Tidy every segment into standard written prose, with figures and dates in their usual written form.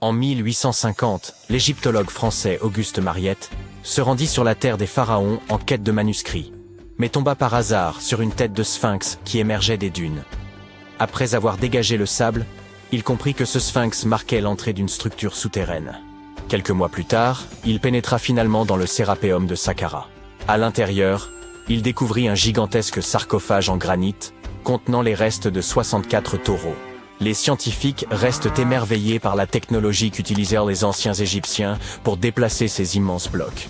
En 1850, l'égyptologue français Auguste Mariette se rendit sur la terre des pharaons en quête de manuscrits, mais tomba par hasard sur une tête de sphinx qui émergeait des dunes. Après avoir dégagé le sable, il comprit que ce sphinx marquait l'entrée d'une structure souterraine. Quelques mois plus tard, il pénétra finalement dans le Sérapéum de Saqqara. À l'intérieur, il découvrit un gigantesque sarcophage en granit contenant les restes de 64 taureaux. Les scientifiques restent émerveillés par la technologie qu'utilisèrent les anciens Égyptiens pour déplacer ces immenses blocs.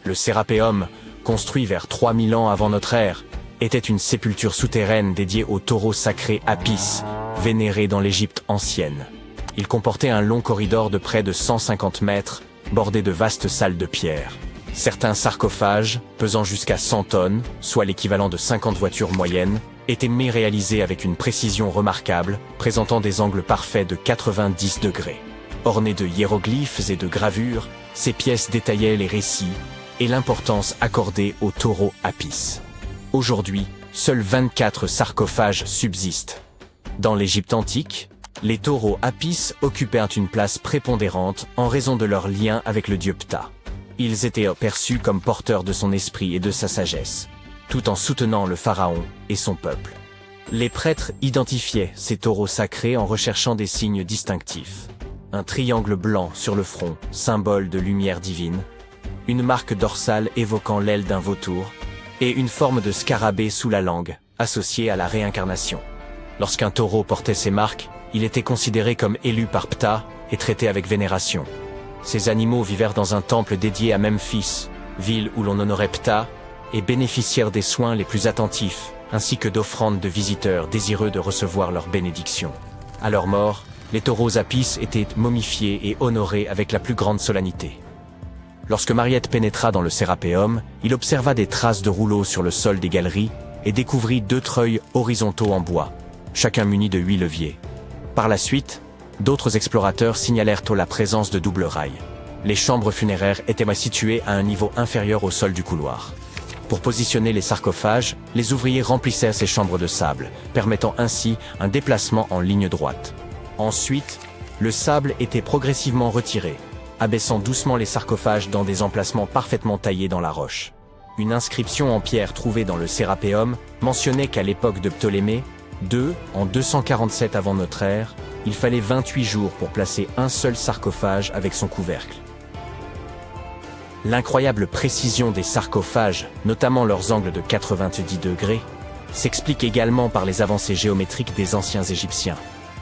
Le Sérapéum, construit vers 3000 ans avant notre ère, était une sépulture souterraine dédiée au taureau sacré Apis, vénéré dans l'Égypte ancienne. Il comportait un long corridor de près de 150 mètres, bordé de vastes salles de pierre. Certains sarcophages, pesant jusqu'à 100 tonnes, soit l'équivalent de 50 voitures moyennes, étaient réalisés avec une précision remarquable, présentant des angles parfaits de 90 degrés. Ornés de hiéroglyphes et de gravures, ces pièces détaillaient les récits et l'importance accordée au taureau Apis. Aujourd'hui, seuls 24 sarcophages subsistent. Dans l'Égypte antique, les taureaux Apis occupaient une place prépondérante en raison de leur lien avec le dieu Ptah. Ils étaient perçus comme porteurs de son esprit et de sa sagesse, tout en soutenant le pharaon et son peuple. Les prêtres identifiaient ces taureaux sacrés en recherchant des signes distinctifs. Un triangle blanc sur le front, symbole de lumière divine, une marque dorsale évoquant l'aile d'un vautour, et une forme de scarabée sous la langue, associée à la réincarnation. Lorsqu'un taureau portait ces marques, il était considéré comme élu par Ptah et traité avec vénération. Ces animaux vivèrent dans un temple dédié à Memphis, ville où l'on honorait Ptah, et bénéficièrent des soins les plus attentifs, ainsi que d'offrandes de visiteurs désireux de recevoir leur bénédiction. À leur mort, les taureaux Apis étaient momifiés et honorés avec la plus grande solennité. Lorsque Mariette pénétra dans le Sérapéum, il observa des traces de rouleaux sur le sol des galeries et découvrit 2 treuils horizontaux en bois, chacun muni de 8 leviers. Par la suite, d'autres explorateurs signalèrent la présence de doubles rails. Les chambres funéraires étaient situées à un niveau inférieur au sol du couloir. Pour positionner les sarcophages, les ouvriers remplissaient ces chambres de sable, permettant ainsi un déplacement en ligne droite. Ensuite, le sable était progressivement retiré, abaissant doucement les sarcophages dans des emplacements parfaitement taillés dans la roche. Une inscription en pierre trouvée dans le Sérapéum mentionnait qu'à l'époque de Ptolémée II, en 247 avant notre ère, il fallait 28 jours pour placer un seul sarcophage avec son couvercle. L'incroyable précision des sarcophages, notamment leurs angles de 90 degrés, s'explique également par les avancées géométriques des anciens Égyptiens.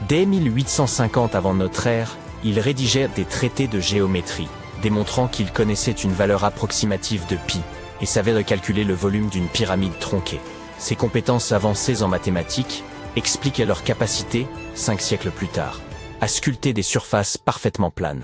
Dès 1850 avant notre ère, ils rédigèrent des traités de géométrie, démontrant qu'ils connaissaient une valeur approximative de pi et savaient calculer le volume d'une pyramide tronquée. Ces compétences avancées en mathématiques expliquent leur capacité, 5 siècles plus tard, à sculpter des surfaces parfaitement planes.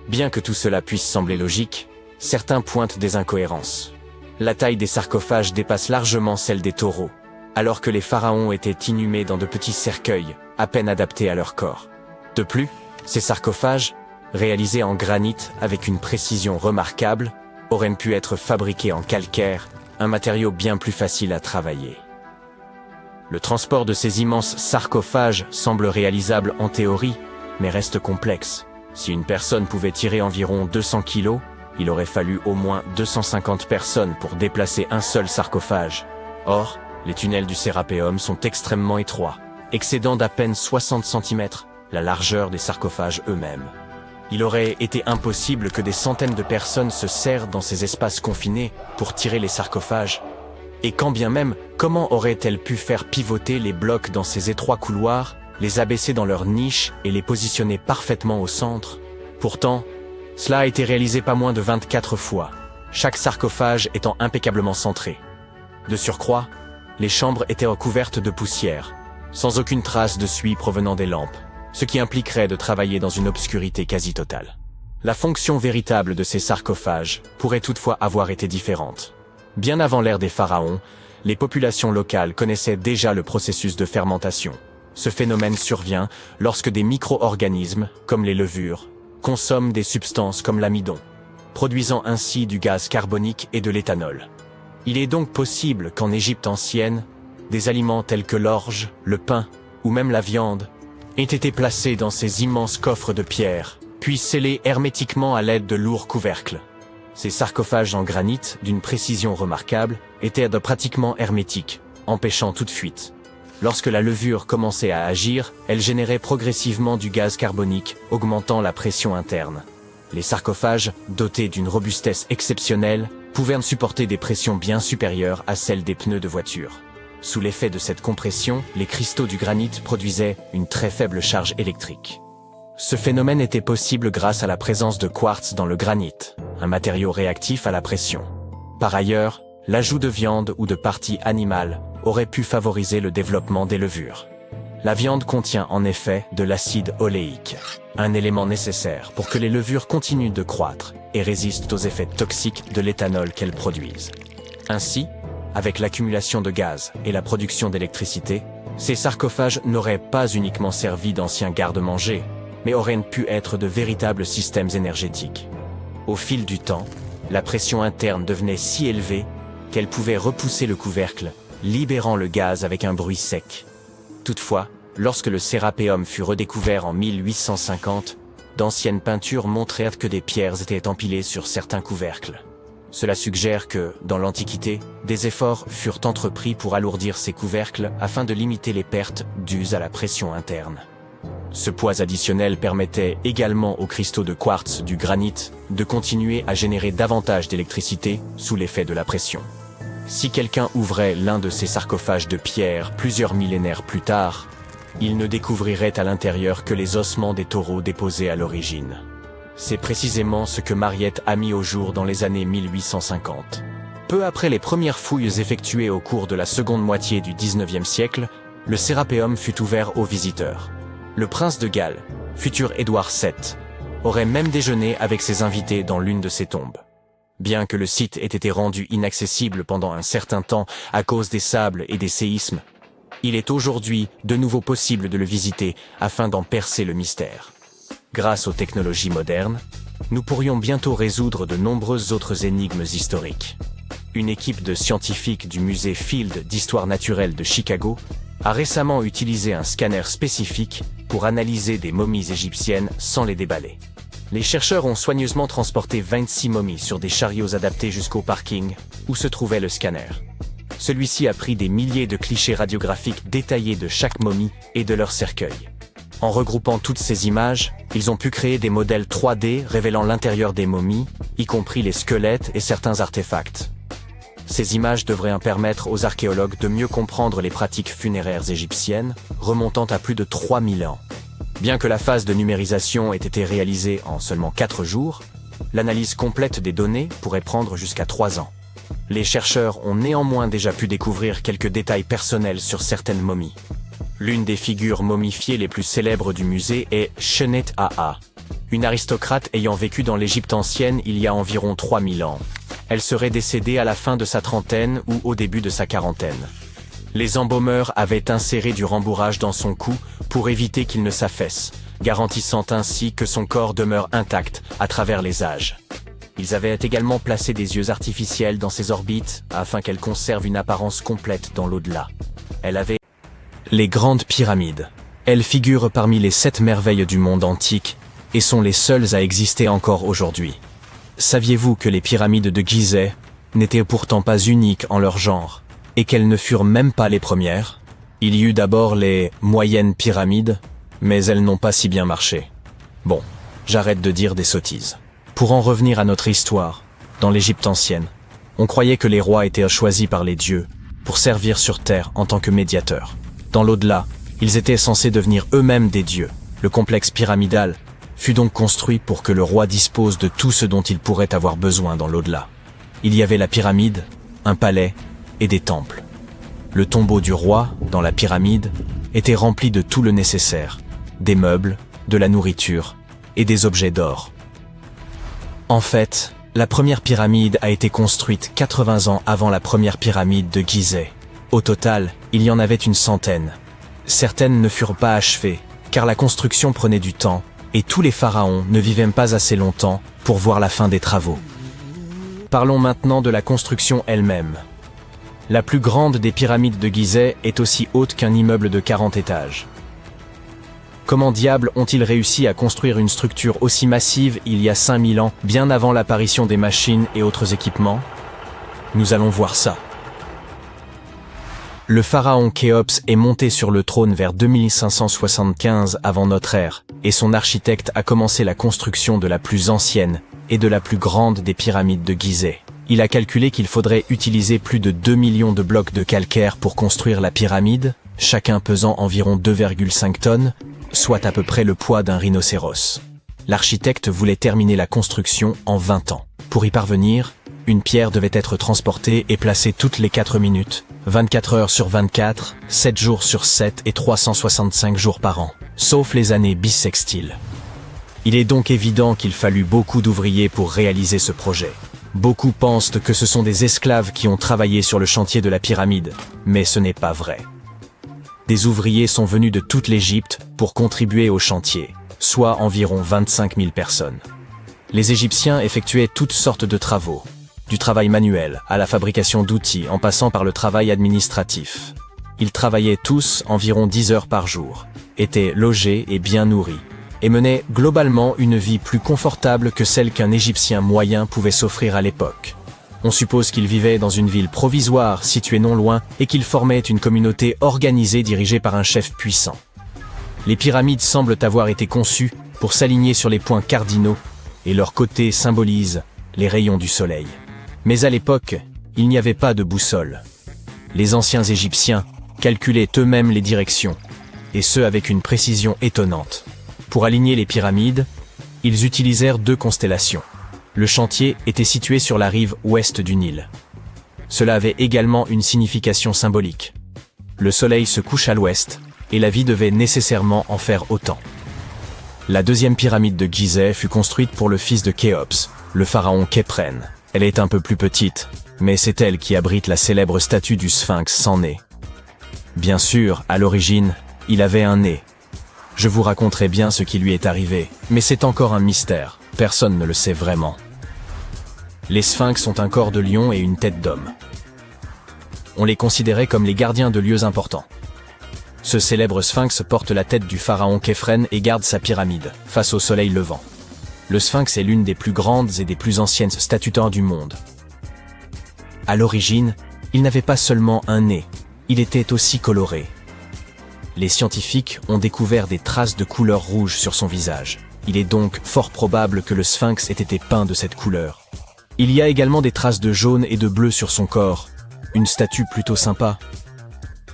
Bien que tout cela puisse sembler logique, certains pointent des incohérences. La taille des sarcophages dépasse largement celle des taureaux, alors que les pharaons étaient inhumés dans de petits cercueils, à peine adaptés à leur corps. De plus, ces sarcophages, réalisés en granit avec une précision remarquable, auraient pu être fabriqués en calcaire, un matériau bien plus facile à travailler. Le transport de ces immenses sarcophages semble réalisable en théorie, mais reste complexe. Si une personne pouvait tirer environ 200 kilos, il aurait fallu au moins 250 personnes pour déplacer un seul sarcophage. Or, les tunnels du Sérapéum sont extrêmement étroits, excédant d'à peine 60 cm la largeur des sarcophages eux-mêmes. Il aurait été impossible que des centaines de personnes se serrent dans ces espaces confinés pour tirer les sarcophages. Et quand bien même, comment auraient-elles pu faire pivoter les blocs dans ces étroits couloirs, les abaisser dans leurs niches et les positionner parfaitement au centre? Pourtant, cela a été réalisé pas moins de 24 fois, chaque sarcophage étant impeccablement centré. De surcroît, les chambres étaient recouvertes de poussière, sans aucune trace de suie provenant des lampes, ce qui impliquerait de travailler dans une obscurité quasi totale. La fonction véritable de ces sarcophages pourrait toutefois avoir été différente. Bien avant l'ère des pharaons, les populations locales connaissaient déjà le processus de fermentation. Ce phénomène survient lorsque des micro-organismes, comme les levures, consomment des substances comme l'amidon, produisant ainsi du gaz carbonique et de l'éthanol. Il est donc possible qu'en Égypte ancienne, des aliments tels que l'orge, le pain ou même la viande aient été placés dans ces immenses coffres de pierre, puis scellés hermétiquement à l'aide de lourds couvercles. Ces sarcophages en granit, d'une précision remarquable, étaient pratiquement hermétiques, empêchant toute fuite. Lorsque la levure commençait à agir, elle générait progressivement du gaz carbonique, augmentant la pression interne. Les sarcophages, dotés d'une robustesse exceptionnelle, pouvaient supporter des pressions bien supérieures à celles des pneus de voiture. Sous l'effet de cette compression, les cristaux du granit produisaient une très faible charge électrique. Ce phénomène était possible grâce à la présence de quartz dans le granit, un matériau réactif à la pression. Par ailleurs, l'ajout de viande ou de parties animales aurait pu favoriser le développement des levures. La viande contient en effet de l'acide oléique, un élément nécessaire pour que les levures continuent de croître et résistent aux effets toxiques de l'éthanol qu'elles produisent. Ainsi, avec l'accumulation de gaz et la production d'électricité, ces sarcophages n'auraient pas uniquement servi d'anciens garde-manger, mais auraient pu être de véritables systèmes énergétiques. Au fil du temps, la pression interne devenait si élevée qu'elle pouvait repousser le couvercle, libérant le gaz avec un bruit sec. Toutefois, lorsque le sérapéum fut redécouvert en 1850, d'anciennes peintures montrèrent que des pierres étaient empilées sur certains couvercles. Cela suggère que, dans l'Antiquité, des efforts furent entrepris pour alourdir ces couvercles afin de limiter les pertes dues à la pression interne. Ce poids additionnel permettait également aux cristaux de quartz du granit de continuer à générer davantage d'électricité sous l'effet de la pression. Si quelqu'un ouvrait l'un de ces sarcophages de pierre plusieurs millénaires plus tard, il ne découvrirait à l'intérieur que les ossements des taureaux déposés à l'origine. C'est précisément ce que Mariette a mis au jour dans les années 1850. Peu après les premières fouilles effectuées au cours de la seconde moitié du XIXe siècle, le sérapéum fut ouvert aux visiteurs. Le prince de Galles, futur Édouard VII, aurait même déjeuné avec ses invités dans l'une de ses tombes. Bien que le site ait été rendu inaccessible pendant un certain temps à cause des sables et des séismes, il est aujourd'hui de nouveau possible de le visiter afin d'en percer le mystère. Grâce aux technologies modernes, nous pourrions bientôt résoudre de nombreuses autres énigmes historiques. Une équipe de scientifiques du musée Field d'histoire naturelle de Chicago a récemment utilisé un scanner spécifique pour analyser des momies égyptiennes sans les déballer. Les chercheurs ont soigneusement transporté 26 momies sur des chariots adaptés jusqu'au parking où se trouvait le scanner. Celui-ci a pris des milliers de clichés radiographiques détaillés de chaque momie et de leur cercueil. En regroupant toutes ces images, ils ont pu créer des modèles 3D révélant l'intérieur des momies, y compris les squelettes et certains artefacts. Ces images devraient permettre aux archéologues de mieux comprendre les pratiques funéraires égyptiennes, remontant à plus de 3000 ans. Bien que la phase de numérisation ait été réalisée en seulement 4 jours, l'analyse complète des données pourrait prendre jusqu'à 3 ans. Les chercheurs ont néanmoins déjà pu découvrir quelques détails personnels sur certaines momies. L'une des figures momifiées les plus célèbres du musée est Shennet Aa, une aristocrate ayant vécu dans l'Égypte ancienne il y a environ 3000 ans. Elle serait décédée à la fin de sa trentaine ou au début de sa quarantaine. Les embaumeurs avaient inséré du rembourrage dans son cou pour éviter qu'il ne s'affaisse, garantissant ainsi que son corps demeure intact à travers les âges. Ils avaient également placé des yeux artificiels dans ses orbites afin qu'elle conserve une apparence complète dans l'au-delà. Elle avait les grandes pyramides. Elles figurent parmi les 7 merveilles du monde antique et sont les seules à exister encore aujourd'hui. Saviez-vous que les pyramides de Gizeh n'étaient pourtant pas uniques en leur genre et qu'elles ne furent même pas les premières? Il y eut d'abord les moyennes pyramides, mais elles n'ont pas si bien marché. Bon, j'arrête de dire des sottises. Pour en revenir à notre histoire, dans l'Égypte ancienne, on croyait que les rois étaient choisis par les dieux pour servir sur terre en tant que médiateurs. Dans l'au-delà, ils étaient censés devenir eux-mêmes des dieux. Le complexe pyramidal fut donc construit pour que le roi dispose de tout ce dont il pourrait avoir besoin dans l'au-delà. Il y avait la pyramide, un palais et des temples. Le tombeau du roi, dans la pyramide, était rempli de tout le nécessaire, des meubles, de la nourriture et des objets d'or. En fait, la première pyramide a été construite 80 ans avant la première pyramide de Gizeh. Au total, il y en avait une centaine. Certaines ne furent pas achevées, car la construction prenait du temps, et tous les pharaons ne vivaient pas assez longtemps pour voir la fin des travaux. Parlons maintenant de la construction elle-même. La plus grande des pyramides de Gizeh est aussi haute qu'un immeuble de 40 étages. Comment diable ont-ils réussi à construire une structure aussi massive il y a 5000 ans, bien avant l'apparition des machines et autres équipements? Nous allons voir ça. Le pharaon Khéops est monté sur le trône vers 2575 avant notre ère, et son architecte a commencé la construction de la plus ancienne et de la plus grande des pyramides de Gizeh. Il a calculé qu'il faudrait utiliser plus de 2 millions de blocs de calcaire pour construire la pyramide, chacun pesant environ 2,5 tonnes, soit à peu près le poids d'un rhinocéros. L'architecte voulait terminer la construction en 20 ans. Pour y parvenir, une pierre devait être transportée et placée toutes les 4 minutes, 24 heures sur 24, 7 jours sur 7 et 365 jours par an, sauf les années bissextiles. Il est donc évident qu'il fallut beaucoup d'ouvriers pour réaliser ce projet. Beaucoup pensent que ce sont des esclaves qui ont travaillé sur le chantier de la pyramide, mais ce n'est pas vrai. Des ouvriers sont venus de toute l'Égypte pour contribuer au chantier, soit environ 25 000 personnes. Les Égyptiens effectuaient toutes sortes de travaux, du travail manuel à la fabrication d'outils en passant par le travail administratif. Ils travaillaient tous environ 10 heures par jour, étaient logés et bien nourris, et menaient globalement une vie plus confortable que celle qu'un Égyptien moyen pouvait s'offrir à l'époque. On suppose qu'ils vivaient dans une ville provisoire située non loin et qu'ils formaient une communauté organisée dirigée par un chef puissant. Les pyramides semblent avoir été conçues pour s'aligner sur les points cardinaux et leur côté symbolise les rayons du soleil. Mais à l'époque, il n'y avait pas de boussole. Les anciens Égyptiens calculaient eux-mêmes les directions, et ce avec une précision étonnante. Pour aligner les pyramides, ils utilisèrent 2 constellations. Le chantier était situé sur la rive ouest du Nil. Cela avait également une signification symbolique. Le soleil se couche à l'ouest, et la vie devait nécessairement en faire autant. La deuxième pyramide de Gizeh fut construite pour le fils de Khéops, le pharaon Khéphren. Elle est un peu plus petite, mais c'est elle qui abrite la célèbre statue du Sphinx sans nez. Bien sûr, à l'origine, il avait un nez. Je vous raconterai bien ce qui lui est arrivé, mais c'est encore un mystère, personne ne le sait vraiment. Les sphinx ont un corps de lion et une tête d'homme. On les considérait comme les gardiens de lieux importants. Ce célèbre sphinx porte la tête du pharaon Khéphren et garde sa pyramide, face au soleil levant. Le sphinx est l'une des plus grandes et des plus anciennes statues d'or du monde. À l'origine, il n'avait pas seulement un nez, il était aussi coloré. Les scientifiques ont découvert des traces de couleur rouge sur son visage. Il est donc fort probable que le sphinx ait été peint de cette couleur. Il y a également des traces de jaune et de bleu sur son corps, une statue plutôt sympa.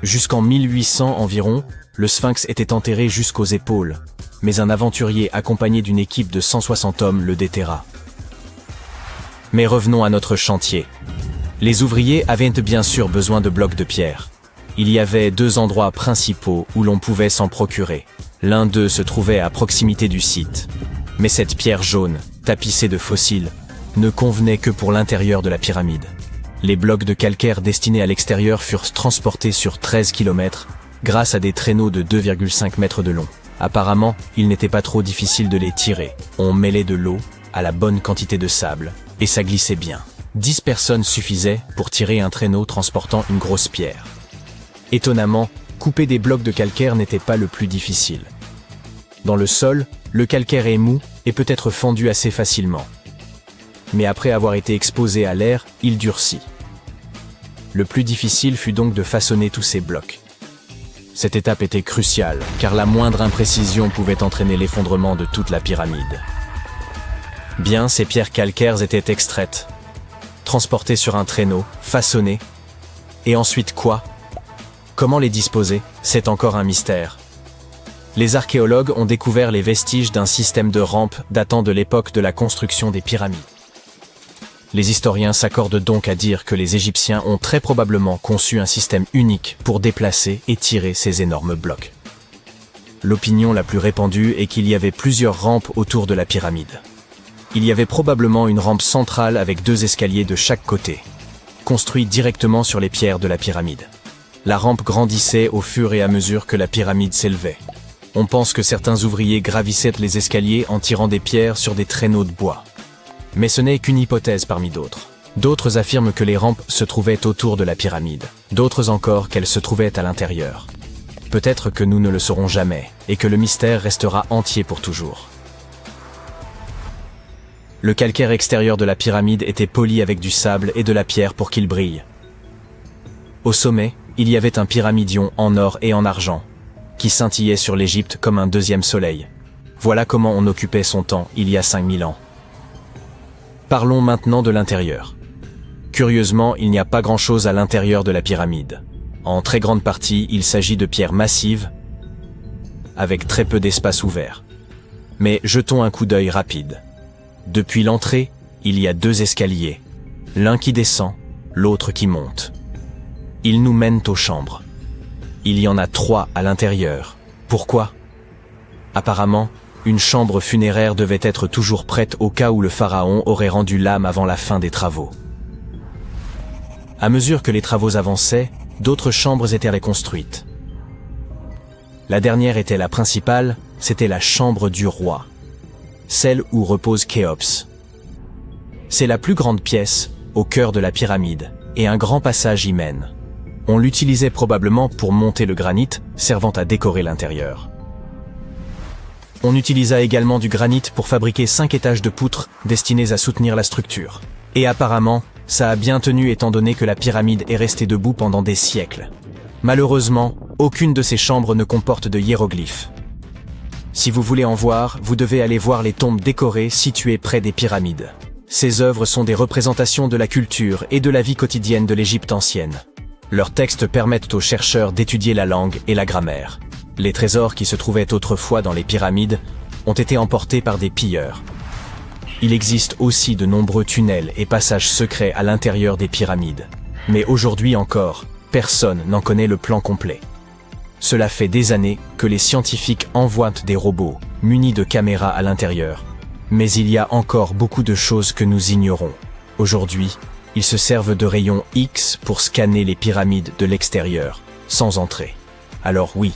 Jusqu'en 1800 environ, le sphinx était enterré jusqu'aux épaules, mais un aventurier accompagné d'une équipe de 160 hommes le déterra. Mais revenons à notre chantier. Les ouvriers avaient bien sûr besoin de blocs de pierre. Il y avait 2 endroits principaux où l'on pouvait s'en procurer. L'un d'eux se trouvait à proximité du site. Mais cette pierre jaune, tapissée de fossiles, ne convenait que pour l'intérieur de la pyramide. Les blocs de calcaire destinés à l'extérieur furent transportés sur 13 km grâce à des traîneaux de 2,5 mètres de long. Apparemment, il n'était pas trop difficile de les tirer. On mêlait de l'eau à la bonne quantité de sable, et ça glissait bien. 10 personnes suffisaient pour tirer un traîneau transportant une grosse pierre. Étonnamment, couper des blocs de calcaire n'était pas le plus difficile. Dans le sol, le calcaire est mou et peut être fendu assez facilement. Mais après avoir été exposé à l'air, il durcit. Le plus difficile fut donc de façonner tous ces blocs. Cette étape était cruciale, car la moindre imprécision pouvait entraîner l'effondrement de toute la pyramide. Bien, ces pierres calcaires étaient extraites, transportées sur un traîneau, façonnées. Et ensuite quoi? Comment les disposer? C'est encore un mystère. Les archéologues ont découvert les vestiges d'un système de rampes datant de l'époque de la construction des pyramides. Les historiens s'accordent donc à dire que les Égyptiens ont très probablement conçu un système unique pour déplacer et tirer ces énormes blocs. L'opinion la plus répandue est qu'il y avait plusieurs rampes autour de la pyramide. Il y avait probablement une rampe centrale avec 2 escaliers de chaque côté, construits directement sur les pierres de la pyramide. La rampe grandissait au fur et à mesure que la pyramide s'élevait. On pense que certains ouvriers gravissaient les escaliers en tirant des pierres sur des traîneaux de bois. Mais ce n'est qu'une hypothèse parmi d'autres. D'autres affirment que les rampes se trouvaient autour de la pyramide, d'autres encore qu'elles se trouvaient à l'intérieur. Peut-être que nous ne le saurons jamais, et que le mystère restera entier pour toujours. Le calcaire extérieur de la pyramide était poli avec du sable et de la pierre pour qu'il brille. Au sommet, il y avait un pyramidion en or et en argent, qui scintillait sur l'Égypte comme un deuxième soleil. Voilà comment on occupait son temps il y a 5000 ans. Parlons maintenant de l'intérieur. Curieusement, il n'y a pas grand-chose à l'intérieur de la pyramide. En très grande partie, il s'agit de pierres massives, avec très peu d'espace ouvert. Mais jetons un coup d'œil rapide. Depuis l'entrée, il y a 2 escaliers, l'un qui descend, l'autre qui monte. Ils nous mènent aux chambres. Il y en a 3 à l'intérieur. Pourquoi? Apparemment, une chambre funéraire devait être toujours prête au cas où le pharaon aurait rendu l'âme avant la fin des travaux. À mesure que les travaux avançaient, d'autres chambres étaient reconstruites. La dernière était la principale, c'était la chambre du roi, celle où repose Khéops. C'est la plus grande pièce, au cœur de la pyramide, et un grand passage y mène. On l'utilisait probablement pour monter le granit, servant à décorer l'intérieur. On utilisa également du granit pour fabriquer 5 étages de poutres destinés à soutenir la structure. Et apparemment, ça a bien tenu étant donné que la pyramide est restée debout pendant des siècles. Malheureusement, aucune de ces chambres ne comporte de hiéroglyphes. Si vous voulez en voir, vous devez aller voir les tombes décorées situées près des pyramides. Ces œuvres sont des représentations de la culture et de la vie quotidienne de l'Égypte ancienne. Leurs textes permettent aux chercheurs d'étudier la langue et la grammaire. Les trésors qui se trouvaient autrefois dans les pyramides ont été emportés par des pilleurs. Il existe aussi de nombreux tunnels et passages secrets à l'intérieur des pyramides. Mais aujourd'hui encore, personne n'en connaît le plan complet. Cela fait des années que les scientifiques envoient des robots, munis de caméras à l'intérieur. Mais il y a encore beaucoup de choses que nous ignorons. Aujourd'hui, ils se servent de rayons X pour scanner les pyramides de l'extérieur, sans entrer. Alors oui,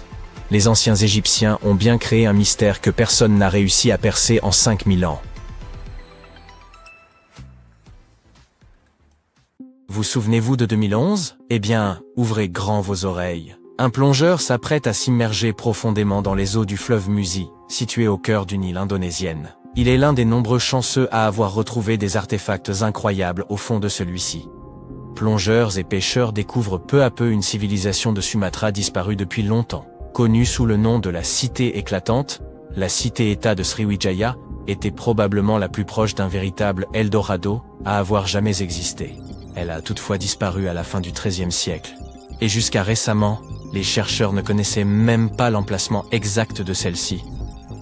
les anciens Égyptiens ont bien créé un mystère que personne n'a réussi à percer en 5000 ans. Vous souvenez-vous de 2011? Eh bien, ouvrez grand vos oreilles. Un plongeur s'apprête à s'immerger profondément dans les eaux du fleuve Musi, situé au cœur d'une île indonésienne. Il est l'un des nombreux chanceux à avoir retrouvé des artefacts incroyables au fond de celui-ci. Plongeurs et pêcheurs découvrent peu à peu une civilisation de Sumatra disparue depuis longtemps. Connue sous le nom de la Cité éclatante, la cité-État de Sriwijaya était probablement la plus proche d'un véritable Eldorado à avoir jamais existé. Elle a toutefois disparu à la fin du XIIIe siècle. Et jusqu'à récemment, les chercheurs ne connaissaient même pas l'emplacement exact de celle-ci.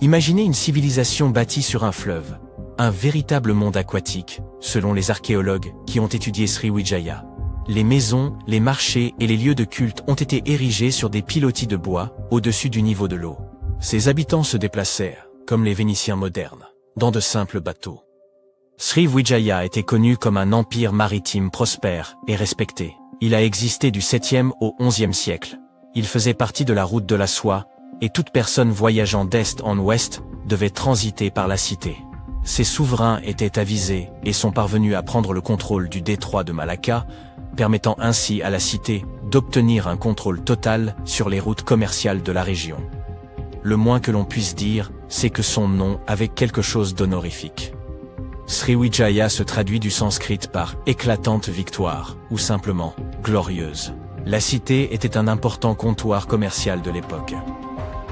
Imaginez une civilisation bâtie sur un fleuve, un véritable monde aquatique, selon les archéologues qui ont étudié Sriwijaya. Les maisons, les marchés et les lieux de culte ont été érigés sur des pilotis de bois, au-dessus du niveau de l'eau. Ses habitants se déplaçaient, comme les Vénitiens modernes, dans de simples bateaux. Sriwijaya était connu comme un empire maritime prospère et respecté. Il a existé du 7e au 11e siècle. Il faisait partie de la route de la soie, et toute personne voyageant d'est en ouest devait transiter par la cité. Ses souverains étaient avisés et sont parvenus à prendre le contrôle du détroit de Malacca, permettant ainsi à la cité d'obtenir un contrôle total sur les routes commerciales de la région. Le moins que l'on puisse dire, c'est que son nom avait quelque chose d'honorifique. Sriwijaya se traduit du sanskrit par « éclatante victoire » ou simplement « glorieuse ». La cité était un important comptoir commercial de l'époque.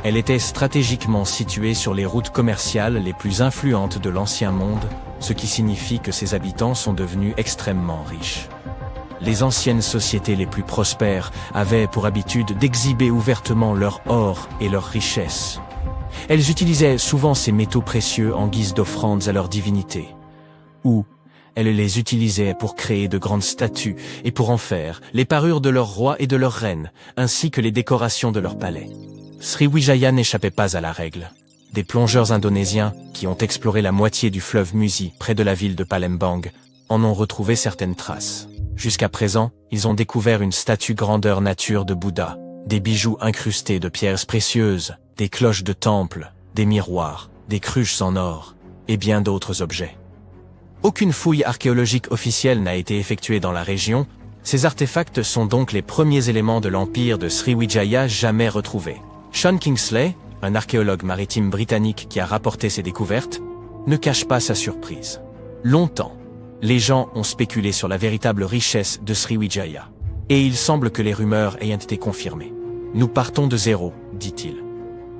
Elle était stratégiquement située sur les routes commerciales les plus influentes de l'ancien monde, ce qui signifie que ses habitants sont devenus extrêmement riches. Les anciennes sociétés les plus prospères avaient pour habitude d'exhiber ouvertement leur or et leurs richesses. Elles utilisaient souvent ces métaux précieux en guise d'offrandes à leurs divinités. Ou elles les utilisaient pour créer de grandes statues et pour en faire les parures de leurs rois et de leurs reines, ainsi que les décorations de leurs palais. Sriwijaya n'échappait pas à la règle. Des plongeurs indonésiens, qui ont exploré la moitié du fleuve Musi, près de la ville de Palembang, en ont retrouvé certaines traces. Jusqu'à présent, ils ont découvert une statue grandeur nature de Bouddha, des bijoux incrustés de pierres précieuses, des cloches de temple, des miroirs, des cruches en or, et bien d'autres objets. Aucune fouille archéologique officielle n'a été effectuée dans la région, Ces artefacts sont donc les premiers éléments de l'empire de Sriwijaya jamais retrouvés. Sean Kingsley, un archéologue maritime britannique qui a rapporté ces découvertes, ne cache pas sa surprise. Longtemps, les gens ont spéculé sur la véritable richesse de Sriwijaya. Et il semble que les rumeurs aient été confirmées. Nous partons de zéro, dit-il.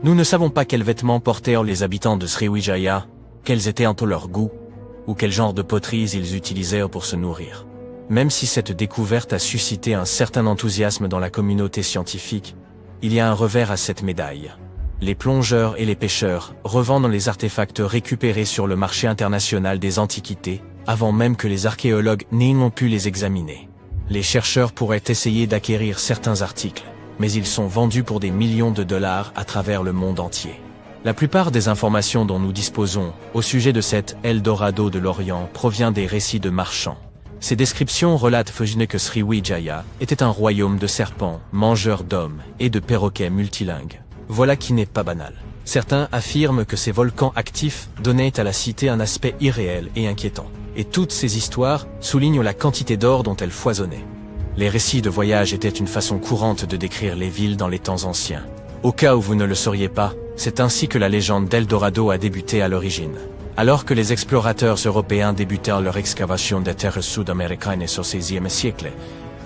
Nous ne savons pas quels vêtements portaient les habitants de Sriwijaya, quels étaient en tout leur goût, ou quel genre de poteries ils utilisaient pour se nourrir. Même si cette découverte a suscité un certain enthousiasme dans la communauté scientifique, il y a un revers à cette médaille. Les plongeurs et les pêcheurs revendent les artefacts récupérés sur le marché international des antiquités, avant même que les archéologues n'aient pu les examiner. Les chercheurs pourraient essayer d'acquérir certains articles, mais ils sont vendus pour des millions de dollars à travers le monde entier. La plupart des informations dont nous disposons au sujet de cet Eldorado de l'Orient provient des récits de marchands. Ces descriptions relatent que Sriwijaya était un royaume de serpents, mangeurs d'hommes et de perroquets multilingues. Voilà qui n'est pas banal. Certains affirment que ces volcans actifs donnaient à la cité un aspect irréel et inquiétant. Et toutes ces histoires soulignent la quantité d'or dont elles foisonnaient. Les récits de voyage étaient une façon courante de décrire les villes dans les temps anciens. Au cas où vous ne le sauriez pas, c'est ainsi que la légende d'Eldorado a débuté à l'origine. Alors que les explorateurs européens débutèrent leur excavation des terres sud-américaines au XVIe siècle,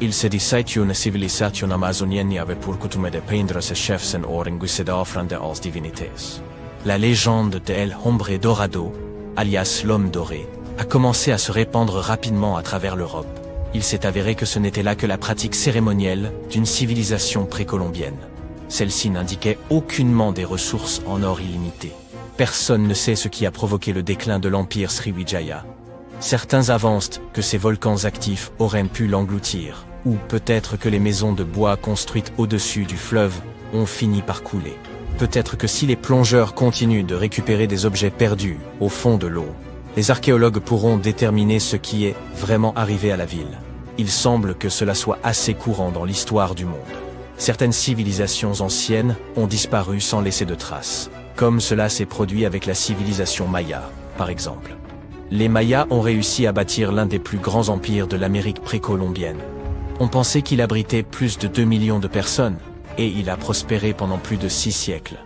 ils se disaient qu'une civilisation amazonienne avait pour coutume de peindre ses chefs en or et d'offrande aux divinités. La légende de El Hombre Dorado, alias l'homme doré, a commencé à se répandre rapidement à travers l'Europe. Il s'est avéré que ce n'était là que la pratique cérémonielle d'une civilisation précolombienne. Celle-ci n'indiquait aucunement des ressources en or illimitées. Personne ne sait ce qui a provoqué le déclin de l'empire Sriwijaya. Certains avancent que ces volcans actifs auraient pu l'engloutir, ou peut-être que les maisons de bois construites au-dessus du fleuve ont fini par couler. Peut-être que si les plongeurs continuent de récupérer des objets perdus au fond de l'eau, les archéologues pourront déterminer ce qui est vraiment arrivé à la ville. Il semble que cela soit assez courant dans l'histoire du monde. Certaines civilisations anciennes ont disparu sans laisser de traces, comme cela s'est produit avec la civilisation Maya, par exemple. Les Mayas ont réussi à bâtir l'un des plus grands empires de l'Amérique précolombienne. On pensait qu'il abritait plus de 2 millions de personnes, et il a prospéré pendant plus de 6 siècles.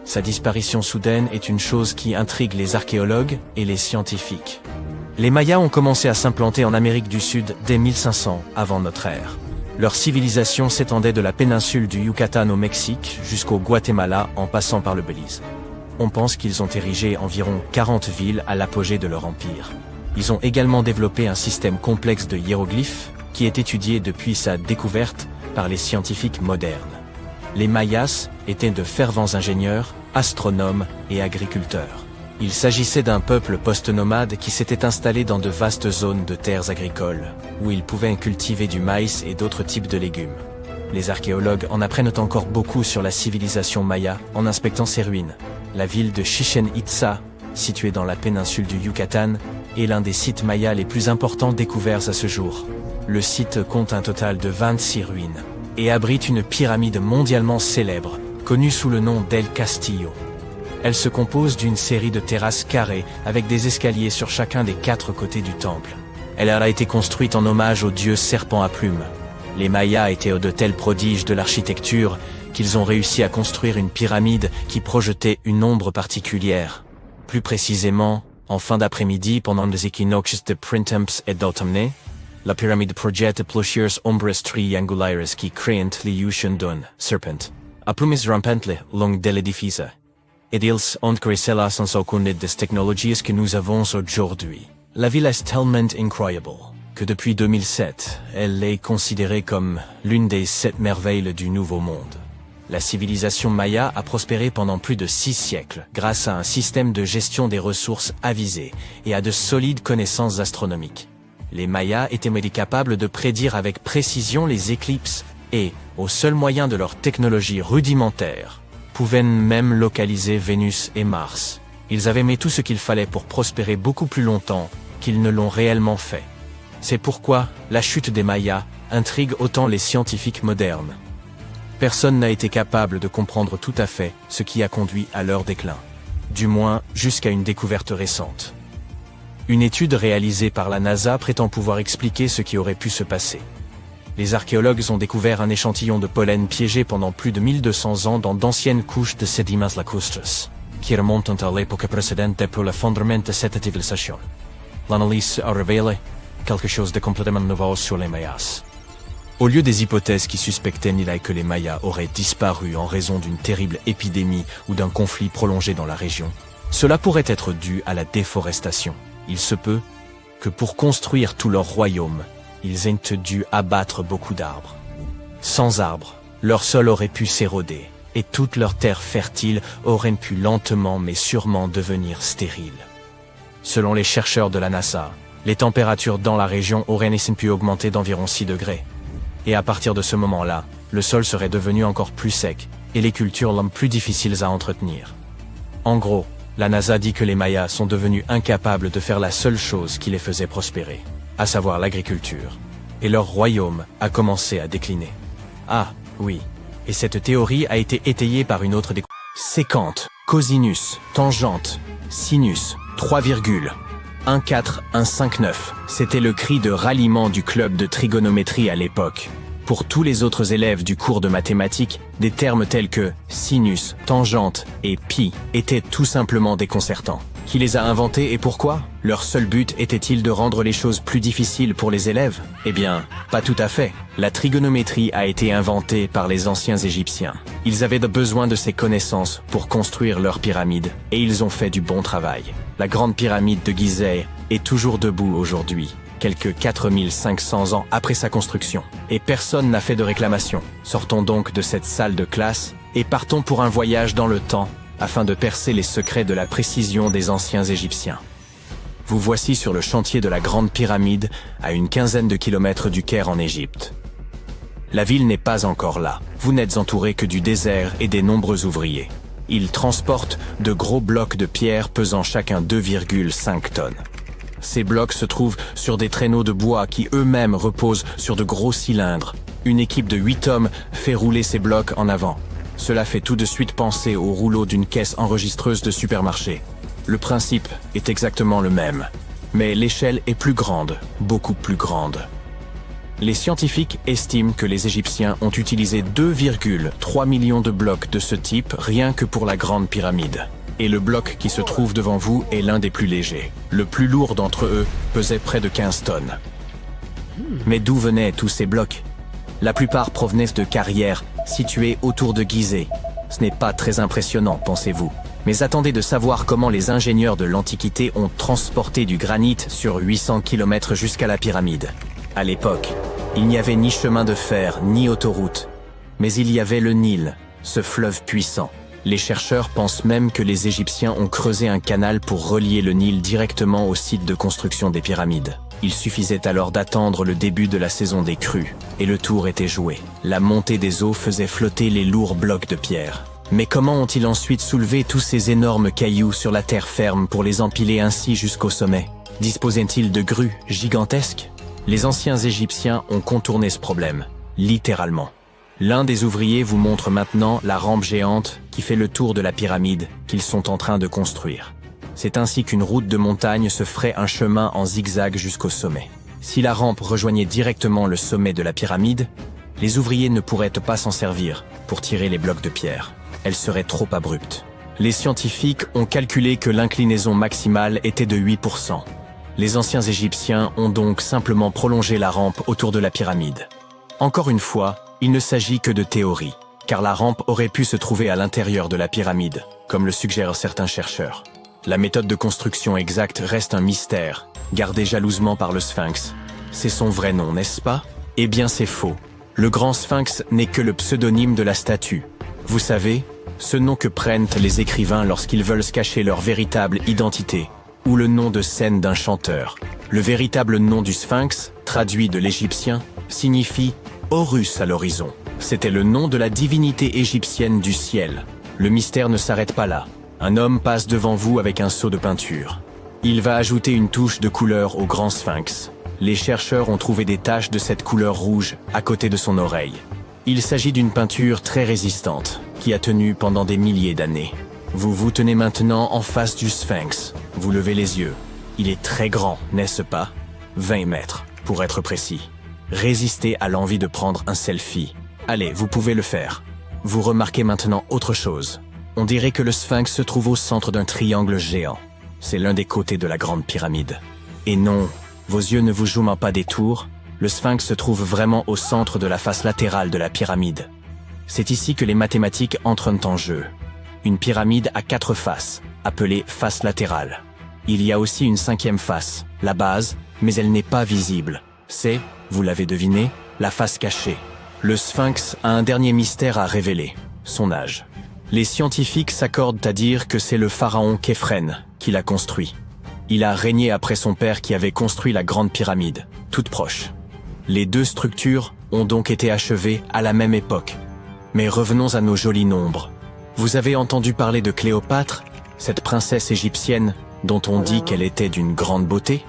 Sa disparition soudaine est une chose qui intrigue les archéologues et les scientifiques. Les Mayas ont commencé à s'implanter en Amérique du Sud dès 1500 avant notre ère. Leur civilisation s'étendait de la péninsule du Yucatan au Mexique jusqu'au Guatemala en passant par le Belize. On pense qu'ils ont érigé environ 40 villes à l'apogée de leur empire. Ils ont également développé un système complexe de hiéroglyphes qui est étudié depuis sa découverte par les scientifiques modernes. Les Mayas étaient de fervents ingénieurs, astronomes et agriculteurs. Il s'agissait d'un peuple post-nomade qui s'était installé dans de vastes zones de terres agricoles, où ils pouvaient cultiver du maïs et d'autres types de légumes. Les archéologues en apprennent encore beaucoup sur la civilisation maya en inspectant ses ruines. La ville de Chichén Itzá, située dans la péninsule du Yucatan, est l'un des sites mayas les plus importants découverts à ce jour. Le site compte un total de 26 ruines et abrite une pyramide mondialement célèbre, connue sous le nom d'El Castillo. Elle se compose d'une série de terrasses carrées avec des escaliers sur chacun des 4 côtés du temple. Elle a été construite en hommage au dieu serpent à plumes. Les Mayas étaient de tels prodiges de l'architecture qu'ils ont réussi à construire une pyramide qui projetait une ombre particulière. Plus précisément, en fin d'après-midi pendant les équinoxes de printemps et d'automne, la pyramide projette plusieurs ombres triangulaires qui créent l'illusion d'un serpent à plumes rampantes long de l'édifice. Et ils ont créé cela sans aucune des technologies que nous avons aujourd'hui. La ville est tellement incroyable que depuis 2007, elle est considérée comme l'une des 7 merveilles du Nouveau Monde. La civilisation maya a prospéré pendant plus de 6 siècles grâce à un système de gestion des ressources avisé et à de solides connaissances astronomiques. Les Mayas étaient capables de prédire avec précision les éclipses et, au seul moyen de leur technologie rudimentaire, pouvaient même localiser Vénus et Mars. Ils avaient mis tout ce qu'il fallait pour prospérer beaucoup plus longtemps qu'ils ne l'ont réellement fait. C'est pourquoi la chute des Mayas intrigue autant les scientifiques modernes. Personne n'a été capable de comprendre tout à fait ce qui a conduit à leur déclin, du moins jusqu'à une découverte récente. Une étude réalisée par la NASA prétend pouvoir expliquer ce qui aurait pu se passer. Les archéologues ont découvert un échantillon de pollen piégé pendant plus de 1200 ans dans d'anciennes couches de sédiments lacustres, qui remontent à l'époque précédente pour l'effondrement de cette civilisation. L'analyse a révélé quelque chose de complètement nouveau sur les Mayas. Au lieu des hypothèses qui suspectaient que les Mayas auraient disparu en raison d'une terrible épidémie ou d'un conflit prolongé dans la région, cela pourrait être dû à la déforestation. Il se peut que pour construire tout leur royaume, ils aient dû abattre beaucoup d'arbres. Sans arbres, leur sol aurait pu s'éroder, et toute leur terre fertile aurait pu lentement mais sûrement devenir stérile. Selon les chercheurs de la NASA, les températures dans la région auraient pu augmenter d'environ 6 degrés. Et à partir de ce moment-là, le sol serait devenu encore plus sec, et les cultures plus difficiles à entretenir. En gros, la NASA dit que les Mayas sont devenus incapables de faire la seule chose qui les faisait prospérer, à savoir l'agriculture, et leur royaume a commencé à décliner. Ah, oui, et cette théorie a été étayée par une autre découverte. Sécante, cosinus, tangente, sinus, 3,14159. C'était le cri de ralliement du club de trigonométrie à l'époque. Pour tous les autres élèves du cours de mathématiques, des termes tels que sinus, tangente et pi étaient tout simplement déconcertants. Qui les a inventés et pourquoi? Leur seul but était-il de rendre les choses plus difficiles pour les élèves? Eh bien, pas tout à fait. La trigonométrie a été inventée par les anciens Égyptiens. Ils avaient besoin de ces connaissances pour construire leurs pyramides, et ils ont fait du bon travail. La grande pyramide de Gizeh est toujours debout aujourd'hui, quelques 4500 ans après sa construction. Et personne n'a fait de réclamation. Sortons donc de cette salle de classe, et partons pour un voyage dans le temps, afin de percer les secrets de la précision des anciens Égyptiens. Vous voici sur le chantier de la Grande Pyramide, à une quinzaine de kilomètres du Caire en Égypte. La ville n'est pas encore là. Vous n'êtes entouré que du désert et des nombreux ouvriers. Ils transportent de gros blocs de pierre pesant chacun 2,5 tonnes. Ces blocs se trouvent sur des traîneaux de bois qui eux-mêmes reposent sur de gros cylindres. Une équipe de 8 hommes fait rouler ces blocs en avant. Cela fait tout de suite penser au rouleau d'une caisse enregistreuse de supermarché. Le principe est exactement le même, mais l'échelle est plus grande, beaucoup plus grande. Les scientifiques estiment que les Égyptiens ont utilisé 2,3 millions de blocs de ce type rien que pour la Grande Pyramide. Et le bloc qui se trouve devant vous est l'un des plus légers. Le plus lourd d'entre eux pesait près de 15 tonnes. Mais d'où venaient tous ces blocs? La plupart provenaient de carrières situées autour de Gizeh. Ce n'est pas très impressionnant, pensez-vous. Mais attendez de savoir comment les ingénieurs de l'Antiquité ont transporté du granit sur 800 km jusqu'à la pyramide. À l'époque, il n'y avait ni chemin de fer, ni autoroute. Mais il y avait le Nil, ce fleuve puissant. Les chercheurs pensent même que les Égyptiens ont creusé un canal pour relier le Nil directement au site de construction des pyramides. Il suffisait alors d'attendre le début de la saison des crues, et le tour était joué. La montée des eaux faisait flotter les lourds blocs de pierre. Mais comment ont-ils ensuite soulevé tous ces énormes cailloux sur la terre ferme pour les empiler ainsi jusqu'au sommet? Disposaient-ils de grues gigantesques? Les anciens Égyptiens ont contourné ce problème, littéralement. L'un des ouvriers vous montre maintenant la rampe géante qui fait le tour de la pyramide qu'ils sont en train de construire. C'est ainsi qu'une route de montagne se ferait un chemin en zigzag jusqu'au sommet. Si la rampe rejoignait directement le sommet de la pyramide, les ouvriers ne pourraient pas s'en servir pour tirer les blocs de pierre. Elle serait trop abrupte. Les scientifiques ont calculé que l'inclinaison maximale était de 8%. Les anciens Égyptiens ont donc simplement prolongé la rampe autour de la pyramide. Encore une fois, il ne s'agit que de théorie, car la rampe aurait pu se trouver à l'intérieur de la pyramide, comme le suggèrent certains chercheurs. La méthode de construction exacte reste un mystère, gardé jalousement par le Sphinx. C'est son vrai nom, n'est-ce pas? Eh bien c'est faux. Le grand Sphinx n'est que le pseudonyme de la statue. Vous savez, ce nom que prennent les écrivains lorsqu'ils veulent se cacher leur véritable identité, ou le nom de scène d'un chanteur. Le véritable nom du Sphinx, traduit de l'égyptien, signifie Horus à l'horizon. C'était le nom de la divinité égyptienne du ciel. Le mystère ne s'arrête pas là. Un homme passe devant vous avec un seau de peinture. Il va ajouter une touche de couleur au grand Sphinx. Les chercheurs ont trouvé des taches de cette couleur rouge à côté de son oreille. Il s'agit d'une peinture très résistante, qui a tenu pendant des milliers d'années. Vous vous tenez maintenant en face du Sphinx. Vous levez les yeux. Il est très grand, n'est-ce pas? 20 mètres, pour être précis. Résistez à l'envie de prendre un selfie. Allez, vous pouvez le faire. Vous remarquez maintenant autre chose. On dirait que le Sphinx se trouve au centre d'un triangle géant. C'est l'un des côtés de la grande pyramide. Et non, vos yeux ne vous jouent pas des tours, le Sphinx se trouve vraiment au centre de la face latérale de la pyramide. C'est ici que les mathématiques entrent en jeu. Une pyramide a 4 faces, appelées faces latérales. Il y a aussi une 5e face, la base, mais elle n'est pas visible. C'est, vous l'avez deviné, la face cachée. Le Sphinx a un dernier mystère à révéler, son âge. Les scientifiques s'accordent à dire que c'est le pharaon Képhren qui l'a construit. Il a régné après son père qui avait construit la grande pyramide, toute proche. Les 2 structures ont donc été achevées à la même époque. Mais revenons à nos jolis nombres. Vous avez entendu parler de Cléopâtre, cette princesse égyptienne dont on dit qu'elle était d'une grande beauté?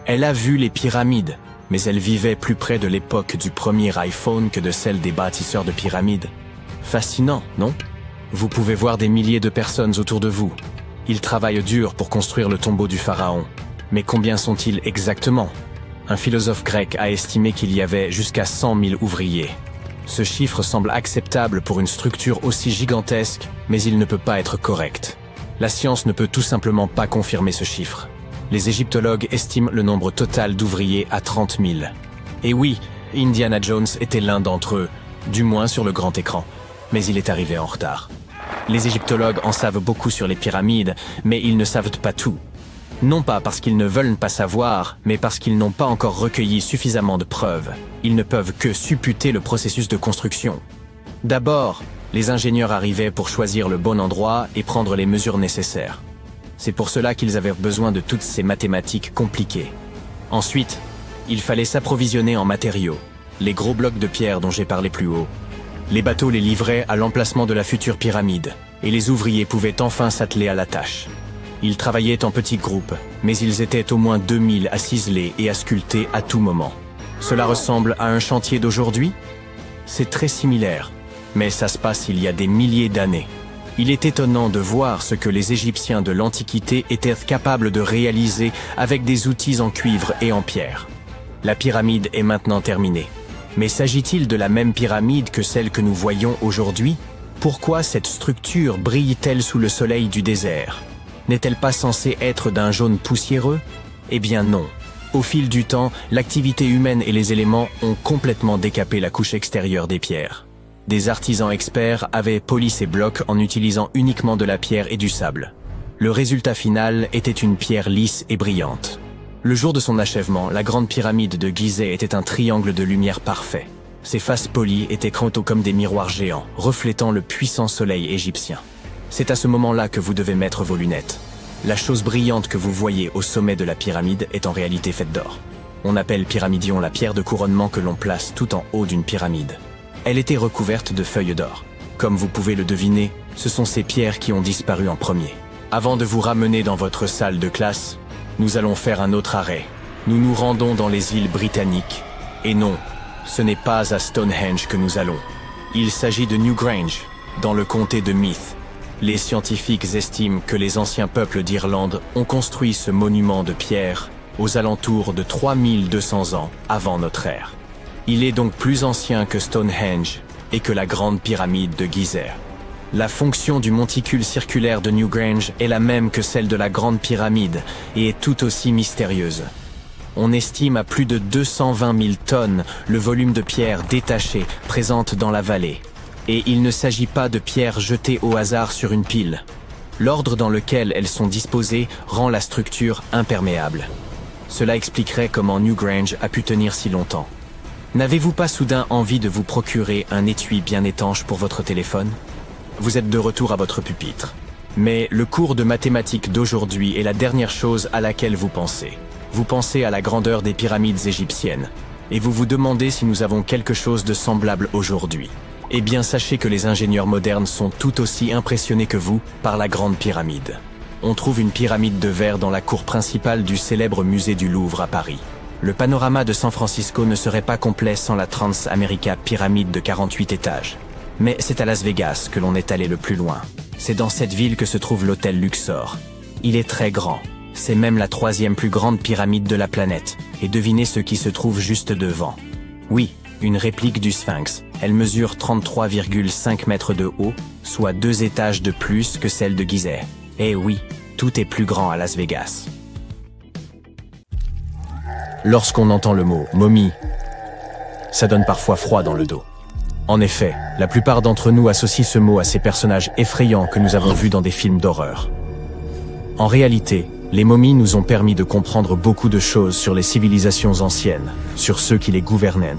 Elle a vu les pyramides, mais elle vivait plus près de l'époque du premier iPhone que de celle des bâtisseurs de pyramides. Fascinant, non? Vous pouvez voir des milliers de personnes autour de vous. Ils travaillent dur pour construire le tombeau du pharaon. Mais combien sont-ils exactement? Un philosophe grec a estimé qu'il y avait jusqu'à 100 000 ouvriers. Ce chiffre semble acceptable pour une structure aussi gigantesque, mais il ne peut pas être correct. La science ne peut tout simplement pas confirmer ce chiffre. Les égyptologues estiment le nombre total d'ouvriers à 30 000. Et oui, Indiana Jones était l'un d'entre eux, du moins sur le grand écran, mais il est arrivé en retard. Les égyptologues en savent beaucoup sur les pyramides, mais ils ne savent pas tout. Non pas parce qu'ils ne veulent pas savoir, mais parce qu'ils n'ont pas encore recueilli suffisamment de preuves. Ils ne peuvent que supputer le processus de construction. D'abord, les ingénieurs arrivaient pour choisir le bon endroit et prendre les mesures nécessaires. C'est pour cela qu'ils avaient besoin de toutes ces mathématiques compliquées. Ensuite, il fallait s'approvisionner en matériaux, les gros blocs de pierre dont j'ai parlé plus haut. Les bateaux les livraient à l'emplacement de la future pyramide, et les ouvriers pouvaient enfin s'atteler à la tâche. Ils travaillaient en petits groupes, mais ils étaient au moins 2000 à ciseler et à sculpter à tout moment. Cela ressemble à un chantier d'aujourd'hui? C'est très similaire, mais ça se passe il y a des milliers d'années. Il est étonnant de voir ce que les Égyptiens de l'Antiquité étaient capables de réaliser avec des outils en cuivre et en pierre. La pyramide est maintenant terminée. Mais s'agit-il de la même pyramide que celle que nous voyons aujourd'hui? Pourquoi cette structure brille-t-elle sous le soleil du désert? N'est-elle pas censée être d'un jaune poussiéreux? Eh bien non. Au fil du temps, l'activité humaine et les éléments ont complètement décapé la couche extérieure des pierres. Des artisans experts avaient poli ces blocs en utilisant uniquement de la pierre et du sable. Le résultat final était une pierre lisse et brillante. Le jour de son achèvement, la grande pyramide de Gizeh était un triangle de lumière parfait. Ses faces polies étaient crantaux comme des miroirs géants, reflétant le puissant soleil égyptien. C'est à ce moment-là que vous devez mettre vos lunettes. La chose brillante que vous voyez au sommet de la pyramide est en réalité faite d'or. On appelle pyramidion la pierre de couronnement que l'on place tout en haut d'une pyramide. Elle était recouverte de feuilles d'or. Comme vous pouvez le deviner, ce sont ces pierres qui ont disparu en premier. Avant de vous ramener dans votre salle de classe, nous allons faire un autre arrêt. Nous nous rendons dans les îles britanniques. Et non, ce n'est pas à Stonehenge que nous allons. Il s'agit de Newgrange, dans le comté de Meath. Les scientifiques estiment que les anciens peuples d'Irlande ont construit ce monument de pierre aux alentours de 3200 ans avant notre ère. Il est donc plus ancien que Stonehenge et que la grande pyramide de Gizeh. La fonction du monticule circulaire de Newgrange est la même que celle de la grande pyramide et est tout aussi mystérieuse. On estime à plus de 220 000 tonnes le volume de pierres détachées présentes dans la vallée. Et il ne s'agit pas de pierres jetées au hasard sur une pile. L'ordre dans lequel elles sont disposées rend la structure imperméable. Cela expliquerait comment Newgrange a pu tenir si longtemps. N'avez-vous pas soudain envie de vous procurer un étui bien étanche pour votre téléphone? Vous êtes de retour à votre pupitre. Mais le cours de mathématiques d'aujourd'hui est la dernière chose à laquelle vous pensez. Vous pensez à la grandeur des pyramides égyptiennes. Et vous vous demandez si nous avons quelque chose de semblable aujourd'hui. Eh bien, sachez que les ingénieurs modernes sont tout aussi impressionnés que vous par la grande pyramide. On trouve une pyramide de verre dans la cour principale du célèbre musée du Louvre à Paris. Le panorama de San Francisco ne serait pas complet sans la Trans-America pyramide de 48 étages. Mais c'est à Las Vegas que l'on est allé le plus loin. C'est dans cette ville que se trouve l'hôtel Luxor. Il est très grand. C'est même la 3e plus grande pyramide de la planète. Et devinez ce qui se trouve juste devant. Oui, une réplique du Sphinx. Elle mesure 33,5 mètres de haut, soit 2 étages de plus que celle de Gizeh. Et oui, tout est plus grand à Las Vegas. Lorsqu'on entend le mot « momie », ça donne parfois froid dans le dos. En effet, la plupart d'entre nous associent ce mot à ces personnages effrayants que nous avons vus dans des films d'horreur. En réalité, les momies nous ont permis de comprendre beaucoup de choses sur les civilisations anciennes, sur ceux qui les gouvernaient,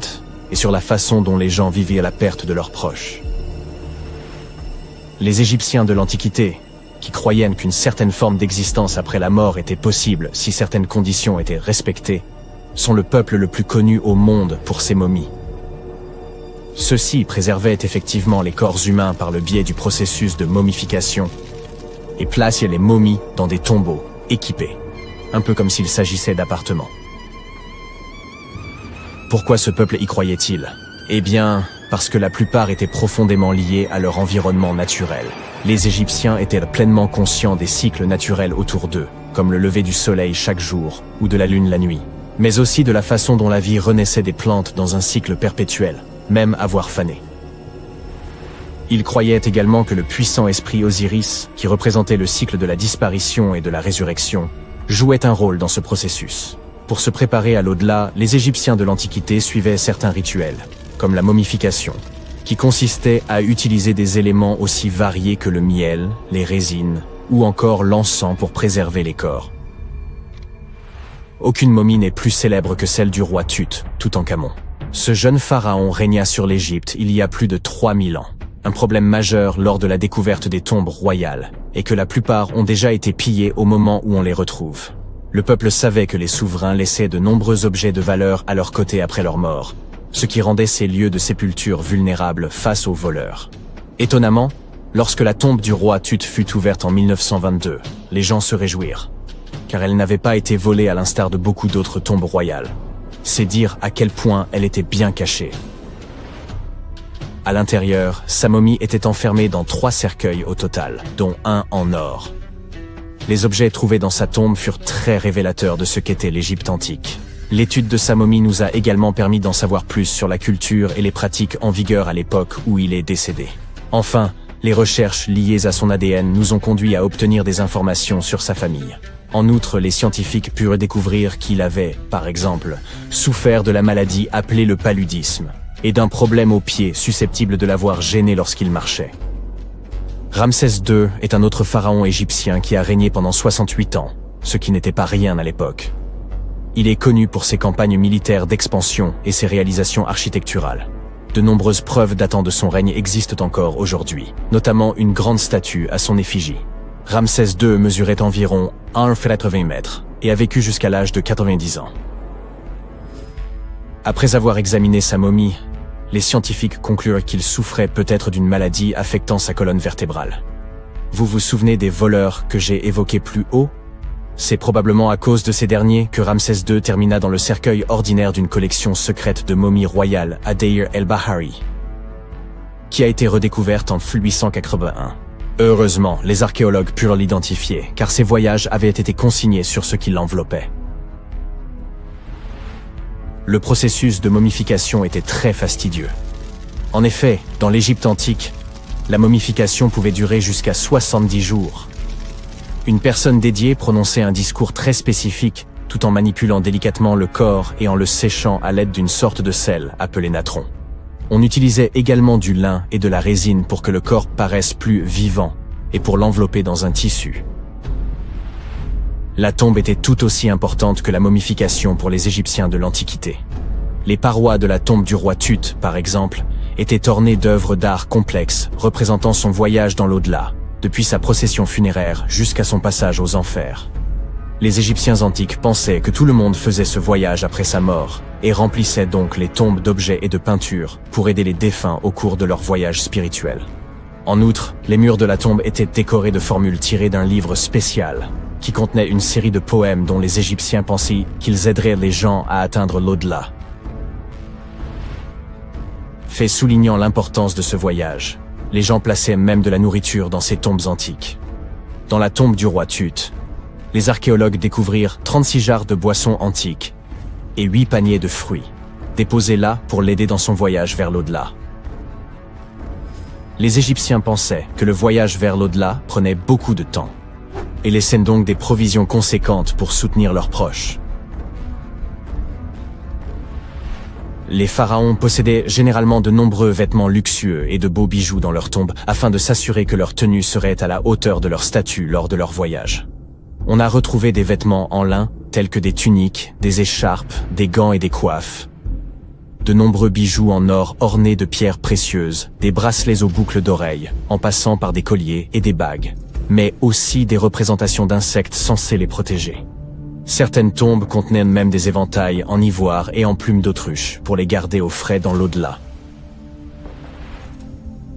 et sur la façon dont les gens vivaient à la perte de leurs proches. Les Égyptiens de l'Antiquité, qui croyaient qu'une certaine forme d'existence après la mort était possible si certaines conditions étaient respectées, sont le peuple le plus connu au monde pour ses momies. Ceux-ci préservaient effectivement les corps humains par le biais du processus de momification et plaçaient les momies dans des tombeaux équipés, un peu comme s'il s'agissait d'appartements. Pourquoi ce peuple y croyait-il? Eh bien, parce que la plupart étaient profondément liés à leur environnement naturel. Les Égyptiens étaient pleinement conscients des cycles naturels autour d'eux, comme le lever du soleil chaque jour ou de la lune la nuit, mais aussi de la façon dont la vie renaissait des plantes dans un cycle perpétuel, même à voir faner. Ils croyaient également que le puissant esprit Osiris, qui représentait le cycle de la disparition et de la résurrection, jouait un rôle dans ce processus. Pour se préparer à l'au-delà, les Égyptiens de l'Antiquité suivaient certains rituels, comme la momification, qui consistait à utiliser des éléments aussi variés que le miel, les résines ou encore l'encens pour préserver les corps. Aucune momie n'est plus célèbre que celle du roi Tut, Toutankhamon. Ce jeune pharaon régna sur l'Égypte il y a plus de 3000 ans. Un problème majeur lors de la découverte des tombes royales est que la plupart ont déjà été pillées au moment où on les retrouve. Le peuple savait que les souverains laissaient de nombreux objets de valeur à leur côté après leur mort, ce qui rendait ces lieux de sépulture vulnérables face aux voleurs. Étonnamment, lorsque la tombe du roi Tut fut ouverte en 1922, les gens se réjouirent, car elle n'avait pas été volée à l'instar de beaucoup d'autres tombes royales. C'est dire à quel point elle était bien cachée. À l'intérieur, sa momie était enfermée dans 3 cercueils au total, dont un en or. Les objets trouvés dans sa tombe furent très révélateurs de ce qu'était l'Égypte antique. L'étude de sa momie nous a également permis d'en savoir plus sur la culture et les pratiques en vigueur à l'époque où il est décédé. Enfin, les recherches liées à son ADN nous ont conduit à obtenir des informations sur sa famille. En outre, les scientifiques purent découvrir qu'il avait, par exemple, souffert de la maladie appelée le paludisme, et d'un problème au pied susceptible de l'avoir gêné lorsqu'il marchait. Ramsès II est un autre pharaon égyptien qui a régné pendant 68 ans, ce qui n'était pas rien à l'époque. Il est connu pour ses campagnes militaires d'expansion et ses réalisations architecturales. De nombreuses preuves datant de son règne existent encore aujourd'hui, notamment une grande statue à son effigie. Ramsès II mesurait environ 1,80 m et a vécu jusqu'à l'âge de 90 ans. Après avoir examiné sa momie, les scientifiques conclurent qu'il souffrait peut-être d'une maladie affectant sa colonne vertébrale. Vous vous souvenez des voleurs que j'ai évoqués plus haut? C'est probablement à cause de ces derniers que Ramsès II termina dans le cercueil ordinaire d'une collection secrète de momies royales à Deir el-Bahari, qui a été redécouverte en 1881. Heureusement, les archéologues purent l'identifier, car ses voyages avaient été consignés sur ce qui l'enveloppait. Le processus de momification était très fastidieux. En effet, dans l'Égypte antique, la momification pouvait durer jusqu'à 70 jours. Une personne dédiée prononçait un discours très spécifique, tout en manipulant délicatement le corps et en le séchant à l'aide d'une sorte de sel appelé natron. On utilisait également du lin et de la résine pour que le corps paraisse plus vivant et pour l'envelopper dans un tissu. La tombe était tout aussi importante que la momification pour les Égyptiens de l'Antiquité. Les parois de la tombe du roi Tut, par exemple, étaient ornées d'œuvres d'art complexes représentant son voyage dans l'au-delà, depuis sa procession funéraire jusqu'à son passage aux enfers. Les Égyptiens antiques pensaient que tout le monde faisait ce voyage après sa mort et remplissaient donc les tombes d'objets et de peintures pour aider les défunts au cours de leur voyage spirituel. En outre, les murs de la tombe étaient décorés de formules tirées d'un livre spécial qui contenait une série de poèmes dont les Égyptiens pensaient qu'ils aideraient les gens à atteindre l'au-delà. Fait soulignant l'importance de ce voyage, les gens plaçaient même de la nourriture dans ces tombes antiques. Dans la tombe du roi Tut, les archéologues découvrirent 36 jarres de boissons antiques et 8 paniers de fruits, déposée là pour l'aider dans son voyage vers l'au-delà. Les Égyptiens pensaient que le voyage vers l'au-delà prenait beaucoup de temps, et laissaient donc des provisions conséquentes pour soutenir leurs proches. Les pharaons possédaient généralement de nombreux vêtements luxueux et de beaux bijoux dans leurs tombes afin de s'assurer que leur tenue serait à la hauteur de leur statut lors de leur voyage. On a retrouvé des vêtements en lin, tels que des tuniques, des écharpes, des gants et des coiffes. De nombreux bijoux en or ornés de pierres précieuses, des bracelets aux boucles d'oreilles, en passant par des colliers et des bagues, mais aussi des représentations d'insectes censés les protéger. Certaines tombes contenaient même des éventails en ivoire et en plumes d'autruche pour les garder au frais dans l'au-delà.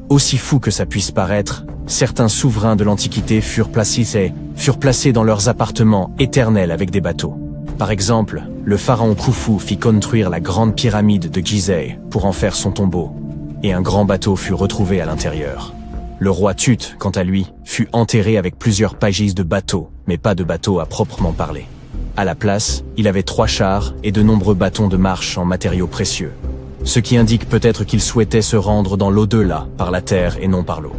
Aussi fou que ça puisse paraître, certains souverains de l'Antiquité furent placés dans leurs appartements éternels avec des bateaux. Par exemple, le pharaon Khufu fit construire la grande pyramide de Gizeh pour en faire son tombeau, et un grand bateau fut retrouvé à l'intérieur. Le roi Tut, quant à lui, fut enterré avec plusieurs pages de bateaux, mais pas de bateau à proprement parler. À la place, il avait 3 chars et de nombreux bâtons de marche en matériaux précieux, ce qui indique peut-être qu'il souhaitait se rendre dans l'au-delà par la terre et non par l'eau.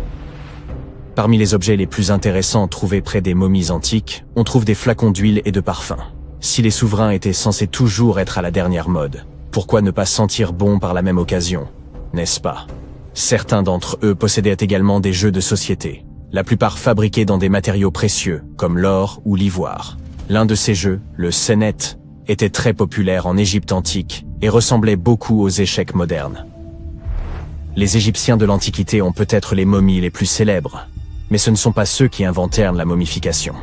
Parmi les objets les plus intéressants trouvés près des momies antiques, on trouve des flacons d'huile et de parfums. Si les souverains étaient censés toujours être à la dernière mode, pourquoi ne pas sentir bon par la même occasion, n'est-ce pas? Certains d'entre eux possédaient également des jeux de société, la plupart fabriqués dans des matériaux précieux, comme l'or ou l'ivoire. L'un de ces jeux, le Senet, était très populaire en Égypte antique et ressemblait beaucoup aux échecs modernes. Les Égyptiens de l'Antiquité ont peut-être les momies les plus célèbres, mais ce ne sont pas ceux qui inventèrent la momification.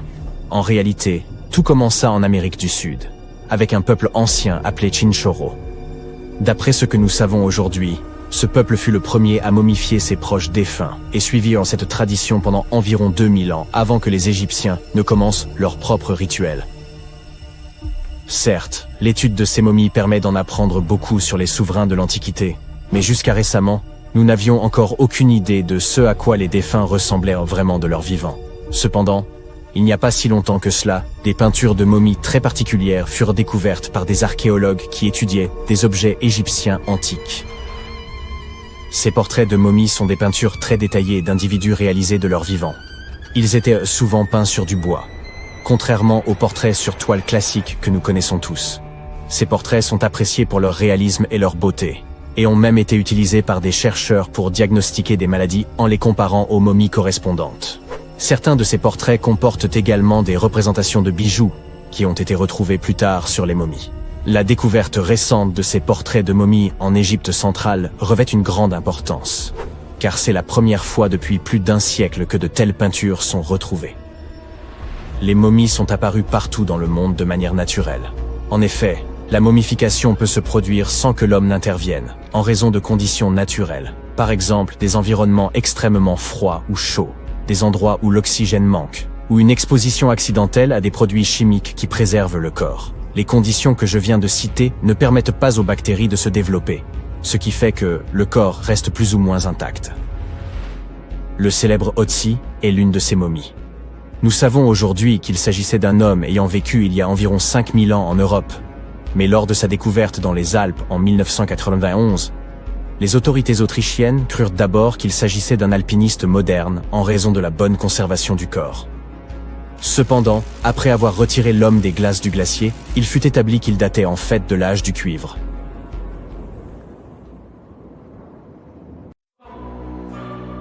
En réalité, tout commença en Amérique du Sud, avec un peuple ancien appelé Chinchorro. D'après ce que nous savons aujourd'hui, ce peuple fut le premier à momifier ses proches défunts et suivit cette tradition pendant environ 2000 ans avant que les Égyptiens ne commencent leur propre rituel. Certes, l'étude de ces momies permet d'en apprendre beaucoup sur les souverains de l'Antiquité, mais jusqu'à récemment, nous n'avions encore aucune idée de ce à quoi les défunts ressemblaient vraiment de leur vivant. Cependant, il n'y a pas si longtemps que cela, des peintures de momies très particulières furent découvertes par des archéologues qui étudiaient des objets égyptiens antiques. Ces portraits de momies sont des peintures très détaillées d'individus réalisés de leur vivant. Ils étaient souvent peints sur du bois, contrairement aux portraits sur toile classiques que nous connaissons tous. Ces portraits sont appréciés pour leur réalisme et leur beauté, et ont même été utilisés par des chercheurs pour diagnostiquer des maladies en les comparant aux momies correspondantes. Certains de ces portraits comportent également des représentations de bijoux, qui ont été retrouvés plus tard sur les momies. La découverte récente de ces portraits de momies en Égypte centrale revêt une grande importance, car c'est la première fois depuis plus d'1 siècle que de telles peintures sont retrouvées. Les momies sont apparues partout dans le monde de manière naturelle. En effet, la momification peut se produire sans que l'homme n'intervienne, en raison de conditions naturelles. Par exemple, des environnements extrêmement froids ou chauds, des endroits où l'oxygène manque, ou une exposition accidentelle à des produits chimiques qui préservent le corps. Les conditions que je viens de citer ne permettent pas aux bactéries de se développer, ce qui fait que le corps reste plus ou moins intact. Le célèbre Otzi est l'une de ces momies. Nous savons aujourd'hui qu'il s'agissait d'un homme ayant vécu il y a environ 5000 ans en Europe, mais lors de sa découverte dans les Alpes en 1991, les autorités autrichiennes crurent d'abord qu'il s'agissait d'un alpiniste moderne en raison de la bonne conservation du corps. Cependant, après avoir retiré l'homme des glaces du glacier, il fut établi qu'il datait en fait de l'âge du cuivre.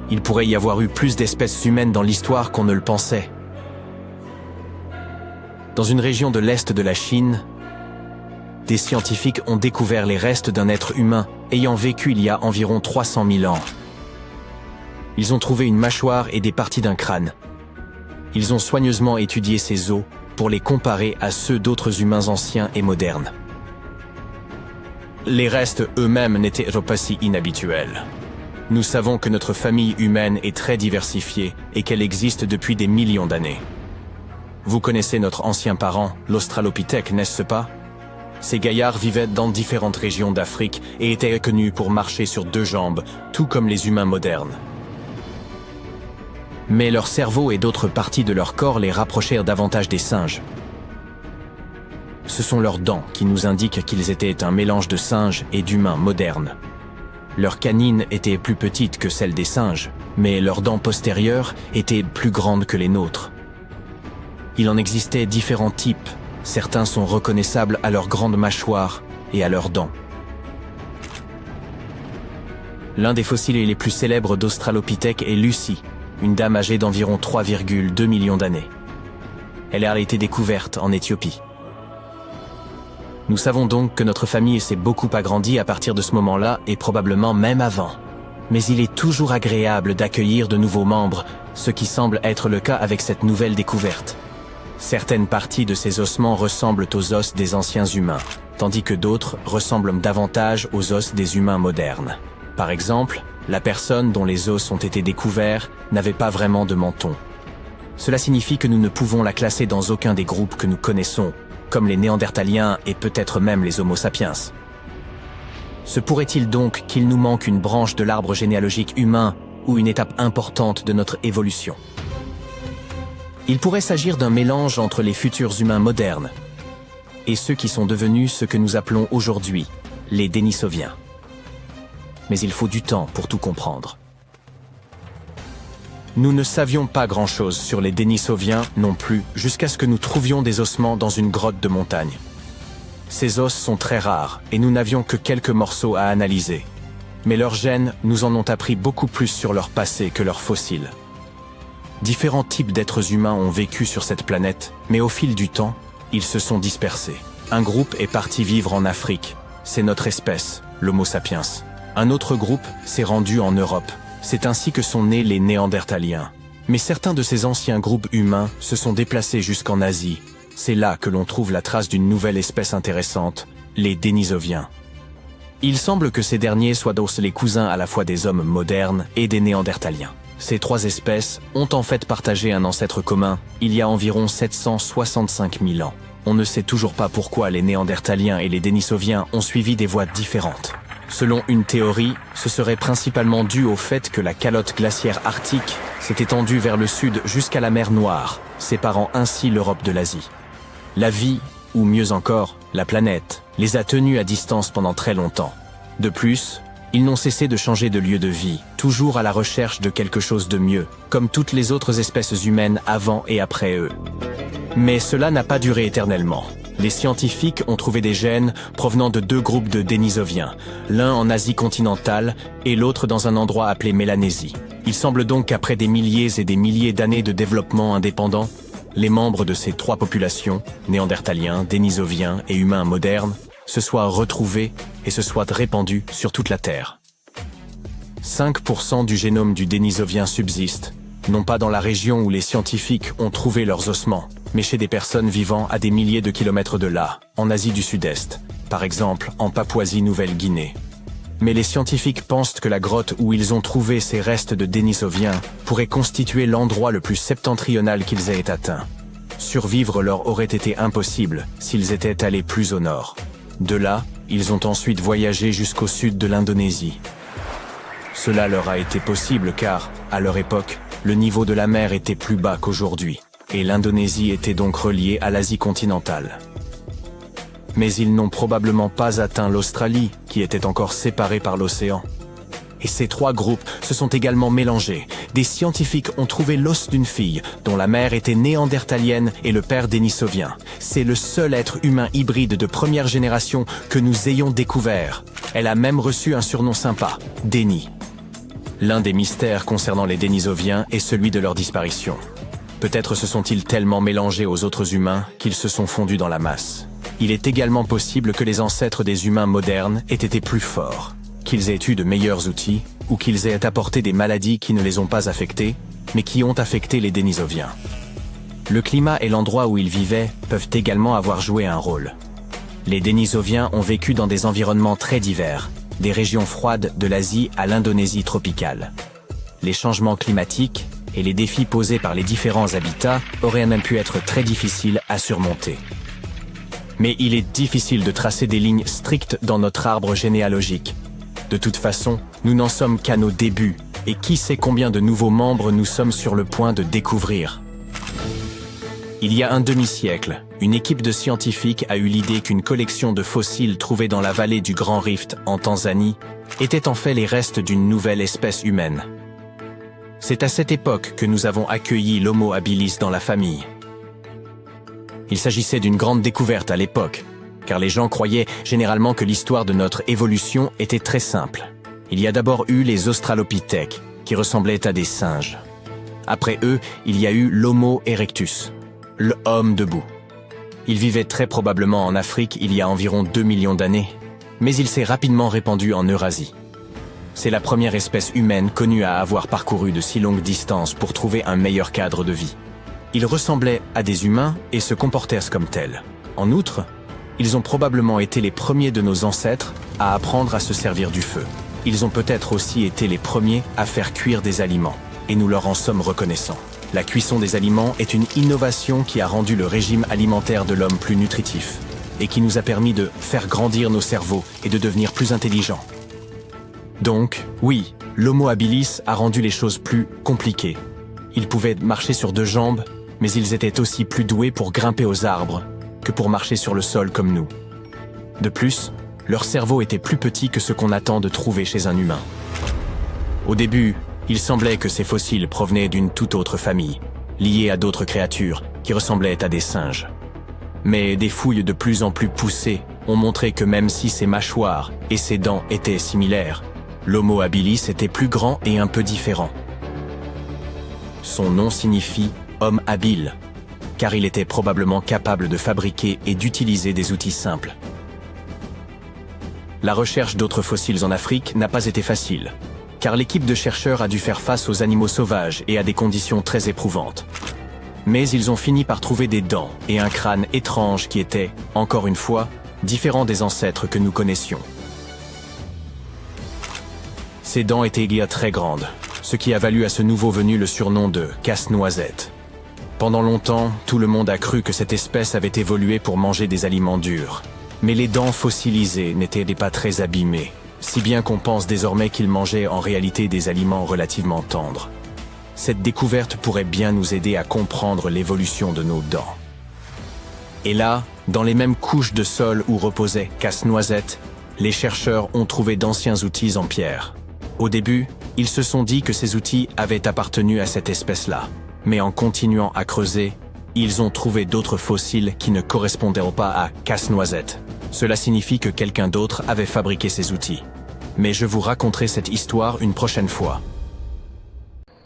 Il pourrait y avoir eu plus d'espèces humaines dans l'histoire qu'on ne le pensait. Dans une région de l'Est de la Chine, des scientifiques ont découvert les restes d'un être humain ayant vécu il y a environ 300 000 ans. Ils ont trouvé une mâchoire et des parties d'un crâne. Ils ont soigneusement étudié ces os pour les comparer à ceux d'autres humains anciens et modernes. Les restes eux-mêmes n'étaient pas si inhabituels. Nous savons que notre famille humaine est très diversifiée et qu'elle existe depuis des millions d'années. Vous connaissez notre ancien parent, l'Australopithèque, n'est-ce pas? Ces gaillards vivaient dans différentes régions d'Afrique et étaient connus pour marcher sur 2 jambes, tout comme les humains modernes. Mais leur cerveau et d'autres parties de leur corps les rapprochèrent davantage des singes. Ce sont leurs dents qui nous indiquent qu'ils étaient un mélange de singes et d'humains modernes. Leurs canines étaient plus petites que celles des singes, mais leurs dents postérieures étaient plus grandes que les nôtres. Il en existait différents types. Certains sont reconnaissables à leurs grandes mâchoires et à leurs dents. L'un des fossiles les plus célèbres d'Australopithèque est Lucy, une dame âgée d'environ 3,2 millions d'années. Elle a été découverte en Éthiopie. Nous savons donc que notre famille s'est beaucoup agrandie à partir de ce moment-là et probablement même avant. Mais il est toujours agréable d'accueillir de nouveaux membres, ce qui semble être le cas avec cette nouvelle découverte. Certaines parties de ces ossements ressemblent aux os des anciens humains, tandis que d'autres ressemblent davantage aux os des humains modernes. Par exemple, la personne dont les os ont été découverts n'avait pas vraiment de menton. Cela signifie que nous ne pouvons la classer dans aucun des groupes que nous connaissons, comme les Néandertaliens et peut-être même les Homo sapiens. Se pourrait-il donc qu'il nous manque une branche de l'arbre généalogique humain ou une étape importante de notre évolution? Il pourrait s'agir d'un mélange entre les futurs humains modernes et ceux qui sont devenus ce que nous appelons aujourd'hui les Denisoviens. Mais il faut du temps pour tout comprendre. Nous ne savions pas grand-chose sur les Denisoviens non plus, jusqu'à ce que nous trouvions des ossements dans une grotte de montagne. Ces os sont très rares et nous n'avions que quelques morceaux à analyser. Mais leurs gènes nous en ont appris beaucoup plus sur leur passé que leurs fossiles. Différents types d'êtres humains ont vécu sur cette planète, mais au fil du temps, ils se sont dispersés. Un groupe est parti vivre en Afrique, c'est notre espèce, l'Homo sapiens. Un autre groupe s'est rendu en Europe. C'est ainsi que sont nés les Néandertaliens. Mais certains de ces anciens groupes humains se sont déplacés jusqu'en Asie. C'est là que l'on trouve la trace d'une nouvelle espèce intéressante, les Denisoviens. Il semble que ces derniers soient donc les cousins à la fois des hommes modernes et des Néandertaliens. Ces trois espèces ont en fait partagé un ancêtre commun il y a environ 765 000 ans. On ne sait toujours pas pourquoi les Néandertaliens et les Denisoviens ont suivi des voies différentes. Selon une théorie, ce serait principalement dû au fait que la calotte glaciaire arctique s'est étendue vers le sud jusqu'à la mer Noire, séparant ainsi l'Europe de l'Asie. La vie, ou mieux encore, la planète, les a tenus à distance pendant très longtemps. De plus, ils n'ont cessé de changer de lieu de vie, toujours à la recherche de quelque chose de mieux, comme toutes les autres espèces humaines avant et après eux. Mais cela n'a pas duré éternellement. Les scientifiques ont trouvé des gènes provenant de deux groupes de Denisoviens, l'un en Asie continentale et l'autre dans un endroit appelé Mélanésie. Il semble donc qu'après des milliers et des milliers d'années de développement indépendant, les membres de ces trois populations, Néandertaliens, Denisoviens et humains modernes, se soient retrouvés et se soient répandus sur toute la Terre. 5% du génome du Denisovien subsiste, non pas dans la région où les scientifiques ont trouvé leurs ossements, mais chez des personnes vivant à des milliers de kilomètres de là, en Asie du Sud-Est, par exemple en Papouasie-Nouvelle-Guinée. Mais les scientifiques pensent que la grotte où ils ont trouvé ces restes de Denisoviens pourrait constituer l'endroit le plus septentrional qu'ils aient atteint. Survivre leur aurait été impossible s'ils étaient allés plus au nord. De là, ils ont ensuite voyagé jusqu'au sud de l'Indonésie. Cela leur a été possible car, à leur époque, le niveau de la mer était plus bas qu'aujourd'hui, et l'Indonésie était donc reliée à l'Asie continentale. Mais ils n'ont probablement pas atteint l'Australie, qui était encore séparée par l'océan. Et ces trois groupes se sont également mélangés. Des scientifiques ont trouvé l'os d'une fille, dont la mère était néandertalienne et le père dénisovien. C'est le seul être humain hybride de première génération que nous ayons découvert. Elle a même reçu un surnom sympa, Denis. L'un des mystères concernant les Denisoviens est celui de leur disparition. Peut-être se sont-ils tellement mélangés aux autres humains qu'ils se sont fondus dans la masse. Il est également possible que les ancêtres des humains modernes aient été plus forts, qu'ils aient eu de meilleurs outils, ou qu'ils aient apporté des maladies qui ne les ont pas affectés, mais qui ont affecté les Denisoviens. Le climat et l'endroit où ils vivaient peuvent également avoir joué un rôle. Les Denisoviens ont vécu dans des environnements très divers, des régions froides de l'Asie à l'Indonésie tropicale. Les changements climatiques et les défis posés par les différents habitats auraient même pu être très difficiles à surmonter. Mais il est difficile de tracer des lignes strictes dans notre arbre généalogique. De toute façon, nous n'en sommes qu'à nos débuts, et qui sait combien de nouveaux membres nous sommes sur le point de découvrir. Il y a un demi-siècle, une équipe de scientifiques a eu l'idée qu'une collection de fossiles trouvés dans la vallée du Grand Rift en Tanzanie étaient en fait les restes d'une nouvelle espèce humaine. C'est à cette époque que nous avons accueilli l'Homo habilis dans la famille. Il s'agissait d'une grande découverte à l'époque, car les gens croyaient généralement que l'histoire de notre évolution était très simple. Il y a d'abord eu les Australopithèques, qui ressemblaient à des singes. Après eux, il y a eu l'Homo erectus, l'homme debout. Il vivait très probablement en Afrique il y a environ 2 millions d'années, mais il s'est rapidement répandu en Eurasie. C'est la première espèce humaine connue à avoir parcouru de si longues distances pour trouver un meilleur cadre de vie. Ils ressemblaient à des humains et se comportaient comme tels. En outre, ils ont probablement été les premiers de nos ancêtres à apprendre à se servir du feu. Ils ont peut-être aussi été les premiers à faire cuire des aliments, et nous leur en sommes reconnaissants. La cuisson des aliments est une innovation qui a rendu le régime alimentaire de l'homme plus nutritif, et qui nous a permis de faire grandir nos cerveaux et de devenir plus intelligents. Donc, oui, l'Homo habilis a rendu les choses plus compliquées. Ils pouvaient marcher sur 2 jambes, mais ils étaient aussi plus doués pour grimper aux arbres que pour marcher sur le sol comme nous. De plus, leur cerveau était plus petit que ce qu'on attend de trouver chez un humain. Au début, il semblait que ces fossiles provenaient d'une toute autre famille, liée à d'autres créatures qui ressemblaient à des singes. Mais des fouilles de plus en plus poussées ont montré que même si ses mâchoires et ses dents étaient similaires, l'Homo habilis était plus grand et un peu différent. Son nom signifie « homme habile », car il était probablement capable de fabriquer et d'utiliser des outils simples. La recherche d'autres fossiles en Afrique n'a pas été facile, car l'équipe de chercheurs a dû faire face aux animaux sauvages et à des conditions très éprouvantes. Mais ils ont fini par trouver des dents et un crâne étrange qui était, encore une fois, différent des ancêtres que nous connaissions. Ces dents étaient très grandes, ce qui a valu à ce nouveau venu le surnom de « casse-noisette ». Pendant longtemps, tout le monde a cru que cette espèce avait évolué pour manger des aliments durs. Mais les dents fossilisées n'étaient pas très abîmées, si bien qu'on pense désormais qu'il mangeait en réalité des aliments relativement tendres. Cette découverte pourrait bien nous aider à comprendre l'évolution de nos dents. Et là, dans les mêmes couches de sol où reposait Casse-Noisette, les chercheurs ont trouvé d'anciens outils en pierre. Au début, ils se sont dit que ces outils avaient appartenu à cette espèce-là. Mais en continuant à creuser, ils ont trouvé d'autres fossiles qui ne correspondaient pas à Casse-Noisette. Cela signifie que quelqu'un d'autre avait fabriqué ces outils. Mais je vous raconterai cette histoire une prochaine fois.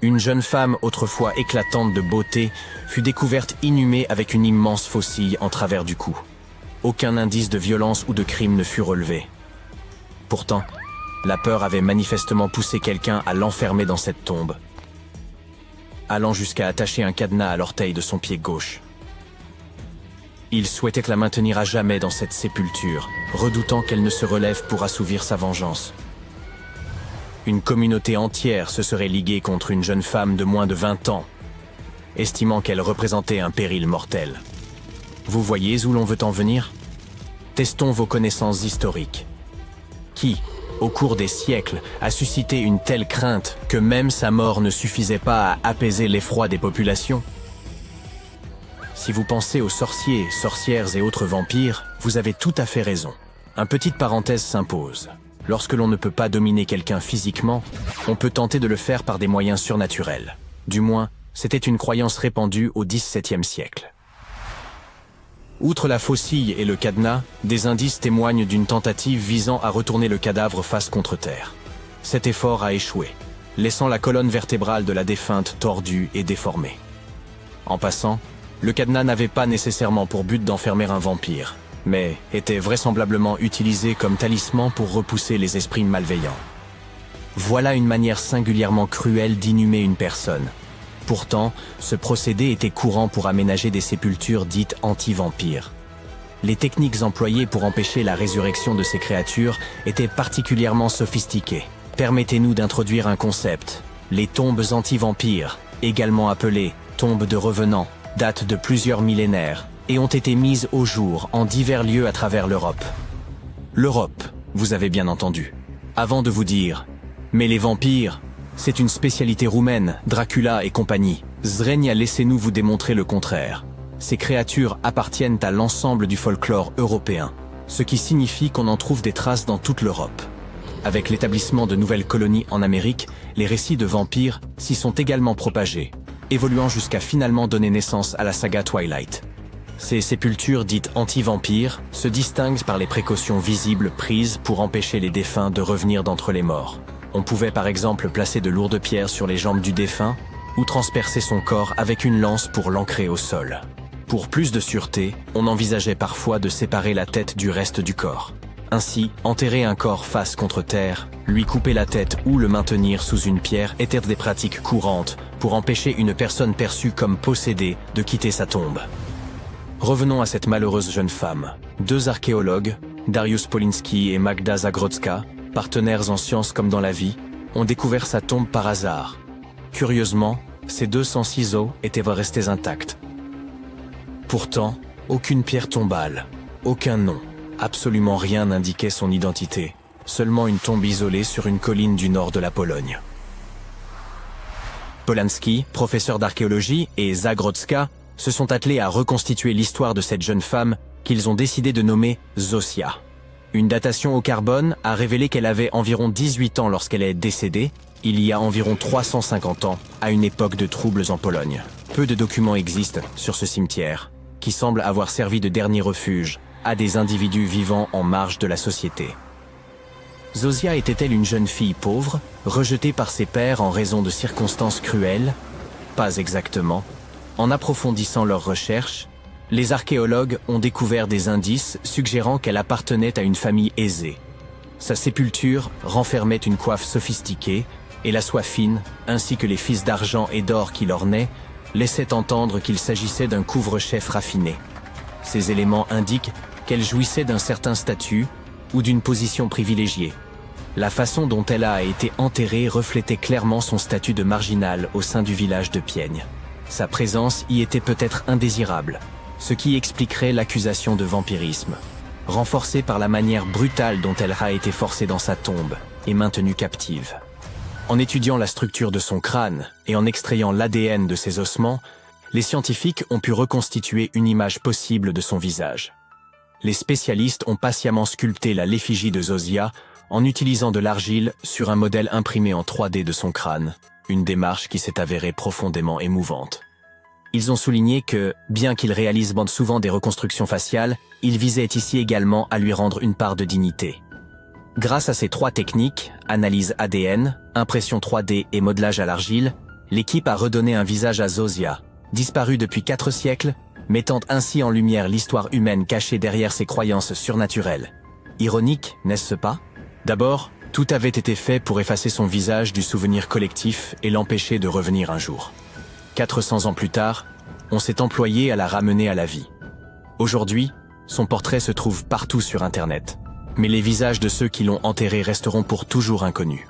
Une jeune femme autrefois éclatante de beauté fut découverte inhumée avec une immense faucille en travers du cou. Aucun indice de violence ou de crime ne fut relevé. Pourtant, la peur avait manifestement poussé quelqu'un à l'enfermer dans cette tombe, allant jusqu'à attacher un cadenas à l'orteil de son pied gauche. Il souhaitait la maintenir à jamais dans cette sépulture, redoutant qu'elle ne se relève pour assouvir sa vengeance. Une communauté entière se serait liguée contre une jeune femme de moins de 20 ans, estimant qu'elle représentait un péril mortel. Vous voyez où l'on veut en venir? Testons vos connaissances historiques. Qui, au cours des siècles, a suscité une telle crainte que même sa mort ne suffisait pas à apaiser l'effroi des populations? Si vous pensez aux sorciers, sorcières et autres vampires, vous avez tout à fait raison. Une petite parenthèse s'impose. Lorsque l'on ne peut pas dominer quelqu'un physiquement, on peut tenter de le faire par des moyens surnaturels. Du moins, c'était une croyance répandue au XVIIe siècle. Outre la faucille et le cadenas, des indices témoignent d'une tentative visant à retourner le cadavre face contre terre. Cet effort a échoué, laissant la colonne vertébrale de la défunte tordue et déformée. En passant, le cadenas n'avait pas nécessairement pour but d'enfermer un vampire, mais était vraisemblablement utilisé comme talisman pour repousser les esprits malveillants. Voilà une manière singulièrement cruelle d'inhumer une personne. Pourtant, ce procédé était courant pour aménager des sépultures dites anti-vampires. Les techniques employées pour empêcher la résurrection de ces créatures étaient particulièrement sophistiquées. Permettez-nous d'introduire un concept. Les tombes anti-vampires, également appelées tombes de revenants, datent de plusieurs millénaires et ont été mises au jour en divers lieux à travers l'Europe. L'Europe, vous avez bien entendu. Avant de vous dire « Mais les vampires, c'est une spécialité roumaine, Dracula et compagnie », Zrenia, laissez-nous vous démontrer le contraire. ces créatures appartiennent à l'ensemble du folklore européen, ce qui signifie qu'on en trouve des traces dans toute l'Europe. Avec l'établissement de nouvelles colonies en Amérique, les récits de vampires s'y sont également propagés, évoluant jusqu'à finalement donner naissance à la saga Twilight. Ces sépultures dites anti-vampires se distinguent par les précautions visibles prises pour empêcher les défunts de revenir d'entre les morts. On pouvait par exemple placer de lourdes pierres sur les jambes du défunt ou transpercer son corps avec une lance pour l'ancrer au sol. Pour plus de sûreté, on envisageait parfois de séparer la tête du reste du corps. Ainsi, enterrer un corps face contre terre, lui couper la tête ou le maintenir sous une pierre étaient des pratiques courantes pour empêcher une personne perçue comme possédée de quitter sa tombe. Revenons à cette malheureuse jeune femme. Deux archéologues, Dariusz Poliński et Magda Zagrodzka, partenaires en sciences comme dans la vie, ont découvert sa tombe par hasard. Curieusement, ces 200 ciseaux étaient restés intacts. Pourtant, aucune pierre tombale, aucun nom, absolument rien n'indiquait son identité, seulement une tombe isolée sur une colline du nord de la Pologne. Poliński, professeur d'archéologie, et Zagrodzka se sont attelés à reconstituer l'histoire de cette jeune femme qu'ils ont décidé de nommer Zosia. Une datation au carbone a révélé qu'elle avait environ 18 ans lorsqu'elle est décédée, il y a environ 350 ans, à une époque de troubles en Pologne. Peu de documents existent sur ce cimetière, qui semble avoir servi de dernier refuge à des individus vivant en marge de la société. Zosia était-elle une jeune fille pauvre, rejetée par ses pères en raison de circonstances cruelles? Pas exactement. En approfondissant leurs recherches, les archéologues ont découvert des indices suggérant qu'elle appartenait à une famille aisée. Sa sépulture renfermait une coiffe sophistiquée et la soie fine, ainsi que les fils d'argent et d'or qui l'ornaient, laissaient entendre qu'il s'agissait d'un couvre-chef raffiné. Ces éléments indiquent qu'elle jouissait d'un certain statut ou d'une position privilégiée. La façon dont elle a été enterrée reflétait clairement son statut de marginal au sein du village de Pień. Sa présence y était peut-être indésirable, ce qui expliquerait l'accusation de vampirisme, renforcée par la manière brutale dont elle a été forcée dans sa tombe et maintenue captive. En étudiant la structure de son crâne et en extrayant l'ADN de ses ossements, les scientifiques ont pu reconstituer une image possible de son visage. Les spécialistes ont patiemment sculpté l'effigie de Zosia en utilisant de l'argile sur un modèle imprimé en 3D de son crâne, une démarche qui s'est avérée profondément émouvante. Ils ont souligné que, bien qu'ils réalisent souvent des reconstructions faciales, ils visaient ici également à lui rendre une part de dignité. Grâce à ces trois techniques, analyse ADN, impression 3D et modelage à l'argile, l'équipe a redonné un visage à Zosia, disparue depuis 4 siècles, mettant ainsi en lumière l'histoire humaine cachée derrière ses croyances surnaturelles. Ironique, n'est-ce pas? D'abord, tout avait été fait pour effacer son visage du souvenir collectif et l'empêcher de revenir un jour. 400 ans plus tard, on s'est employé à la ramener à la vie. Aujourd'hui, son portrait se trouve partout sur Internet. Mais les visages de ceux qui l'ont enterré resteront pour toujours inconnus.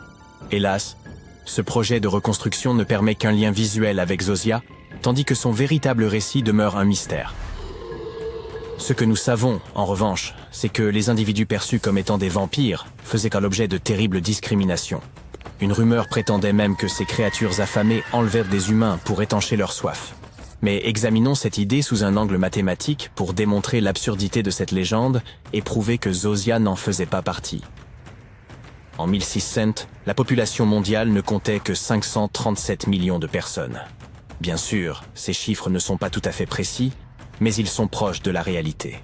Hélas, ce projet de reconstruction ne permet qu'un lien visuel avec Zosia, tandis que son véritable récit demeure un mystère. Ce que nous savons, en revanche, c'est que les individus perçus comme étant des vampires faisaient l'objet de terribles discriminations. Une rumeur prétendait même que ces créatures affamées enlevèrent des humains pour étancher leur soif. Mais examinons cette idée sous un angle mathématique pour démontrer l'absurdité de cette légende et prouver que Zosia n'en faisait pas partie. En 1600, la population mondiale ne comptait que 537 millions de personnes. Bien sûr, ces chiffres ne sont pas tout à fait précis, mais ils sont proches de la réalité.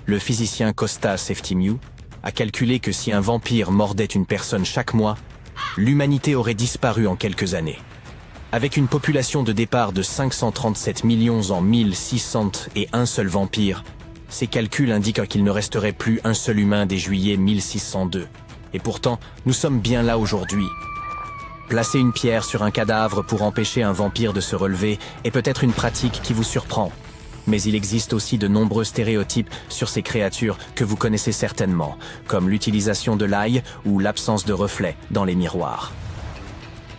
Le physicien Kostas Eftimiou a calculé que si un vampire mordait une personne chaque mois, l'humanité aurait disparu en quelques années. Avec une population de départ de 537 millions en 1600 et un seul vampire, ces calculs indiquent qu'il ne resterait plus un seul humain dès juillet 1602. Et pourtant, nous sommes bien là aujourd'hui. Placer une pierre sur un cadavre pour empêcher un vampire de se relever est peut-être une pratique qui vous surprend. Mais il existe aussi de nombreux stéréotypes sur ces créatures que vous connaissez certainement, comme l'utilisation de l'ail ou l'absence de reflets dans les miroirs.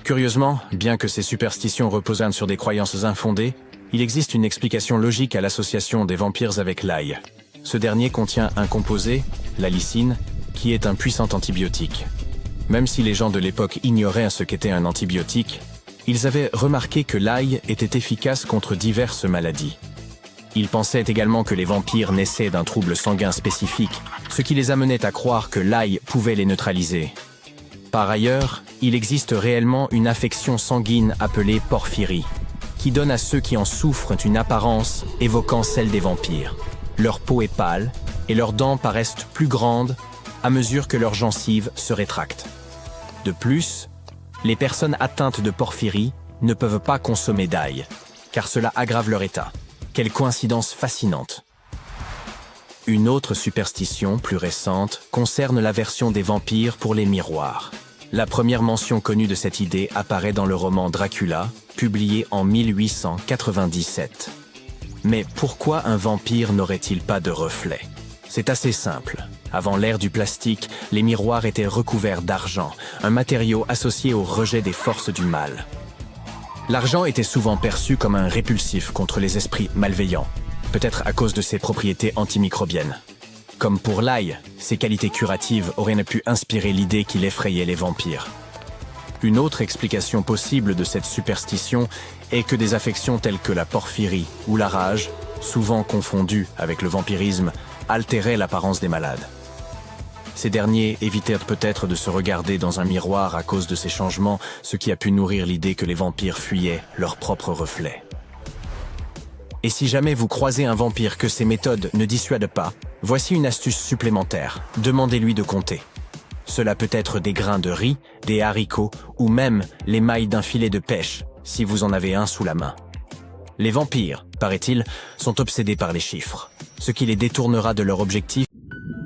Curieusement, bien que ces superstitions reposent sur des croyances infondées, il existe une explication logique à l'association des vampires avec l'ail. Ce dernier contient un composé, la lysine, qui est un puissant antibiotique. Même si les gens de l'époque ignoraient ce qu'était un antibiotique, ils avaient remarqué que l'ail était efficace contre diverses maladies. Ils pensaient également que les vampires naissaient d'un trouble sanguin spécifique, ce qui les amenait à croire que l'ail pouvait les neutraliser. Par ailleurs, il existe réellement une affection sanguine appelée porphyrie, qui donne à ceux qui en souffrent une apparence évoquant celle des vampires. Leur peau est pâle et leurs dents paraissent plus grandes à mesure que leurs gencives se rétractent. De plus, les personnes atteintes de porphyrie ne peuvent pas consommer d'ail, car cela aggrave leur état. Quelle coïncidence fascinante! Une autre superstition, plus récente, concerne la version des vampires pour les miroirs. La première mention connue de cette idée apparaît dans le roman Dracula, publié en 1897. Mais pourquoi un vampire n'aurait-il pas de reflet? C'est assez simple. Avant l'ère du plastique, les miroirs étaient recouverts d'argent, un matériau associé au rejet des forces du mal. L'argent était souvent perçu comme un répulsif contre les esprits malveillants, peut-être à cause de ses propriétés antimicrobiennes. Comme pour l'ail, ses qualités curatives auraient pu inspirer l'idée qu'il effrayait les vampires. Une autre explication possible de cette superstition est que des affections telles que la porphyrie ou la rage, souvent confondues avec le vampirisme, altéraient l'apparence des malades. Ces derniers évitèrent peut-être de se regarder dans un miroir à cause de ces changements, ce qui a pu nourrir l'idée que les vampires fuyaient leur propre reflet. Et si jamais vous croisez un vampire que ces méthodes ne dissuadent pas, voici une astuce supplémentaire. Demandez-lui de compter. Cela peut être des grains de riz, des haricots ou même les mailles d'un filet de pêche, si vous en avez un sous la main. Les vampires, paraît-il, sont obsédés par les chiffres, ce qui les détournera de leur objectif.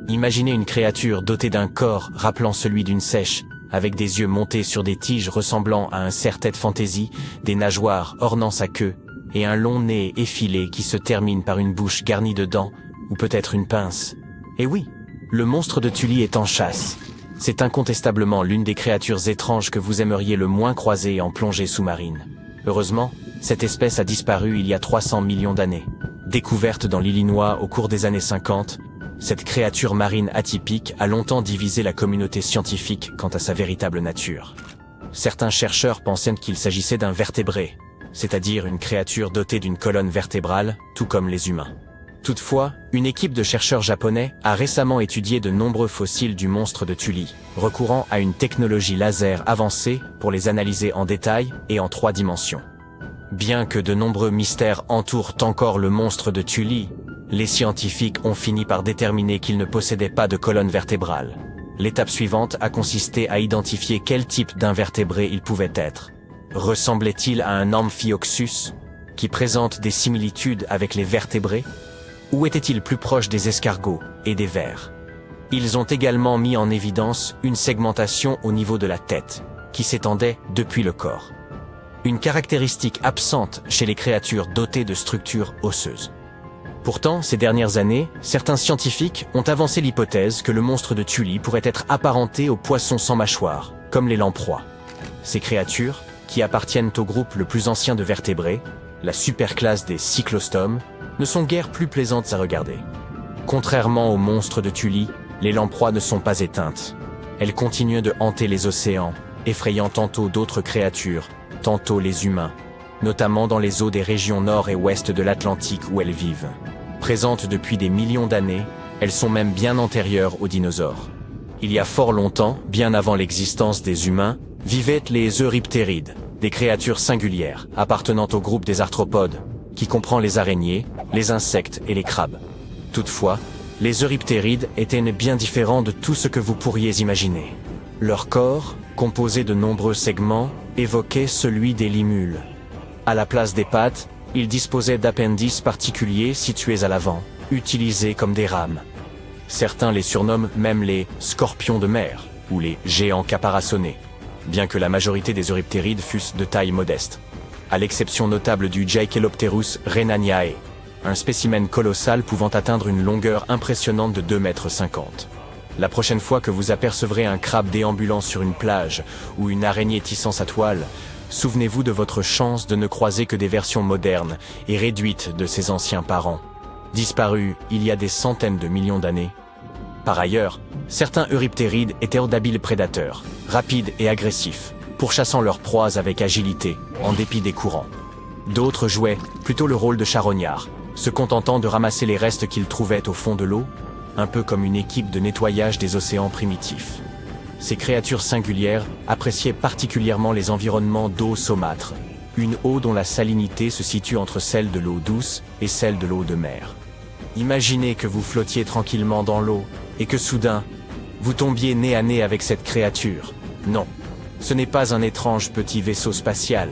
Imaginez une créature dotée d'un corps rappelant celui d'une seiche, avec des yeux montés sur des tiges ressemblant à un serre-tête fantaisie, des nageoires ornant sa queue, et un long nez effilé qui se termine par une bouche garnie de dents, ou peut-être une pince. Et oui, le monstre de Tully est en chasse. C'est incontestablement l'une des créatures étranges que vous aimeriez le moins croiser en plongée sous-marine. Heureusement, cette espèce a disparu il y a 300 millions d'années. Découverte dans l'Illinois au cours des années 50, cette créature marine atypique a longtemps divisé la communauté scientifique quant à sa véritable nature. Certains chercheurs pensaient qu'il s'agissait d'un vertébré, c'est-à-dire une créature dotée d'une colonne vertébrale, tout comme les humains. Toutefois, une équipe de chercheurs japonais a récemment étudié de nombreux fossiles du monstre de Tully, recourant à une technologie laser avancée pour les analyser en détail et en 3 dimensions. Bien que de nombreux mystères entourent encore le monstre de Tully, les scientifiques ont fini par déterminer qu'il ne possédait pas de colonne vertébrale. L'étape suivante a consisté à identifier quel type d'invertébré il pouvait être. Ressemblait-il à un Amphioxus, qui présente des similitudes avec les vertébrés, ou était-il plus proche des escargots et des vers? Ils ont également mis en évidence une segmentation au niveau de la tête, qui s'étendait depuis le corps. Une caractéristique absente chez les créatures dotées de structures osseuses. Pourtant, ces dernières années, certains scientifiques ont avancé l'hypothèse que le monstre de Tully pourrait être apparenté aux poissons sans mâchoire, comme les lamproies. Ces créatures, qui appartiennent au groupe le plus ancien de vertébrés, la superclasse des cyclostomes, ne sont guère plus plaisantes à regarder. Contrairement aux monstres de Tully, les lamproies ne sont pas éteintes. Elles continuent de hanter les océans, effrayant tantôt d'autres créatures, tantôt les humains, notamment dans les eaux des régions nord et ouest de l'Atlantique où elles vivent. Présentes depuis des millions d'années, elles sont même bien antérieures aux dinosaures. Il y a fort longtemps, bien avant l'existence des humains, vivaient les euryptérides, des créatures singulières, appartenant au groupe des arthropodes, qui comprend les araignées, les insectes et les crabes. Toutefois, les euryptérides étaient bien différents de tout ce que vous pourriez imaginer. Leur corps, composé de nombreux segments, évoquait celui des limules. À la place des pattes, ils disposaient d'appendices particuliers situés à l'avant, utilisés comme des rames. Certains les surnomment même les scorpions de mer, ou les géants caparaçonnés, bien que la majorité des euryptérides fussent de taille modeste, à l'exception notable du Jaekelopterus rhenaniae, un spécimen colossal pouvant atteindre une longueur impressionnante de 2,50 m. La prochaine fois que vous apercevrez un crabe déambulant sur une plage ou une araignée tissant sa toile, souvenez-vous de votre chance de ne croiser que des versions modernes et réduites de ses anciens parents, disparus il y a des centaines de millions d'années. Par ailleurs, certains euryptérides étaient d'habiles prédateurs, rapides et agressifs, pourchassant leurs proies avec agilité, en dépit des courants. D'autres jouaient plutôt le rôle de charognards, se contentant de ramasser les restes qu'ils trouvaient au fond de l'eau, un peu comme une équipe de nettoyage des océans primitifs. Ces créatures singulières appréciaient particulièrement les environnements d'eau saumâtre, une eau dont la salinité se situe entre celle de l'eau douce et celle de l'eau de mer. Imaginez que vous flottiez tranquillement dans l'eau et que soudain, vous tombiez nez à nez avec cette créature. Non, ce n'est pas un étrange petit vaisseau spatial.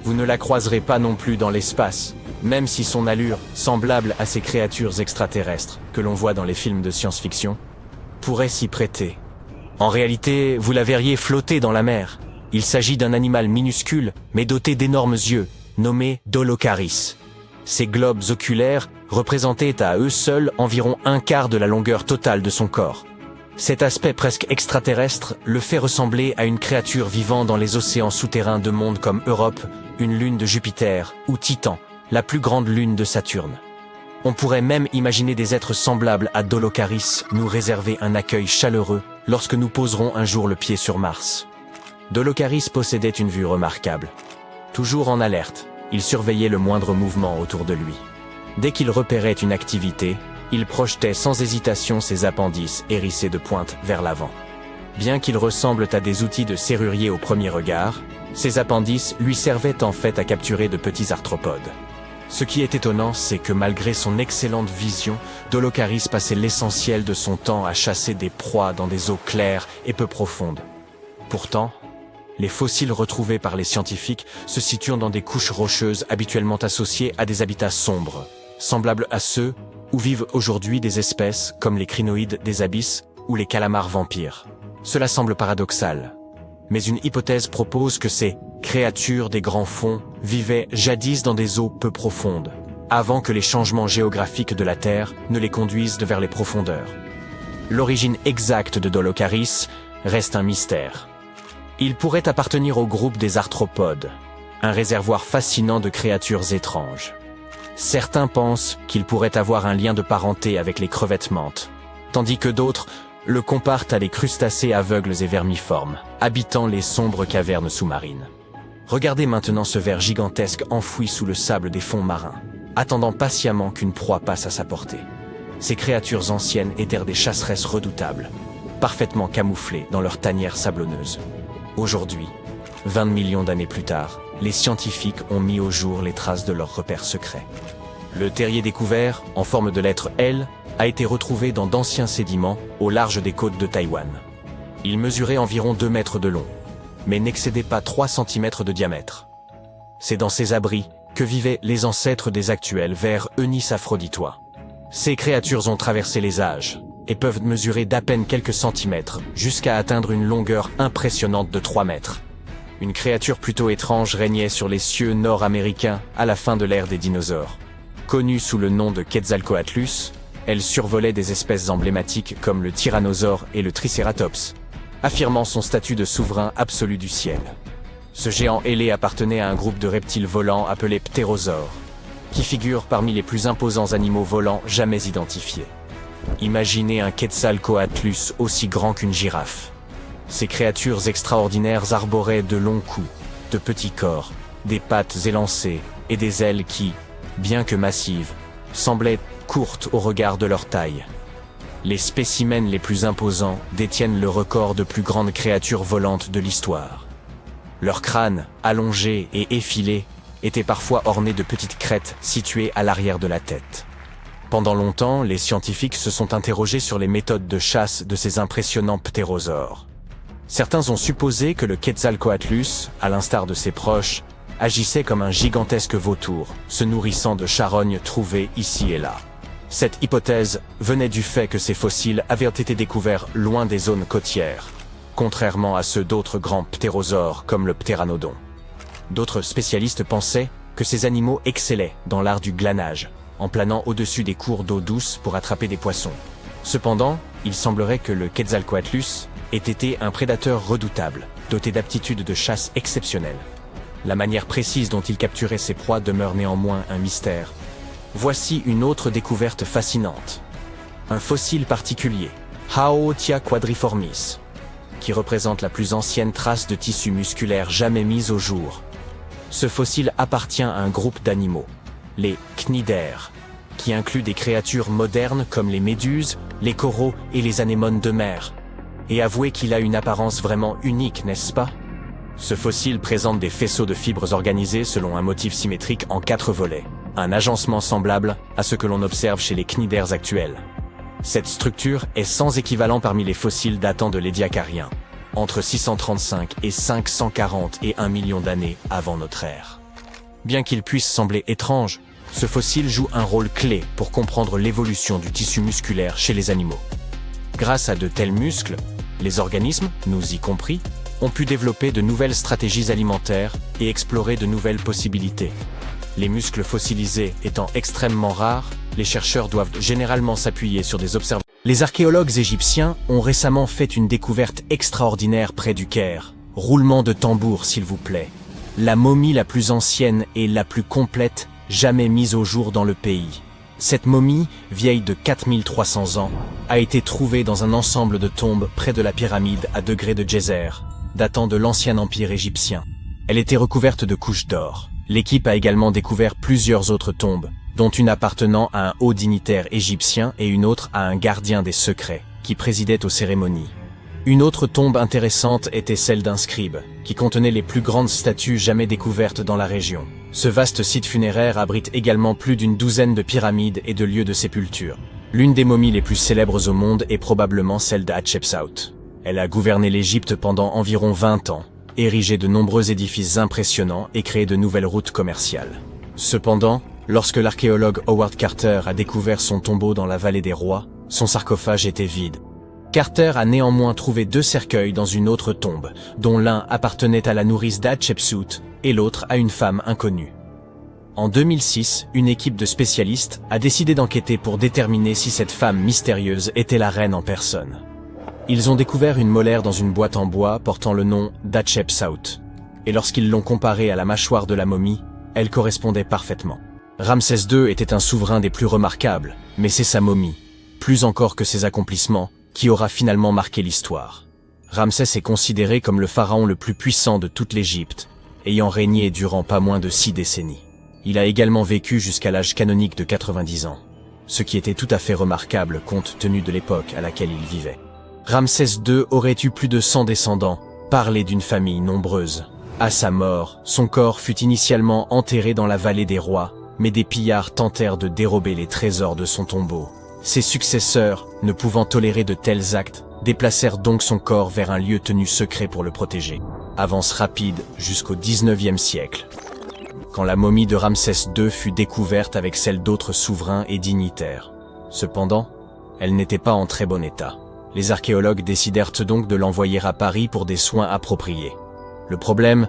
Vous ne la croiserez pas non plus dans l'espace, même si son allure, semblable à ces créatures extraterrestres que l'on voit dans les films de science-fiction, pourrait s'y prêter. En réalité, vous la verriez flotter dans la mer. Il s'agit d'un animal minuscule, mais doté d'énormes yeux, nommé Dolocaris. Ces globes oculaires représentaient à eux seuls environ un quart de la longueur totale de son corps. Cet aspect presque extraterrestre le fait ressembler à une créature vivant dans les océans souterrains de mondes comme Europe, une lune de Jupiter, ou Titan, la plus grande lune de Saturne. On pourrait même imaginer des êtres semblables à Dolocaris nous réserver un accueil chaleureux lorsque nous poserons un jour le pied sur Mars. Dolocaris possédait une vue remarquable. Toujours en alerte, il surveillait le moindre mouvement autour de lui. Dès qu'il repérait une activité, il projetait sans hésitation ses appendices hérissés de pointes vers l'avant. Bien qu'ils ressemblent à des outils de serrurier au premier regard, ces appendices lui servaient en fait à capturer de petits arthropodes. Ce qui est étonnant, c'est que malgré son excellente vision, Dolocaris passait l'essentiel de son temps à chasser des proies dans des eaux claires et peu profondes. Pourtant, les fossiles retrouvés par les scientifiques se situent dans des couches rocheuses habituellement associées à des habitats sombres, semblables à ceux où vivent aujourd'hui des espèces comme les crinoïdes des abysses ou les calamars vampires. Cela semble paradoxal, mais une hypothèse propose que ces créatures des grands fonds vivaient jadis dans des eaux peu profondes, avant que les changements géographiques de la Terre ne les conduisent vers les profondeurs. L'origine exacte de Dolocaris reste un mystère. Il pourrait appartenir au groupe des arthropodes, un réservoir fascinant de créatures étranges. Certains pensent qu'il pourrait avoir un lien de parenté avec les crevettes mantes, tandis que d'autres le comparent à des crustacés aveugles et vermiformes, habitant les sombres cavernes sous-marines. Regardez maintenant ce ver gigantesque enfoui sous le sable des fonds marins, attendant patiemment qu'une proie passe à sa portée. Ces créatures anciennes étaient des chasseresses redoutables, parfaitement camouflées dans leurs tanières sablonneuses. Aujourd'hui, 20 millions d'années plus tard, les scientifiques ont mis au jour les traces de leurs repères secrets. Le terrier découvert, en forme de lettre L, a été retrouvé dans d'anciens sédiments au large des côtes de Taïwan. Il mesurait environ 2 mètres de long, mais n'excédait pas 3 cm de diamètre. C'est dans ces abris que vivaient les ancêtres des actuels vers Eunis-aphroditois. Ces créatures ont traversé les âges et peuvent mesurer d'à peine quelques centimètres jusqu'à atteindre une longueur impressionnante de 3 mètres. Une créature plutôt étrange régnait sur les cieux nord-américains à la fin de l'ère des dinosaures. Connue sous le nom de Quetzalcoatlus, elle survolait des espèces emblématiques comme le tyrannosaure et le tricératops, affirmant son statut de souverain absolu du ciel. Ce géant ailé appartenait à un groupe de reptiles volants appelés ptérosaures, qui figurent parmi les plus imposants animaux volants jamais identifiés. Imaginez un Quetzalcoatlus aussi grand qu'une girafe. Ces créatures extraordinaires arboraient de longs cous, de petits corps, des pattes élancées et des ailes qui, bien que massives, semblaient courtes au regard de leur taille. Les spécimens les plus imposants détiennent le record de plus grandes créatures volantes de l'histoire. Leurs crânes, allongés et effilés, étaient parfois ornés de petites crêtes situées à l'arrière de la tête. Pendant longtemps, les scientifiques se sont interrogés sur les méthodes de chasse de ces impressionnants ptérosaures. Certains ont supposé que le Quetzalcoatlus, à l'instar de ses proches, agissait comme un gigantesque vautour, se nourrissant de charognes trouvées ici et là. Cette hypothèse venait du fait que ces fossiles avaient été découverts loin des zones côtières, contrairement à ceux d'autres grands ptérosaures comme le ptéranodon. D'autres spécialistes pensaient que ces animaux excellaient dans l'art du glanage, en planant au-dessus des cours d'eau douce pour attraper des poissons. Cependant, il semblerait que le Quetzalcoatlus ait été un prédateur redoutable, doté d'aptitudes de chasse exceptionnelles. La manière précise dont il capturait ses proies demeure néanmoins un mystère. Voici une autre découverte fascinante. Un fossile particulier, Haotia quadriformis, qui représente la plus ancienne trace de tissu musculaire jamais mise au jour. Ce fossile appartient à un groupe d'animaux, les cnidaires, qui inclut des créatures modernes comme les méduses, les coraux et les anémones de mer. Et avouez qu'il a une apparence vraiment unique, n'est-ce pas? Ce fossile présente des faisceaux de fibres organisés selon un motif symétrique en 4 volets, un agencement semblable à ce que l'on observe chez les cnidaires actuels. Cette structure est sans équivalent parmi les fossiles datant de l'Édiacarien, entre 635 et 541 millions d'années avant notre ère. Bien qu'il puisse sembler étrange, ce fossile joue un rôle clé pour comprendre l'évolution du tissu musculaire chez les animaux. Grâce à de tels muscles, les organismes, nous y compris, ont pu développer de nouvelles stratégies alimentaires et explorer de nouvelles possibilités. Les muscles fossilisés étant extrêmement rares, les chercheurs doivent généralement s'appuyer sur des observations. Les archéologues égyptiens ont récemment fait une découverte extraordinaire près du Caire. Roulement de tambour, s'il vous plaît. La momie la plus ancienne et la plus complète jamais mise au jour dans le pays. Cette momie, vieille de 4300 ans, a été trouvée dans un ensemble de tombes près de la pyramide à degré de Djéser, datant de l'ancien empire égyptien. Elle était recouverte de couches d'or. L'équipe a également découvert plusieurs autres tombes, dont une appartenant à un haut dignitaire égyptien et une autre à un gardien des secrets, qui présidait aux cérémonies. Une autre tombe intéressante était celle d'un scribe, qui contenait les plus grandes statues jamais découvertes dans la région. Ce vaste site funéraire abrite également plus d'une douzaine de pyramides et de lieux de sépulture. L'une des momies les plus célèbres au monde est probablement celle d'Hatshepsut. Elle a gouverné l'Égypte pendant environ 20 ans, érigé de nombreux édifices impressionnants et créé de nouvelles routes commerciales. Cependant, lorsque l'archéologue Howard Carter a découvert son tombeau dans la vallée des rois, son sarcophage était vide. Carter a néanmoins trouvé 2 cercueils dans une autre tombe, dont l'un appartenait à la nourrice d'Hatshepsut et l'autre à une femme inconnue. En 2006, une équipe de spécialistes a décidé d'enquêter pour déterminer si cette femme mystérieuse était la reine en personne. Ils ont découvert une molaire dans une boîte en bois portant le nom d'Hatshepsut, et lorsqu'ils l'ont comparée à la mâchoire de la momie, elle correspondait parfaitement. Ramsès II était un souverain des plus remarquables, mais c'est sa momie, plus encore que ses accomplissements, qui aura finalement marqué l'histoire. Ramsès est considéré comme le pharaon le plus puissant de toute l'Égypte, ayant régné durant pas moins de 6 décennies. Il a également vécu jusqu'à l'âge canonique de 90 ans, ce qui était tout à fait remarquable compte tenu de l'époque à laquelle il vivait. Ramsès II aurait eu plus de 100 descendants, parlé d'une famille nombreuse. À sa mort, son corps fut initialement enterré dans la vallée des rois, mais des pillards tentèrent de dérober les trésors de son tombeau. Ses successeurs, ne pouvant tolérer de tels actes, déplacèrent donc son corps vers un lieu tenu secret pour le protéger. Avance rapide jusqu'au XIXe siècle, quand la momie de Ramsès II fut découverte avec celle d'autres souverains et dignitaires. Cependant, elle n'était pas en très bon état. Les archéologues décidèrent donc de l'envoyer à Paris pour des soins appropriés. Le problème,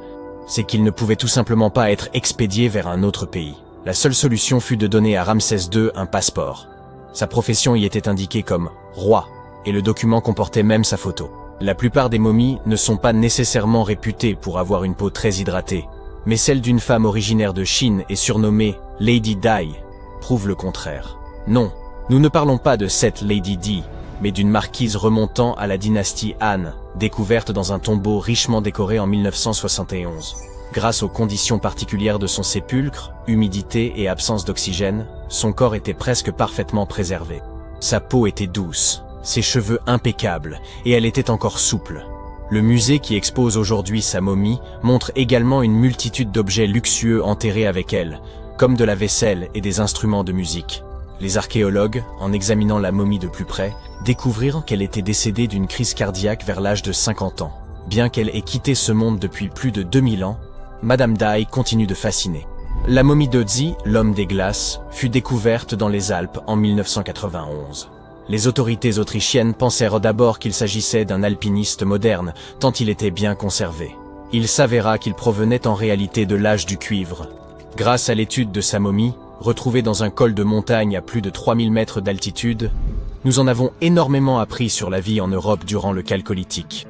c'est qu'il ne pouvait tout simplement pas être expédié vers un autre pays. La seule solution fut de donner à Ramsès II un passeport. Sa profession y était indiquée comme « roi », et le document comportait même sa photo. La plupart des momies ne sont pas nécessairement réputées pour avoir une peau très hydratée, mais celle d'une femme originaire de Chine et surnommée Lady Di prouve le contraire. Non, nous ne parlons pas de cette Lady Di, mais d'une marquise remontant à la dynastie Han, découverte dans un tombeau richement décoré en 1971. Grâce aux conditions particulières de son sépulcre, humidité et absence d'oxygène, son corps était presque parfaitement préservé. Sa peau était douce, ses cheveux impeccables, et elle était encore souple. Le musée qui expose aujourd'hui sa momie montre également une multitude d'objets luxueux enterrés avec elle, comme de la vaisselle et des instruments de musique. Les archéologues, en examinant la momie de plus près, découvrirent qu'elle était décédée d'une crise cardiaque vers l'âge de 50 ans. Bien qu'elle ait quitté ce monde depuis plus de 2000 ans, Madame Di continue de fasciner. La momie d'Ötzi, l'homme des glaces, fut découverte dans les Alpes en 1991. Les autorités autrichiennes pensèrent d'abord qu'il s'agissait d'un alpiniste moderne, tant il était bien conservé. Il s'avéra qu'il provenait en réalité de l'âge du cuivre. Grâce à l'étude de sa momie, retrouvée dans un col de montagne à plus de 3000 mètres d'altitude, nous en avons énormément appris sur la vie en Europe durant le Chalcolithique.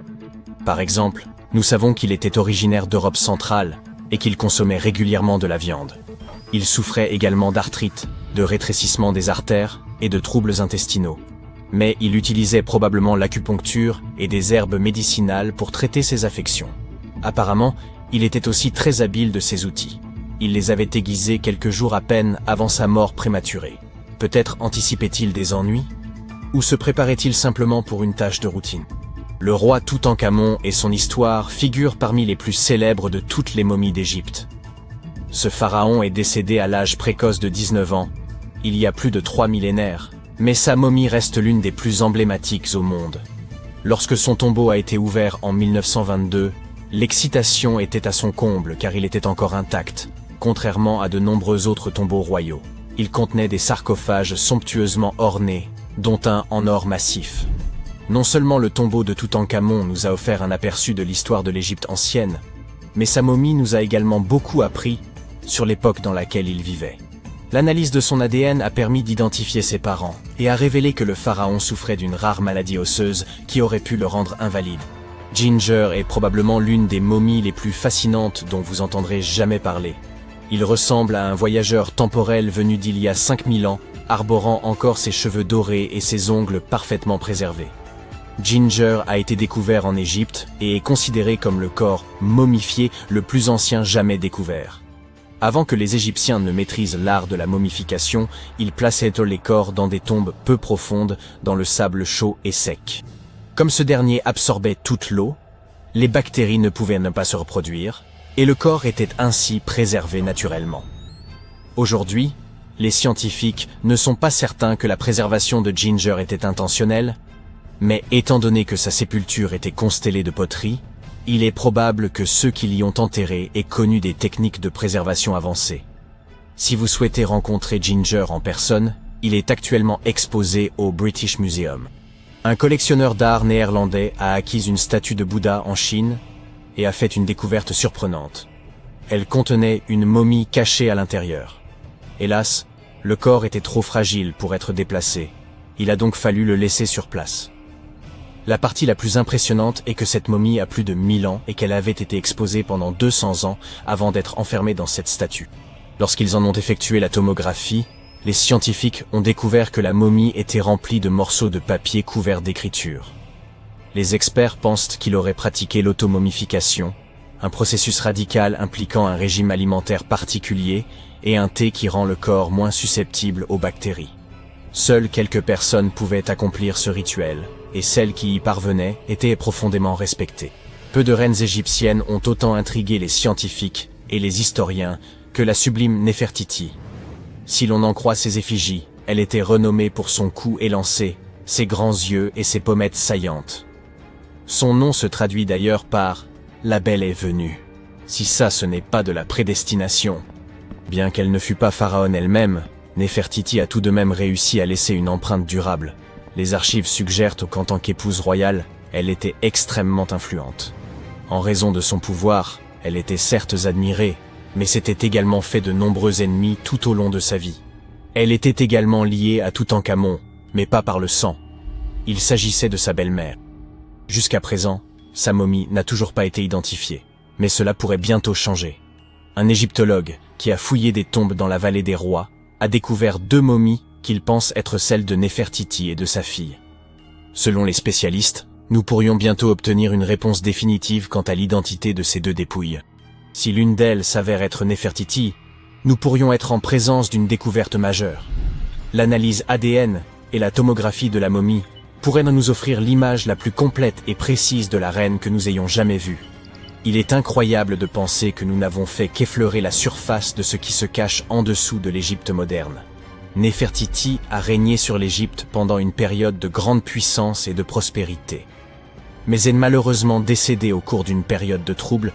Par exemple, nous savons qu'il était originaire d'Europe centrale et qu'il consommait régulièrement de la viande. Il souffrait également d'arthrite, de rétrécissement des artères et de troubles intestinaux. Mais il utilisait probablement l'acupuncture et des herbes médicinales pour traiter ses affections. Apparemment, il était aussi très habile de ses outils. Il les avait aiguisés quelques jours à peine avant sa mort prématurée. Peut-être anticipait-il des ennuis? Ou se préparait-il simplement pour une tâche de routine? Le roi Toutankhamon et son histoire figurent parmi les plus célèbres de toutes les momies d'Égypte. Ce pharaon est décédé à l'âge précoce de 19 ans, il y a plus de 3 millénaires, mais sa momie reste l'une des plus emblématiques au monde. Lorsque son tombeau a été ouvert en 1922, l'excitation était à son comble car il était encore intact, contrairement à de nombreux autres tombeaux royaux. Il contenait des sarcophages somptueusement ornés, dont un en or massif. Non seulement le tombeau de Toutankhamon nous a offert un aperçu de l'histoire de l'Égypte ancienne, mais sa momie nous a également beaucoup appris sur l'époque dans laquelle il vivait. L'analyse de son ADN a permis d'identifier ses parents et a révélé que le pharaon souffrait d'une rare maladie osseuse qui aurait pu le rendre invalide. Ginger est probablement l'une des momies les plus fascinantes dont vous entendrez jamais parler. Il ressemble à un voyageur temporel venu d'il y a 5000 ans, arborant encore ses cheveux dorés et ses ongles parfaitement préservés. Ginger a été découvert en Égypte et est considéré comme le corps momifié le plus ancien jamais découvert. Avant que les Égyptiens ne maîtrisent l'art de la momification, ils plaçaient les corps dans des tombes peu profondes, dans le sable chaud et sec. Comme ce dernier absorbait toute l'eau, les bactéries ne pouvaient ne pas se reproduire, et le corps était ainsi préservé naturellement. Aujourd'hui, les scientifiques ne sont pas certains que la préservation de Ginger était intentionnelle, mais étant donné que sa sépulture était constellée de poteries, il est probable que ceux qui l'y ont enterré aient connu des techniques de préservation avancées. Si vous souhaitez rencontrer Ginger en personne, il est actuellement exposé au British Museum. Un collectionneur d'art néerlandais a acquis une statue de Bouddha en Chine et a fait une découverte surprenante. Elle contenait une momie cachée à l'intérieur. Hélas, le corps était trop fragile pour être déplacé. Il a donc fallu le laisser sur place. La partie la plus impressionnante est que cette momie a plus de 1000 ans et qu'elle avait été exposée pendant 200 ans avant d'être enfermée dans cette statue. Lorsqu'ils en ont effectué la tomographie, les scientifiques ont découvert que la momie était remplie de morceaux de papier couverts d'écriture. Les experts pensent qu'il aurait pratiqué l'automomification, un processus radical impliquant un régime alimentaire particulier et un thé qui rend le corps moins susceptible aux bactéries. Seules quelques personnes pouvaient accomplir ce rituel, et celles qui y parvenaient étaient profondément respectées. Peu de reines égyptiennes ont autant intrigué les scientifiques et les historiens que la sublime Néfertiti. Si l'on en croit ses effigies, elle était renommée pour son cou élancé, ses grands yeux et ses pommettes saillantes. Son nom se traduit d'ailleurs par « La belle est venue ». Si ça ce n'est pas de la prédestination. Bien qu'elle ne fût pas pharaon elle-même, Néfertiti a tout de même réussi à laisser une empreinte durable. Les archives suggèrent qu'en tant qu'épouse royale, elle était extrêmement influente. En raison de son pouvoir, elle était certes admirée, mais s'était également fait de nombreux ennemis tout au long de sa vie. Elle était également liée à Toutankhamon, mais pas par le sang. Il s'agissait de sa belle-mère. Jusqu'à présent, sa momie n'a toujours pas été identifiée, mais cela pourrait bientôt changer. Un égyptologue, qui a fouillé des tombes dans la vallée des rois, a découvert 2 momies qu'il pense être celles de Néfertiti et de sa fille. Selon les spécialistes, nous pourrions bientôt obtenir une réponse définitive quant à l'identité de ces 2 dépouilles. Si l'une d'elles s'avère être Néfertiti, nous pourrions être en présence d'une découverte majeure. L'analyse ADN et la tomographie de la momie pourraient nous offrir l'image la plus complète et précise de la reine que nous ayons jamais vue. Il est incroyable de penser que nous n'avons fait qu'effleurer la surface de ce qui se cache en dessous de l'Égypte moderne. Néfertiti a régné sur l'Égypte pendant une période de grande puissance et de prospérité. Mais est malheureusement décédée au cours d'une période de troubles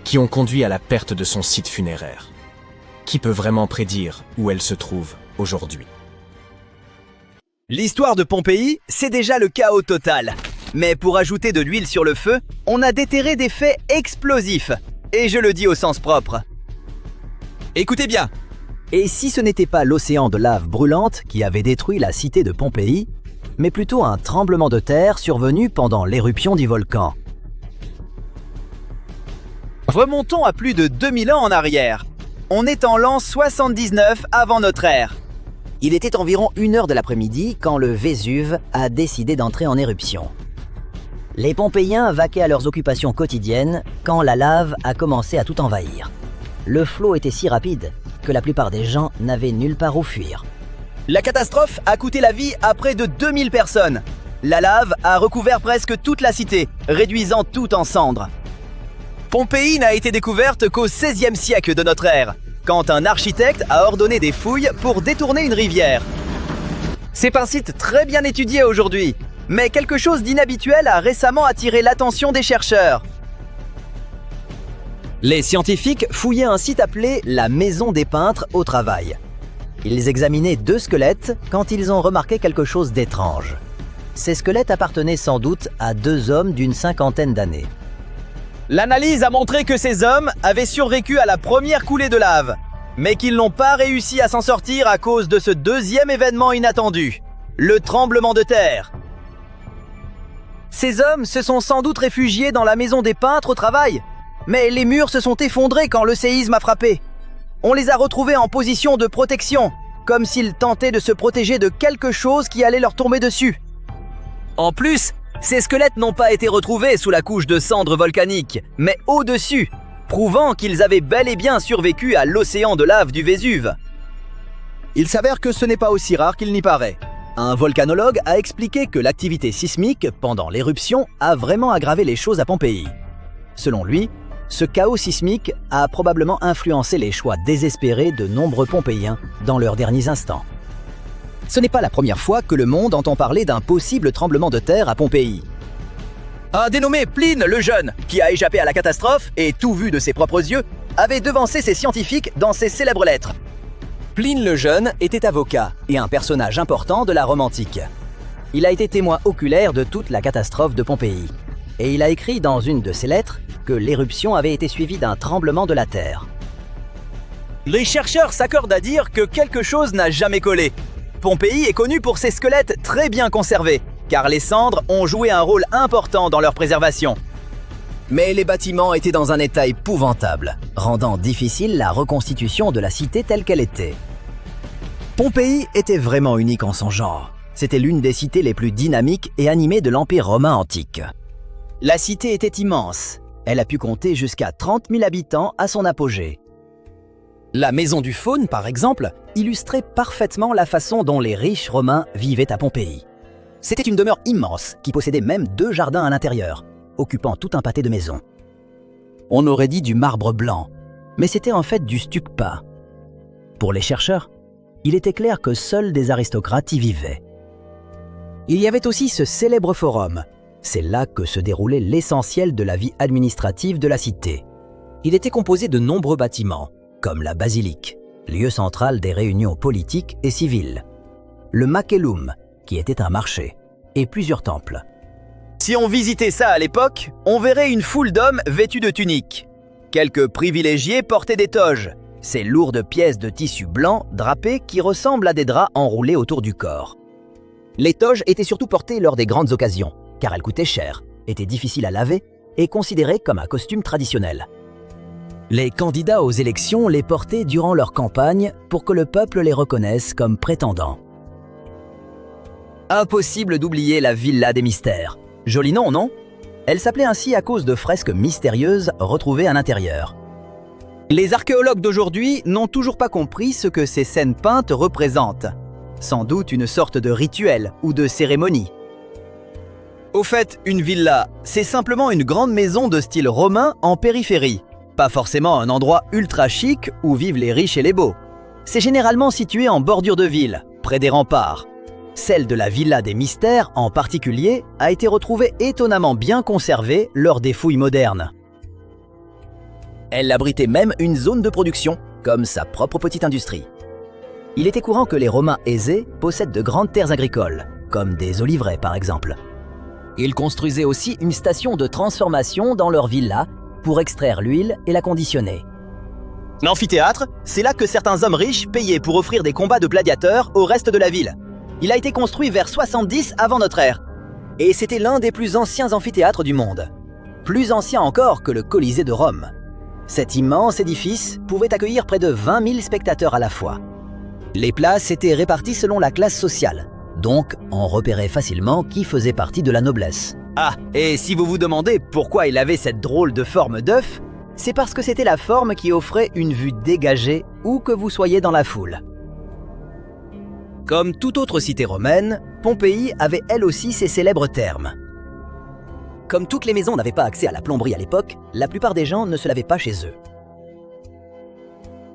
qui ont conduit à la perte de son site funéraire. Qui peut vraiment prédire où elle se trouve aujourd'hui? L'histoire de Pompéi, c'est déjà le chaos total. Mais pour ajouter de l'huile sur le feu, on a déterré des faits explosifs. Et je le dis au sens propre. Écoutez bien. Et si ce n'était pas l'océan de lave brûlante qui avait détruit la cité de Pompéi, mais plutôt un tremblement de terre survenu pendant l'éruption du volcan. Remontons à plus de 2000 ans en arrière. On est en l'an 79 avant notre ère. Il était environ 1h de l'après-midi quand le Vésuve a décidé d'entrer en éruption. Les Pompéiens vaquaient à leurs occupations quotidiennes quand la lave a commencé à tout envahir. Le flot était si rapide que la plupart des gens n'avaient nulle part où fuir. La catastrophe a coûté la vie à près de 2000 personnes. La lave a recouvert presque toute la cité, réduisant tout en cendres. Pompéi n'a été découverte qu'au XVIe siècle de notre ère, quand un architecte a ordonné des fouilles pour détourner une rivière. C'est un site très bien étudié aujourd'hui, mais quelque chose d'inhabituel a récemment attiré l'attention des chercheurs. Les scientifiques fouillaient un site appelé la Maison des Peintres au Travail. Ils examinaient 2 squelettes quand ils ont remarqué quelque chose d'étrange. Ces squelettes appartenaient sans doute à 2 hommes d'une 50aine d'années. L'analyse a montré que ces hommes avaient survécu à la première coulée de lave, mais qu'ils n'ont pas réussi à s'en sortir à cause de ce deuxième événement inattendu, le tremblement de terre. Ces hommes se sont sans doute réfugiés dans la Maison des Peintres au Travail, mais les murs se sont effondrés quand le séisme a frappé. On les a retrouvés en position de protection, comme s'ils tentaient de se protéger de quelque chose qui allait leur tomber dessus. En plus, ces squelettes n'ont pas été retrouvés sous la couche de cendres volcaniques, mais au-dessus, prouvant qu'ils avaient bel et bien survécu à l'océan de lave du Vésuve. Il s'avère que ce n'est pas aussi rare qu'il n'y paraît. Un volcanologue a expliqué que l'activité sismique pendant l'éruption a vraiment aggravé les choses à Pompéi. Selon lui, ce chaos sismique a probablement influencé les choix désespérés de nombreux Pompéiens dans leurs derniers instants. Ce n'est pas la première fois que le monde entend parler d'un possible tremblement de terre à Pompéi. Un dénommé Pline le Jeune, qui a échappé à la catastrophe et tout vu de ses propres yeux, avait devancé ses scientifiques dans ses célèbres lettres. Pline le Jeune était avocat et un personnage important de la Rome antique. Il a été témoin oculaire de toute la catastrophe de Pompéi. Et il a écrit dans une de ses lettres que l'éruption avait été suivie d'un tremblement de la terre. Les chercheurs s'accordent à dire que quelque chose n'a jamais collé. Pompéi est connu pour ses squelettes très bien conservés, car les cendres ont joué un rôle important dans leur préservation. Mais les bâtiments étaient dans un état épouvantable, rendant difficile la reconstitution de la cité telle qu'elle était. Pompéi était vraiment unique en son genre. C'était l'une des cités les plus dynamiques et animées de l'Empire romain antique. La cité était immense. Elle a pu compter jusqu'à 30 000 habitants à son apogée. La maison du Faune, par exemple, illustrait parfaitement la façon dont les riches romains vivaient à Pompéi. C'était une demeure immense qui possédait même 2 jardins à l'intérieur, occupant tout un pâté de maisons. On aurait dit du marbre blanc, mais c'était en fait du stucpa. Pour les chercheurs, il était clair que seuls des aristocrates y vivaient. Il y avait aussi ce célèbre forum. C'est là que se déroulait l'essentiel de la vie administrative de la cité. Il était composé de nombreux bâtiments, comme la basilique, lieu central des réunions politiques et civiles, le Macellum, qui était un marché, et plusieurs temples. Si on visitait ça à l'époque, on verrait une foule d'hommes vêtus de tuniques. Quelques privilégiés portaient des toges, ces lourdes pièces de tissu blanc drapées qui ressemblent à des draps enroulés autour du corps. Les toges étaient surtout portées lors des grandes occasions, car elles coûtaient cher, étaient difficiles à laver et considérées comme un costume traditionnel. Les candidats aux élections les portaient durant leur campagne pour que le peuple les reconnaisse comme prétendants. Impossible d'oublier la Villa des Mystères. Joli nom, non? Elle s'appelait ainsi à cause de fresques mystérieuses retrouvées à l'intérieur. Les archéologues d'aujourd'hui n'ont toujours pas compris ce que ces scènes peintes représentent. Sans doute une sorte de rituel ou de cérémonie. Au fait, une villa, c'est simplement une grande maison de style romain en périphérie. Pas forcément un endroit ultra chic où vivent les riches et les beaux. C'est généralement situé en bordure de ville, près des remparts. Celle de la Villa des Mystères, en particulier, a été retrouvée étonnamment bien conservée lors des fouilles modernes. Elle abritait même une zone de production, comme sa propre petite industrie. Il était courant que les Romains aisés possèdent de grandes terres agricoles, comme des oliveraies par exemple. Ils construisaient aussi une station de transformation dans leur villa pour extraire l'huile et la conditionner. L'amphithéâtre, c'est là que certains hommes riches payaient pour offrir des combats de gladiateurs au reste de la ville. Il a été construit vers 70 avant notre ère. Et c'était l'un des plus anciens amphithéâtres du monde. Plus ancien encore que le Colisée de Rome. Cet immense édifice pouvait accueillir près de 20 000 spectateurs à la fois. Les places étaient réparties selon la classe sociale. Donc, on repérait facilement qui faisait partie de la noblesse. Ah, et si vous vous demandez pourquoi il avait cette drôle de forme d'œuf, c'est parce que c'était la forme qui offrait une vue dégagée où que vous soyez dans la foule. Comme toute autre cité romaine, Pompéi avait elle aussi ses célèbres thermes. Comme toutes les maisons n'avaient pas accès à la plomberie à l'époque, la plupart des gens ne se lavaient pas chez eux.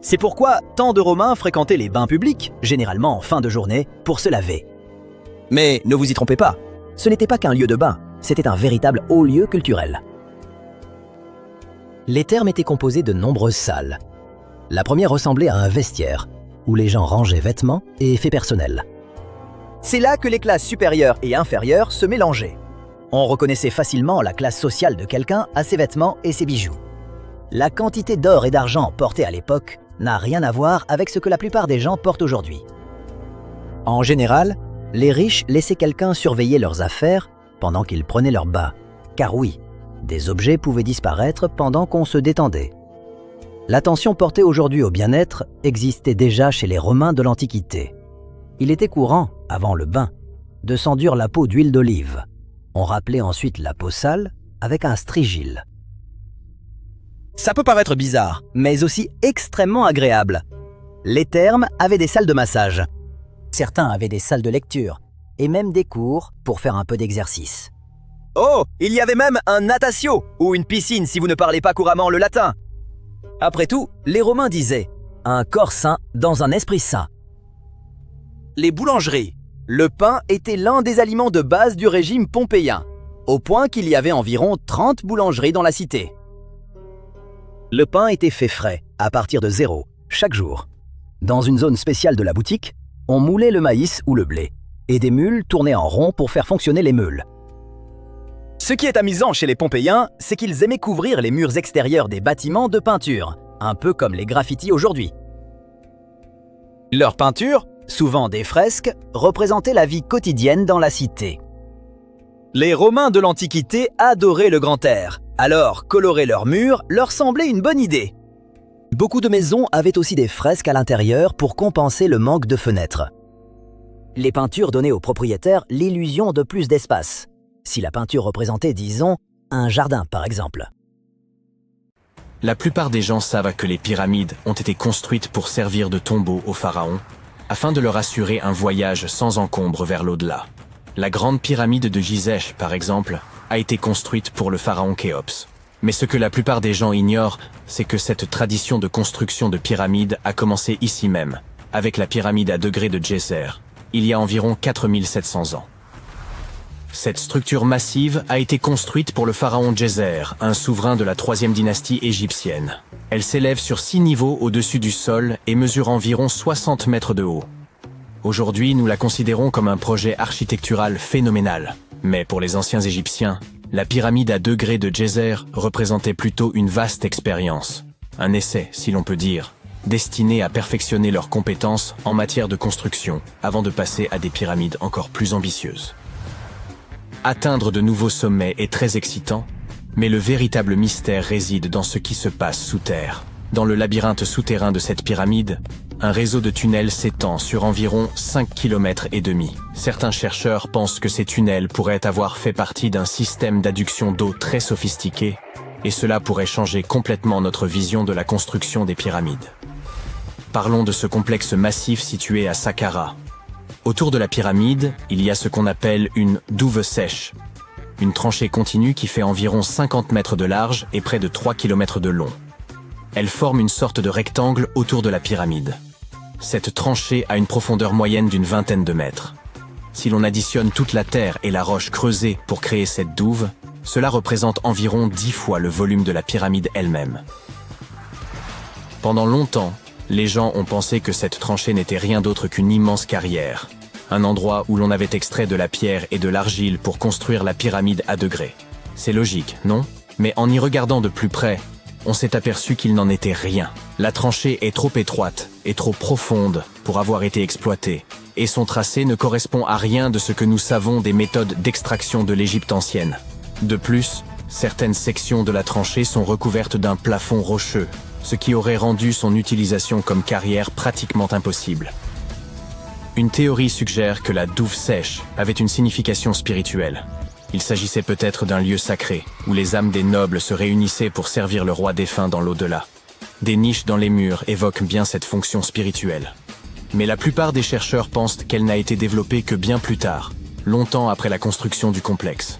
C'est pourquoi tant de Romains fréquentaient les bains publics, généralement en fin de journée, pour se laver. Mais ne vous y trompez pas, ce n'était pas qu'un lieu de bain, c'était un véritable haut lieu culturel. Les thermes étaient composés de nombreuses salles. La première ressemblait à un vestiaire, où les gens rangeaient vêtements et effets personnels. C'est là que les classes supérieures et inférieures se mélangeaient. On reconnaissait facilement la classe sociale de quelqu'un à ses vêtements et ses bijoux. La quantité d'or et d'argent portée à l'époque n'a rien à voir avec ce que la plupart des gens portent aujourd'hui. En général, les riches laissaient quelqu'un surveiller leurs affaires pendant qu'ils prenaient leur bain, car oui, des objets pouvaient disparaître pendant qu'on se détendait. L'attention portée aujourd'hui au bien-être existait déjà chez les Romains de l'Antiquité. Il était courant, avant le bain, de s'enduire la peau d'huile d'olive. On rappelait ensuite la peau sale avec un strigile. Ça peut paraître bizarre, mais aussi extrêmement agréable. Les thermes avaient des salles de massage. Certains avaient des salles de lecture, et même des cours pour faire un peu d'exercice. Oh, il y avait même un natatio, ou une piscine si vous ne parlez pas couramment le latin. Après tout, les Romains disaient « un corps sain dans un esprit sain ». Les boulangeries. Le pain était l'un des aliments de base du régime pompéien, au point qu'il y avait environ 30 boulangeries dans la cité. Le pain était fait frais, à partir de zéro, chaque jour. Dans une zone spéciale de la boutique, on moulait le maïs ou le blé, et des mules tournaient en rond pour faire fonctionner les meules. Ce qui est amusant chez les Pompéiens, c'est qu'ils aimaient couvrir les murs extérieurs des bâtiments de peinture, un peu comme les graffitis aujourd'hui. Leurs peintures, souvent des fresques, représentaient la vie quotidienne dans la cité. Les Romains de l'Antiquité adoraient le grand air, alors colorer leurs murs leur semblait une bonne idée. Beaucoup de maisons avaient aussi des fresques à l'intérieur pour compenser le manque de fenêtres. Les peintures donnaient aux propriétaires l'illusion de plus d'espace. Si la peinture représentait, disons, un jardin par exemple. La plupart des gens savent que les pyramides ont été construites pour servir de tombeau aux pharaons, afin de leur assurer un voyage sans encombre vers l'au-delà. La grande pyramide de Gizeh, par exemple, a été construite pour le pharaon Khéops. Mais ce que la plupart des gens ignorent, c'est que cette tradition de construction de pyramides a commencé ici même, avec la pyramide à degrés de Djéser, il y a environ 4700 ans. Cette structure massive a été construite pour le pharaon Djéser, un souverain de la 3e dynastie égyptienne. Elle s'élève sur 6 niveaux au-dessus du sol et mesure environ 60 mètres de haut. Aujourd'hui, nous la considérons comme un projet architectural phénoménal. Mais pour les anciens Égyptiens, la pyramide à degrés de Djéser représentait plutôt une vaste expérience. Un essai, si l'on peut dire, destiné à perfectionner leurs compétences en matière de construction, avant de passer à des pyramides encore plus ambitieuses. Atteindre de nouveaux sommets est très excitant, mais le véritable mystère réside dans ce qui se passe sous terre. Dans le labyrinthe souterrain de cette pyramide, un réseau de tunnels s'étend sur environ 5,5 km. Certains chercheurs pensent que ces tunnels pourraient avoir fait partie d'un système d'adduction d'eau très sophistiqué, et cela pourrait changer complètement notre vision de la construction des pyramides. Parlons de ce complexe massif situé à Saqqara. Autour de la pyramide, il y a ce qu'on appelle une douve sèche, une tranchée continue qui fait environ 50 mètres de large et près de 3 km de long. Elle forme une sorte de rectangle autour de la pyramide. Cette tranchée a une profondeur moyenne d'une vingtaine de mètres. Si l'on additionne toute la terre et la roche creusée pour créer cette douve, cela représente environ 10 fois le volume de la pyramide elle-même. Pendant longtemps, les gens ont pensé que cette tranchée n'était rien d'autre qu'une immense carrière, un endroit où l'on avait extrait de la pierre et de l'argile pour construire la pyramide à degrés. C'est logique, non? Mais en y regardant de plus près, on s'est aperçu qu'il n'en était rien. La tranchée est trop étroite et trop profonde pour avoir été exploitée, et son tracé ne correspond à rien de ce que nous savons des méthodes d'extraction de l'Égypte ancienne. De plus, certaines sections de la tranchée sont recouvertes d'un plafond rocheux, ce qui aurait rendu son utilisation comme carrière pratiquement impossible. Une théorie suggère que la douve sèche avait une signification spirituelle. Il s'agissait peut-être d'un lieu sacré, où les âmes des nobles se réunissaient pour servir le roi défunt dans l'au-delà. Des niches dans les murs évoquent bien cette fonction spirituelle. Mais la plupart des chercheurs pensent qu'elle n'a été développée que bien plus tard, longtemps après la construction du complexe.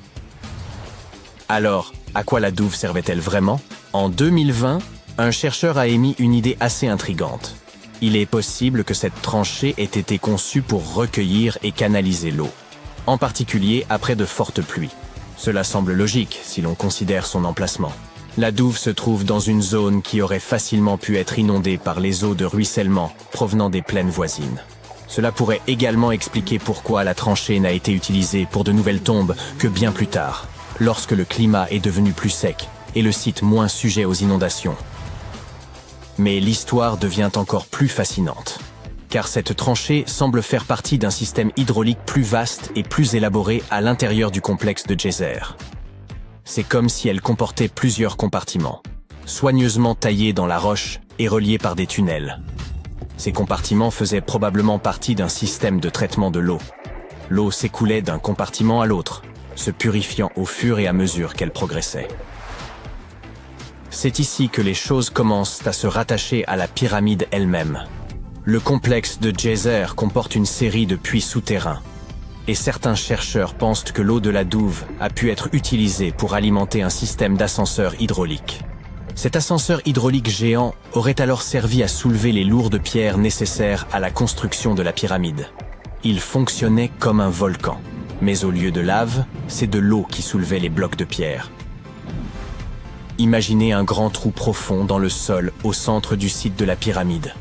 Alors, à quoi la douve servait-elle vraiment? En 2020, un chercheur a émis une idée assez intrigante. Il est possible que cette tranchée ait été conçue pour recueillir et canaliser l'eau, en particulier après de fortes pluies. Cela semble logique si l'on considère son emplacement. La douve se trouve dans une zone qui aurait facilement pu être inondée par les eaux de ruissellement provenant des plaines voisines. Cela pourrait également expliquer pourquoi la tranchée n'a été utilisée pour de nouvelles tombes que bien plus tard, lorsque le climat est devenu plus sec et le site moins sujet aux inondations. Mais l'histoire devient encore plus fascinante, car cette tranchée semble faire partie d'un système hydraulique plus vaste et plus élaboré à l'intérieur du complexe de Geyser. C'est comme si elle comportait plusieurs compartiments, soigneusement taillés dans la roche et reliés par des tunnels. Ces compartiments faisaient probablement partie d'un système de traitement de l'eau. L'eau s'écoulait d'un compartiment à l'autre, se purifiant au fur et à mesure qu'elle progressait. C'est ici que les choses commencent à se rattacher à la pyramide elle-même. Le complexe de Geyser comporte une série de puits souterrains, et certains chercheurs pensent que l'eau de la douve a pu être utilisée pour alimenter un système d'ascenseur hydraulique. Cet ascenseur hydraulique géant aurait alors servi à soulever les lourdes pierres nécessaires à la construction de la pyramide. Il fonctionnait comme un volcan, mais au lieu de lave, c'est de l'eau qui soulevait les blocs de pierre. Imaginez un grand trou profond dans le sol au centre du site de la pyramide.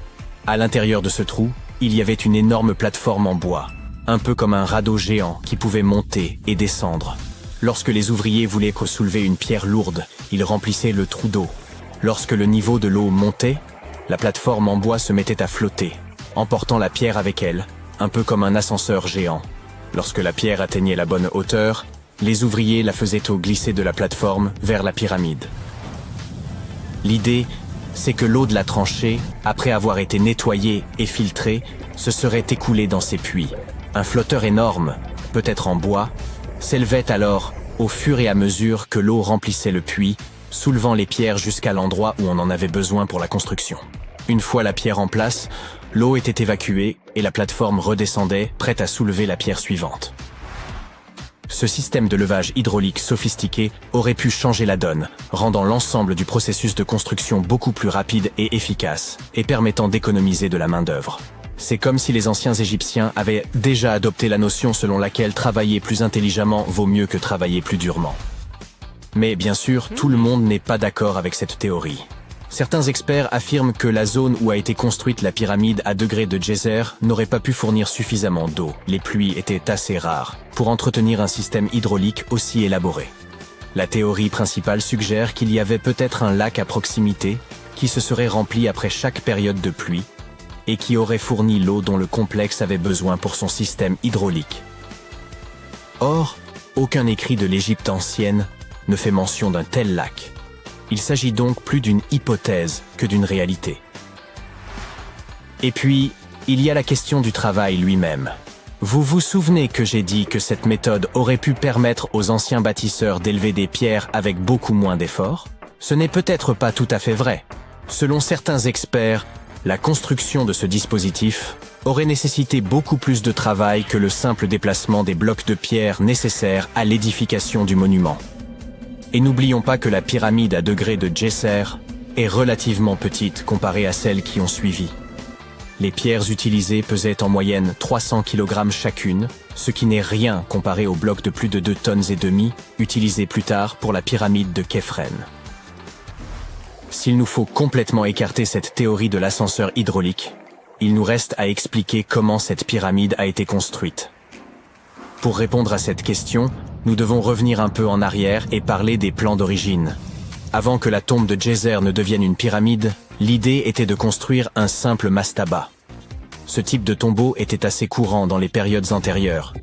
À l'intérieur de ce trou, il y avait une énorme plateforme en bois, un peu comme un radeau géant qui pouvait monter et descendre. Lorsque les ouvriers voulaient soulever une pierre lourde, ils remplissaient le trou d'eau. Lorsque le niveau de l'eau montait, la plateforme en bois se mettait à flotter, emportant la pierre avec elle, un peu comme un ascenseur géant. Lorsque la pierre atteignait la bonne hauteur, les ouvriers la faisaient glisser de la plateforme vers la pyramide. L'idée, c'est que l'eau de la tranchée, après avoir été nettoyée et filtrée, se serait écoulée dans ces puits. Un flotteur énorme, peut-être en bois, s'élevait alors au fur et à mesure que l'eau remplissait le puits, soulevant les pierres jusqu'à l'endroit où on en avait besoin pour la construction. Une fois la pierre en place, l'eau était évacuée et la plateforme redescendait, prête à soulever la pierre suivante. Ce système de levage hydraulique sophistiqué aurait pu changer la donne, rendant l'ensemble du processus de construction beaucoup plus rapide et efficace, et permettant d'économiser de la main-d'œuvre. C'est comme si les anciens Égyptiens avaient déjà adopté la notion selon laquelle travailler plus intelligemment vaut mieux que travailler plus durement. Mais bien sûr, tout le monde n'est pas d'accord avec cette théorie. Certains experts affirment que la zone où a été construite la pyramide à degrés de Geyser n'aurait pas pu fournir suffisamment d'eau. Les pluies étaient assez rares pour entretenir un système hydraulique aussi élaboré. La théorie principale suggère qu'il y avait peut-être un lac à proximité qui se serait rempli après chaque période de pluie et qui aurait fourni l'eau dont le complexe avait besoin pour son système hydraulique. Or, aucun écrit de l'Égypte ancienne ne fait mention d'un tel lac. Il s'agit donc plus d'une hypothèse que d'une réalité. Et puis, il y a la question du travail lui-même. Vous vous souvenez que j'ai dit que cette méthode aurait pu permettre aux anciens bâtisseurs d'élever des pierres avec beaucoup moins d'efforts? Ce n'est peut-être pas tout à fait vrai. Selon certains experts, la construction de ce dispositif aurait nécessité beaucoup plus de travail que le simple déplacement des blocs de pierre nécessaires à l'édification du monument. Et n'oublions pas que la pyramide à degrés de Geyser est relativement petite comparée à celles qui ont suivi. Les pierres utilisées pesaient en moyenne 300 kg chacune, ce qui n'est rien comparé aux blocs de plus de 2,5 tonnes utilisés plus tard pour la pyramide de Khéphren. S'il nous faut complètement écarter cette théorie de l'ascenseur hydraulique, il nous reste à expliquer comment cette pyramide a été construite. Pour répondre à cette question, nous devons revenir un peu en arrière et parler des plans d'origine. Avant que la tombe de Geyser ne devienne une pyramide, l'idée était de construire un simple mastaba. Ce type de tombeau était assez courant dans les périodes antérieures.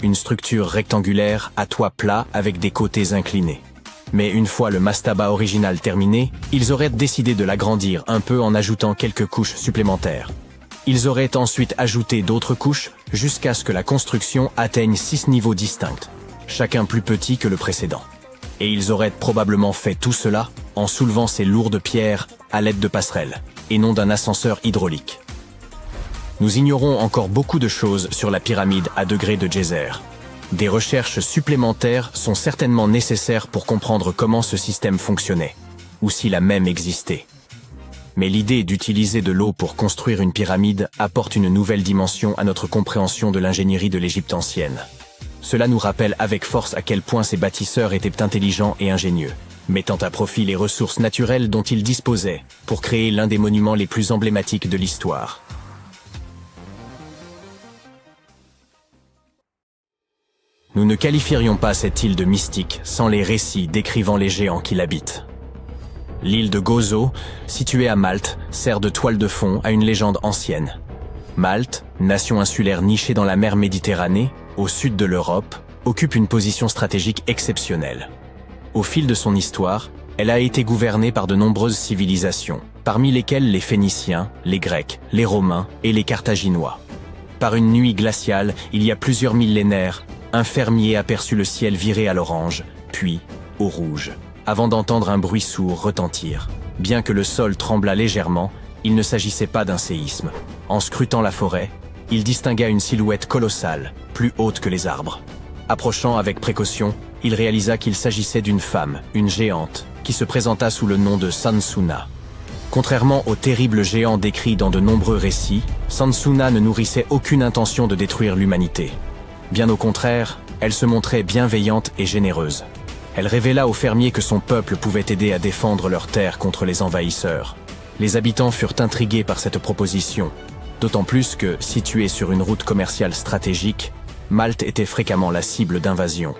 Une structure rectangulaire à toit plat avec des côtés inclinés. Mais une fois le mastaba original terminé, ils auraient décidé de l'agrandir un peu en ajoutant quelques couches supplémentaires. Ils auraient ensuite ajouté d'autres couches jusqu'à ce que la construction atteigne 6 niveaux distincts, chacun plus petit que le précédent. Et ils auraient probablement fait tout cela en soulevant ces lourdes pierres à l'aide de passerelles, et non d'un ascenseur hydraulique. Nous ignorons encore beaucoup de choses sur la pyramide à degré de Djéser. Des recherches supplémentaires sont certainement nécessaires pour comprendre comment ce système fonctionnait, ou s'il a même existé. Mais l'idée d'utiliser de l'eau pour construire une pyramide apporte une nouvelle dimension à notre compréhension de l'ingénierie de l'Égypte ancienne. Cela nous rappelle avec force à quel point ces bâtisseurs étaient intelligents et ingénieux, mettant à profit les ressources naturelles dont ils disposaient pour créer l'un des monuments les plus emblématiques de l'histoire. Nous ne qualifierions pas cette île de mystique sans les récits décrivant les géants qui l'habitent. L'île de Gozo, située à Malte, sert de toile de fond à une légende ancienne. Malte, nation insulaire nichée dans la mer Méditerranée, au sud de l'Europe, occupe une position stratégique exceptionnelle. Au fil de son histoire, elle a été gouvernée par de nombreuses civilisations, parmi lesquelles les Phéniciens, les Grecs, les Romains et les Carthaginois. Par une nuit glaciale, il y a plusieurs millénaires, un fermier aperçut le ciel virer à l'orange, puis au rouge, avant d'entendre un bruit sourd retentir. Bien que le sol tremblât légèrement, il ne s'agissait pas d'un séisme. En scrutant la forêt, il distingua une silhouette colossale, plus haute que les arbres. Approchant avec précaution, il réalisa qu'il s'agissait d'une femme, une géante, qui se présenta sous le nom de Sansuna. Contrairement aux terribles géants décrits dans de nombreux récits, Sansuna ne nourrissait aucune intention de détruire l'humanité. Bien au contraire, elle se montrait bienveillante et généreuse. Elle révéla aux fermiers que son peuple pouvait aider à défendre leurs terres contre les envahisseurs. Les habitants furent intrigués par cette proposition, d'autant plus que, située sur une route commerciale stratégique, Malte était fréquemment la cible d'invasions.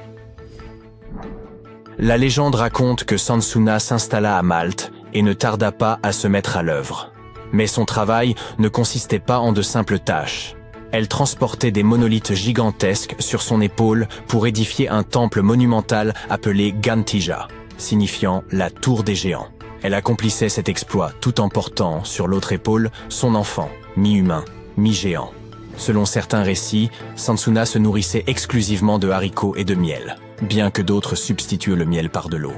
La légende raconte que Sansuna s'installa à Malte et ne tarda pas à se mettre à l'œuvre. Mais son travail ne consistait pas en de simples tâches. Elle transportait des monolithes gigantesques sur son épaule pour édifier un temple monumental appelé Gantija, signifiant la tour des géants. Elle accomplissait cet exploit tout en portant sur l'autre épaule son enfant, mi-humain, mi-géant. Selon certains récits, Sansuna se nourrissait exclusivement de haricots et de miel, bien que d'autres substituent le miel par de l'eau.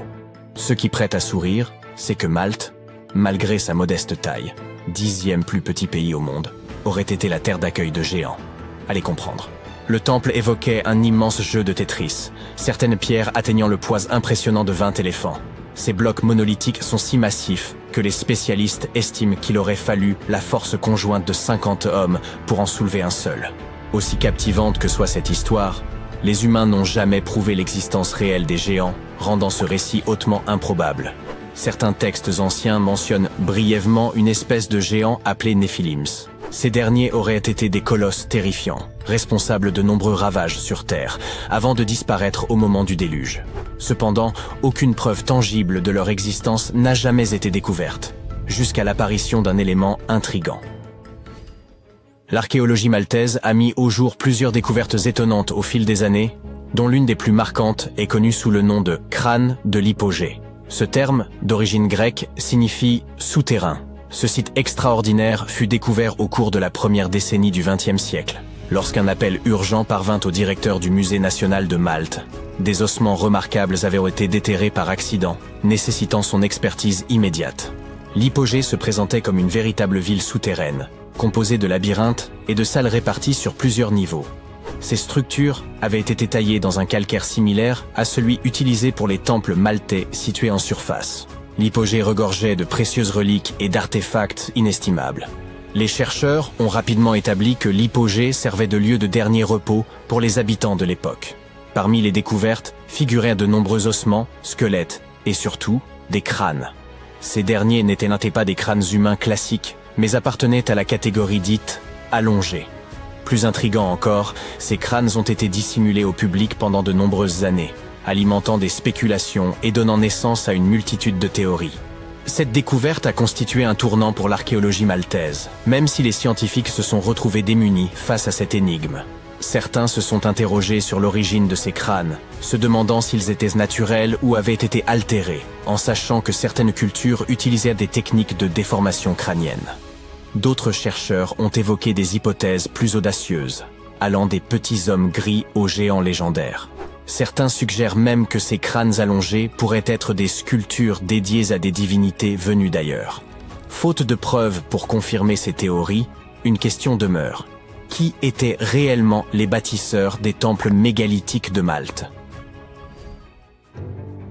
Ce qui prête à sourire, c'est que Malte, malgré sa modeste taille, 10e plus petit pays au monde, aurait été la terre d'accueil de géants. Allez comprendre. Le temple évoquait un immense jeu de Tetris, certaines pierres atteignant le poids impressionnant de 20 éléphants. Ces blocs monolithiques sont si massifs que les spécialistes estiment qu'il aurait fallu la force conjointe de 50 hommes pour en soulever un seul. Aussi captivante que soit cette histoire, les humains n'ont jamais prouvé l'existence réelle des géants, rendant ce récit hautement improbable. Certains textes anciens mentionnent brièvement une espèce de géant appelé Néphilims. Ces derniers auraient été des colosses terrifiants, responsables de nombreux ravages sur Terre, avant de disparaître au moment du déluge. Cependant, aucune preuve tangible de leur existence n'a jamais été découverte, jusqu'à l'apparition d'un élément intrigant. L'archéologie maltaise a mis au jour plusieurs découvertes étonnantes au fil des années, dont l'une des plus marquantes est connue sous le nom de crâne de l'hypogée. Ce terme, d'origine grecque, signifie « souterrain ». Ce site extraordinaire fut découvert au cours de la première décennie du XXe siècle, lorsqu'un appel urgent parvint au directeur du Musée national de Malte. Des ossements remarquables avaient été déterrés par accident, nécessitant son expertise immédiate. L'hypogée se présentait comme une véritable ville souterraine, composée de labyrinthes et de salles réparties sur plusieurs niveaux. Ces structures avaient été taillées dans un calcaire similaire à celui utilisé pour les temples maltais situés en surface. L'hypogée regorgeait de précieuses reliques et d'artefacts inestimables. Les chercheurs ont rapidement établi que l'hypogée servait de lieu de dernier repos pour les habitants de l'époque. Parmi les découvertes figuraient de nombreux ossements, squelettes et surtout des crânes. Ces derniers n'étaient pas des crânes humains classiques, mais appartenaient à la catégorie dite allongée. Plus intriguant encore, ces crânes ont été dissimulés au public pendant de nombreuses années, alimentant des spéculations et donnant naissance à une multitude de théories. Cette découverte a constitué un tournant pour l'archéologie maltaise, même si les scientifiques se sont retrouvés démunis face à cette énigme. Certains se sont interrogés sur l'origine de ces crânes, se demandant s'ils étaient naturels ou avaient été altérés, en sachant que certaines cultures utilisaient des techniques de déformation crânienne. D'autres chercheurs ont évoqué des hypothèses plus audacieuses, allant des petits hommes gris aux géants légendaires. Certains suggèrent même que ces crânes allongés pourraient être des sculptures dédiées à des divinités venues d'ailleurs. Faute de preuves pour confirmer ces théories, une question demeure. Qui étaient réellement les bâtisseurs des temples mégalithiques de Malte?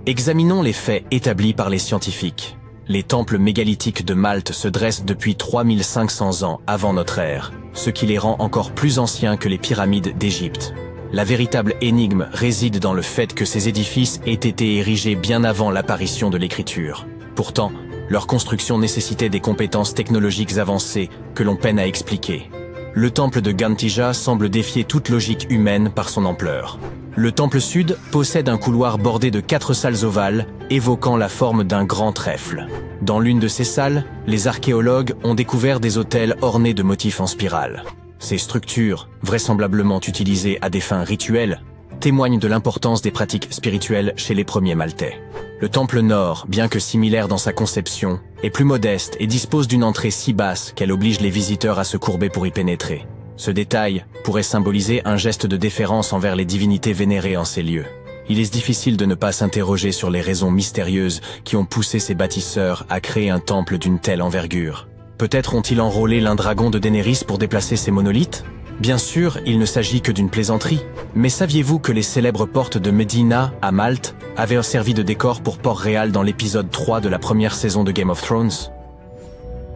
Examinons les faits établis par les scientifiques. Les temples mégalithiques de Malte se dressent depuis 3500 ans avant notre ère, ce qui les rend encore plus anciens que les pyramides d'Égypte. La véritable énigme réside dans le fait que ces édifices aient été érigés bien avant l'apparition de l'écriture. Pourtant, leur construction nécessitait des compétences technologiques avancées que l'on peine à expliquer. Le temple de Gantija semble défier toute logique humaine par son ampleur. Le temple sud possède un couloir bordé de 4 salles ovales, évoquant la forme d'un grand trèfle. Dans l'une de ces salles, les archéologues ont découvert des autels ornés de motifs en spirale. Ces structures, vraisemblablement utilisées à des fins rituelles, témoignent de l'importance des pratiques spirituelles chez les premiers Maltais. Le temple nord, bien que similaire dans sa conception, est plus modeste et dispose d'une entrée si basse qu'elle oblige les visiteurs à se courber pour y pénétrer. Ce détail pourrait symboliser un geste de déférence envers les divinités vénérées en ces lieux. Il est difficile de ne pas s'interroger sur les raisons mystérieuses qui ont poussé ces bâtisseurs à créer un temple d'une telle envergure. Peut-être ont-ils enrôlé l'un dragon de Daenerys pour déplacer ces monolithes? Bien sûr, il ne s'agit que d'une plaisanterie. Mais saviez-vous que les célèbres portes de Medina, à Malte, avaient servi de décor pour Port-Réal dans l'épisode 3 de la première saison de Game of Thrones?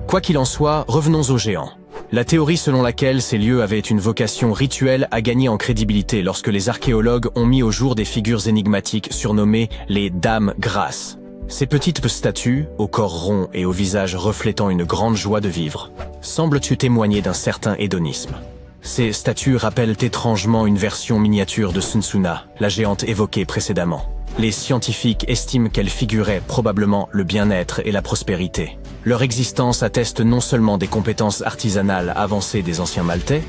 Quoi qu'il en soit, revenons aux géants. La théorie selon laquelle ces lieux avaient une vocation rituelle a gagné en crédibilité lorsque les archéologues ont mis au jour des figures énigmatiques surnommées les Dames Grasses. Ces petites statues, au corps rond et au visage reflétant une grande joie de vivre, semblent témoigner d'un certain hédonisme. Ces statues rappellent étrangement une version miniature de Sunsuna, la géante évoquée précédemment. Les scientifiques estiment qu'elles figuraient probablement le bien-être et la prospérité. Leur existence atteste non seulement des compétences artisanales avancées des anciens Maltais,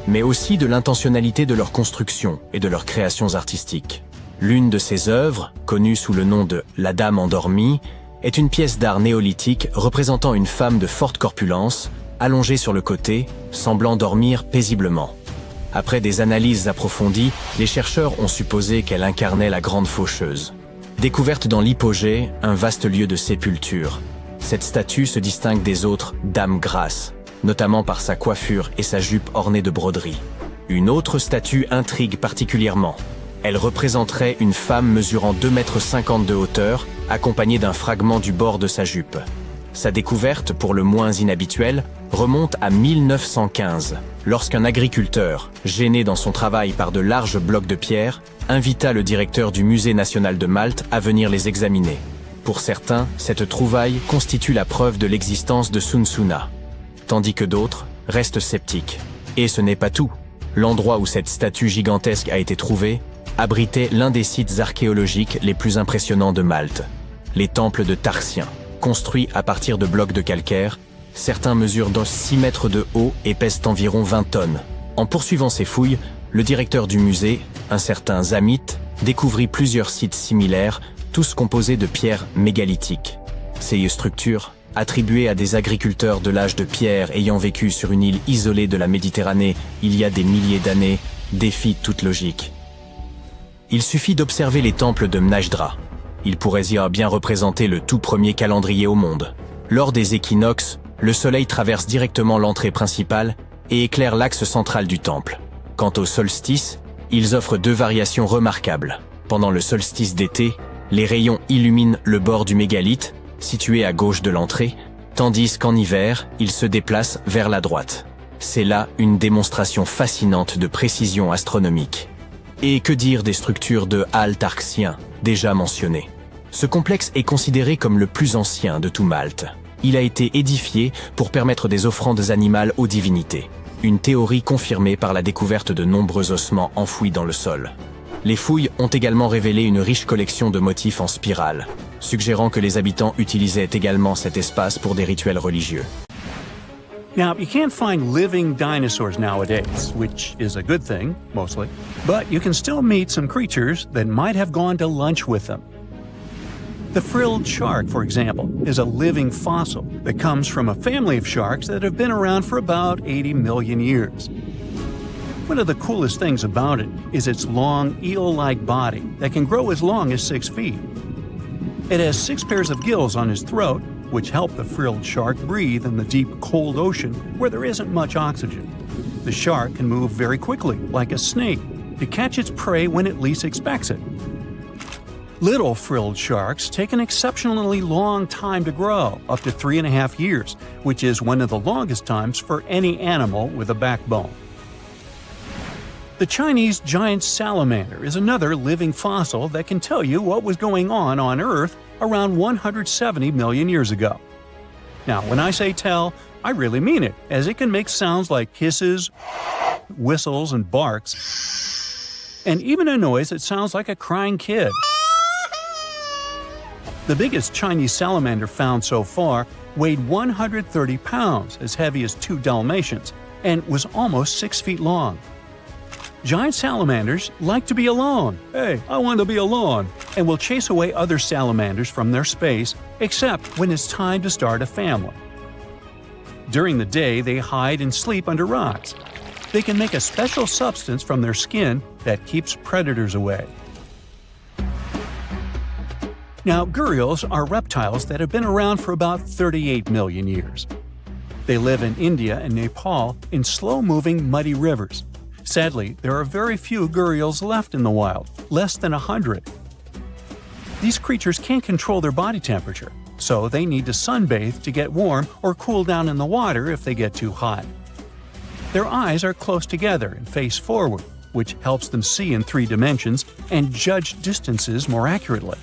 mais aussi de l'intentionnalité de leur construction et de leurs créations artistiques. L'une de ces œuvres, connue sous le nom de « La Dame endormie », est une pièce d'art néolithique représentant une femme de forte corpulence, allongée sur le côté, semblant dormir paisiblement. Après des analyses approfondies, les chercheurs ont supposé qu'elle incarnait la grande faucheuse. Découverte dans l'hypogée, un vaste lieu de sépulture, cette statue se distingue des autres dames grasses, notamment par sa coiffure et sa jupe ornée de broderies. Une autre statue intrigue particulièrement. Elle représenterait une femme mesurant 2,50 m de hauteur, accompagnée d'un fragment du bord de sa jupe. Sa découverte, pour le moins inhabituelle, remonte à 1915, lorsqu'un agriculteur, gêné dans son travail par de larges blocs de pierre, invita le directeur du Musée national de Malte à venir les examiner. Pour certains, cette trouvaille constitue la preuve de l'existence de Sunsuna, tandis que d'autres restent sceptiques. Et ce n'est pas tout. L'endroit où cette statue gigantesque a été trouvée abritait l'un des sites archéologiques les plus impressionnants de Malte, les temples de Tarsien. Construits à partir de blocs de calcaire, certains mesurent dans 6 mètres de haut et pèsent environ 20 tonnes. En poursuivant ces fouilles, le directeur du musée, un certain Zamit, découvrit plusieurs sites similaires, tous composés de pierres mégalithiques. Ces structures, attribuées à des agriculteurs de l'âge de pierre ayant vécu sur une île isolée de la Méditerranée il y a des milliers d'années, défient toute logique. Il suffit d'observer les temples de Mnajdra. Il pourrait y bien représenter le tout premier calendrier au monde. Lors des équinoxes, le soleil traverse directement l'entrée principale et éclaire l'axe central du temple. Quant aux solstices, ils offrent 2 variations remarquables. Pendant le solstice d'été, les rayons illuminent le bord du mégalithe, situé à gauche de l'entrée, tandis qu'en hiver, ils se déplacent vers la droite. C'est là une démonstration fascinante de précision astronomique. Et que dire des structures de Al-Tarxien, déjà mentionnées? Ce complexe est considéré comme le plus ancien de tout Malte. Il a été édifié pour permettre des offrandes animales aux divinités. Une théorie confirmée par la découverte de nombreux ossements enfouis dans le sol. Les fouilles ont également révélé une riche collection de motifs en spirale, suggérant que les habitants utilisaient également cet espace pour des rituels religieux. Now, you can't find living dinosaurs nowadays, which is a good thing, mostly, but you can still meet some creatures that might have gone to lunch with them. The frilled shark, for example, is a living fossil that comes from a family of sharks that have been around for about 80 million years. One of the coolest things about it is its long, eel-like body that can grow as long as 6 feet. It has 6 pairs of gills on its throat, which help the frilled shark breathe in the deep, cold ocean where there isn't much oxygen. The shark can move very quickly, like a snake, to catch its prey when it least expects it. Little frilled sharks take an exceptionally long time to grow, up to 3.5 years, which is one of the longest times for any animal with a backbone. The Chinese giant salamander is another living fossil that can tell you what was going on Earth around 170 million years ago. Now, when I say tell, I really mean it, as it can make sounds like hisses, whistles, and barks, and even a noise that sounds like a crying kid. The biggest Chinese salamander found so far weighed 130 pounds, as heavy as 2 Dalmatians, and was almost 6 feet long. Giant salamanders like to be alone. Hey, I want to be alone, and will chase away other salamanders from their space, except when it's time to start a family. During the day, they hide and sleep under rocks. They can make a special substance from their skin that keeps predators away. Now, gharials are reptiles that have been around for about 38 million years. They live in India and Nepal in slow-moving, muddy rivers. Sadly, there are very few gharials left in the wild, less than 100. These creatures can't control their body temperature, so they need to sunbathe to get warm or cool down in the water if they get too hot. Their eyes are close together and face forward, which helps them see in 3 dimensions and judge distances more accurately.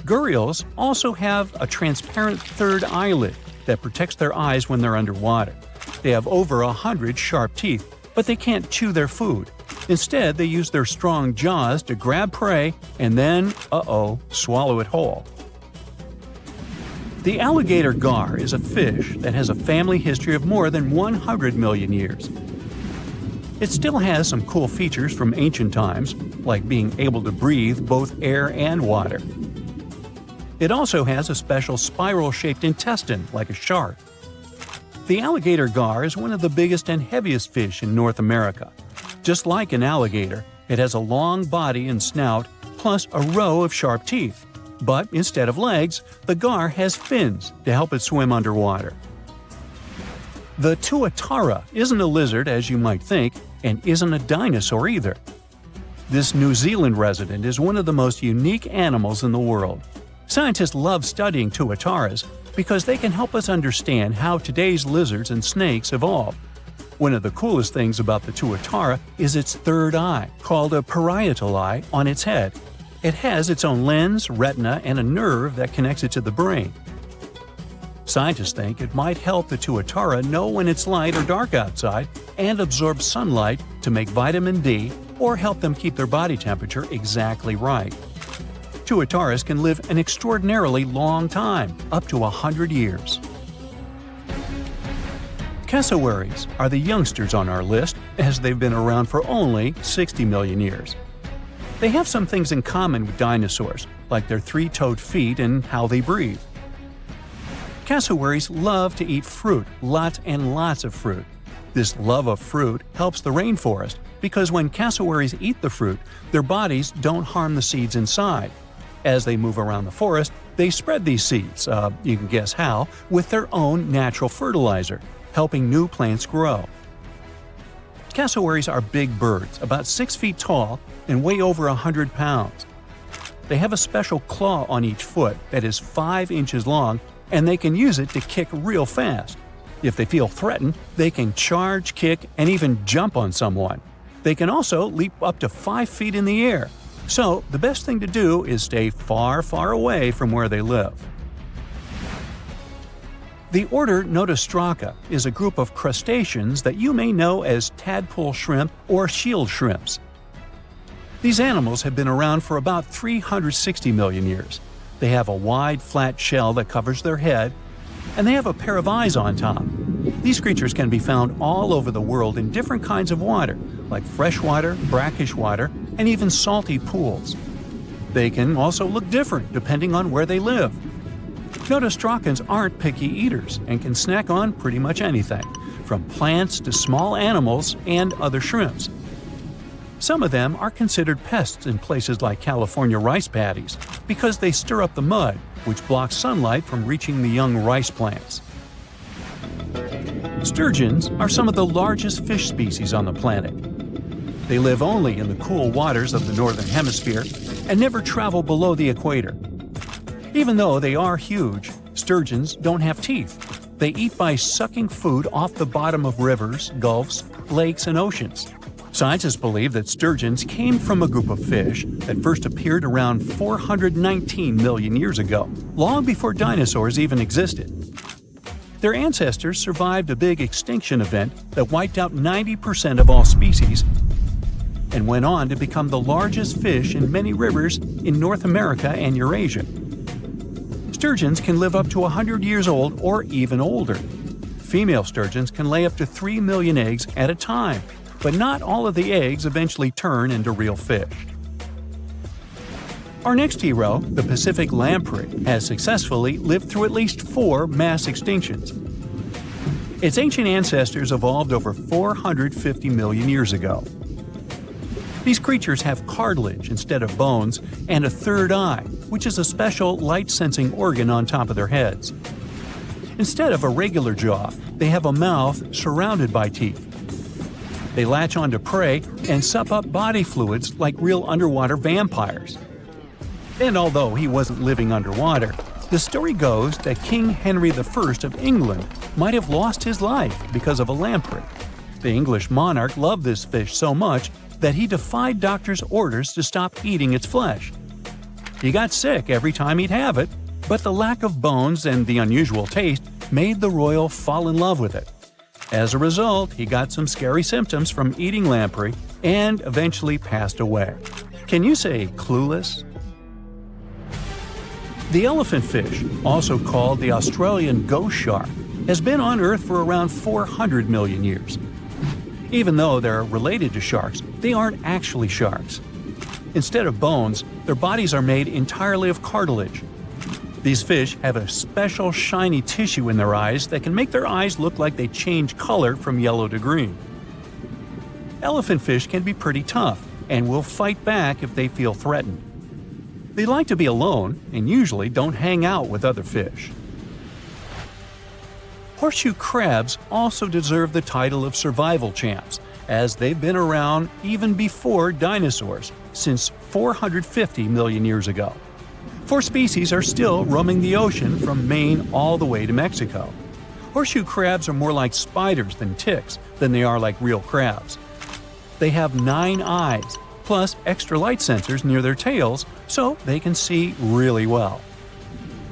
Gharials also have a transparent third eyelid that protects their eyes when they're underwater. They have over 100 sharp teeth, but they can't chew their food. Instead, they use their strong jaws to grab prey and then, swallow it whole. The alligator gar is a fish that has a family history of more than 100 million years. It still has some cool features from ancient times, like being able to breathe both air and water. It also has a special spiral-shaped intestine, like a shark. The alligator gar is one of the biggest and heaviest fish in North America. Just like an alligator, it has a long body and snout, plus a row of sharp teeth. But instead of legs, the gar has fins to help it swim underwater. The tuatara isn't a lizard as you might think, and isn't a dinosaur either. This New Zealand resident is one of the most unique animals in the world. Scientists love studying tuataras because they can help us understand how today's lizards and snakes evolved. One of the coolest things about the tuatara is its third eye, called a parietal eye, on its head. It has its own lens, retina, and a nerve that connects it to the brain. Scientists think it might help the tuatara know when it's light or dark outside and absorb sunlight to make vitamin D or help them keep their body temperature exactly right. Tuataras can live an extraordinarily long time, up to 100 years. Cassowaries are the youngsters on our list, as they've been around for only 60 million years. They have some things in common with dinosaurs, like their 3-toed feet and how they breathe. Cassowaries love to eat fruit, lots and lots of fruit. This love of fruit helps the rainforest because when cassowaries eat the fruit, their bodies don't harm the seeds inside. As they move around the forest, they spread these seeds, you can guess how, with their own natural fertilizer, helping new plants grow. Cassowaries are big birds, about 6 feet tall and weigh over 100 pounds. They have a special claw on each foot that is 5 inches long, and they can use it to kick real fast. If they feel threatened, they can charge, kick, and even jump on someone. They can also leap up to 5 feet in the air. So, the best thing to do is stay far, far away from where they live. The order Notostraca is a group of crustaceans that you may know as tadpole shrimp or shield shrimps. These animals have been around for about 360 million years. They have a wide, flat shell that covers their head, and they have a pair of eyes on top. These creatures can be found all over the world in different kinds of water, like freshwater, brackish water, and even salty pools. They can also look different depending on where they live. Notostracans aren't picky eaters and can snack on pretty much anything, from plants to small animals and other shrimps. Some of them are considered pests in places like California rice paddies because they stir up the mud, which blocks sunlight from reaching the young rice plants. Sturgeons are some of the largest fish species on the planet. They live only in the cool waters of the northern hemisphere and never travel below the equator. Even though they are huge, sturgeons don't have teeth. They eat by sucking food off the bottom of rivers, gulfs, lakes, and oceans. Scientists believe that sturgeons came from a group of fish that first appeared around 419 million years ago, long before dinosaurs even existed. Their ancestors survived a big extinction event that wiped out 90% of all species and went on to become the largest fish in many rivers in North America and Eurasia. Sturgeons can live up to 100 years old or even older. Female sturgeons can lay up to 3 million eggs at a time, but not all of the eggs eventually turn into real fish. Our next hero, the Pacific lamprey, has successfully lived through at least 4 mass extinctions. Its ancient ancestors evolved over 450 million years ago. These creatures have cartilage instead of bones and a third eye, which is a special light-sensing organ on top of their heads. Instead of a regular jaw, they have a mouth surrounded by teeth. They latch onto prey and sup up body fluids like real underwater vampires. And although he wasn't living underwater, the story goes that King Henry I of England might have lost his life because of a lamprey. The English monarch loved this fish so much that he defied doctors' orders to stop eating its flesh. He got sick every time he'd have it, but the lack of bones and the unusual taste made the royal fall in love with it. As a result, he got some scary symptoms from eating lamprey and eventually passed away. Can you say clueless? The elephant fish, also called the Australian ghost shark, has been on Earth for around 400 million years. Even though they're related to sharks, they aren't actually sharks. Instead of bones, their bodies are made entirely of cartilage. These fish have a special shiny tissue in their eyes that can make their eyes look like they change color from yellow to green. Elephant fish can be pretty tough and will fight back if they feel threatened. They like to be alone and usually don't hang out with other fish. Horseshoe crabs also deserve the title of survival champs, as they've been around even before dinosaurs, since 450 million years ago. 4 species are still roaming the ocean from Maine all the way to Mexico. Horseshoe crabs are more like spiders than ticks than they are like real crabs. They have 9 eyes, plus extra light sensors near their tails, so they can see really well.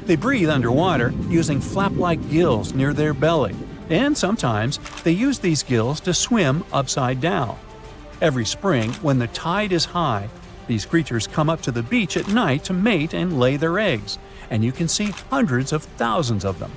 They breathe underwater using flap-like gills near their belly, and sometimes they use these gills to swim upside down. Every spring, when the tide is high, these creatures come up to the beach at night to mate and lay their eggs, and you can see hundreds of thousands of them.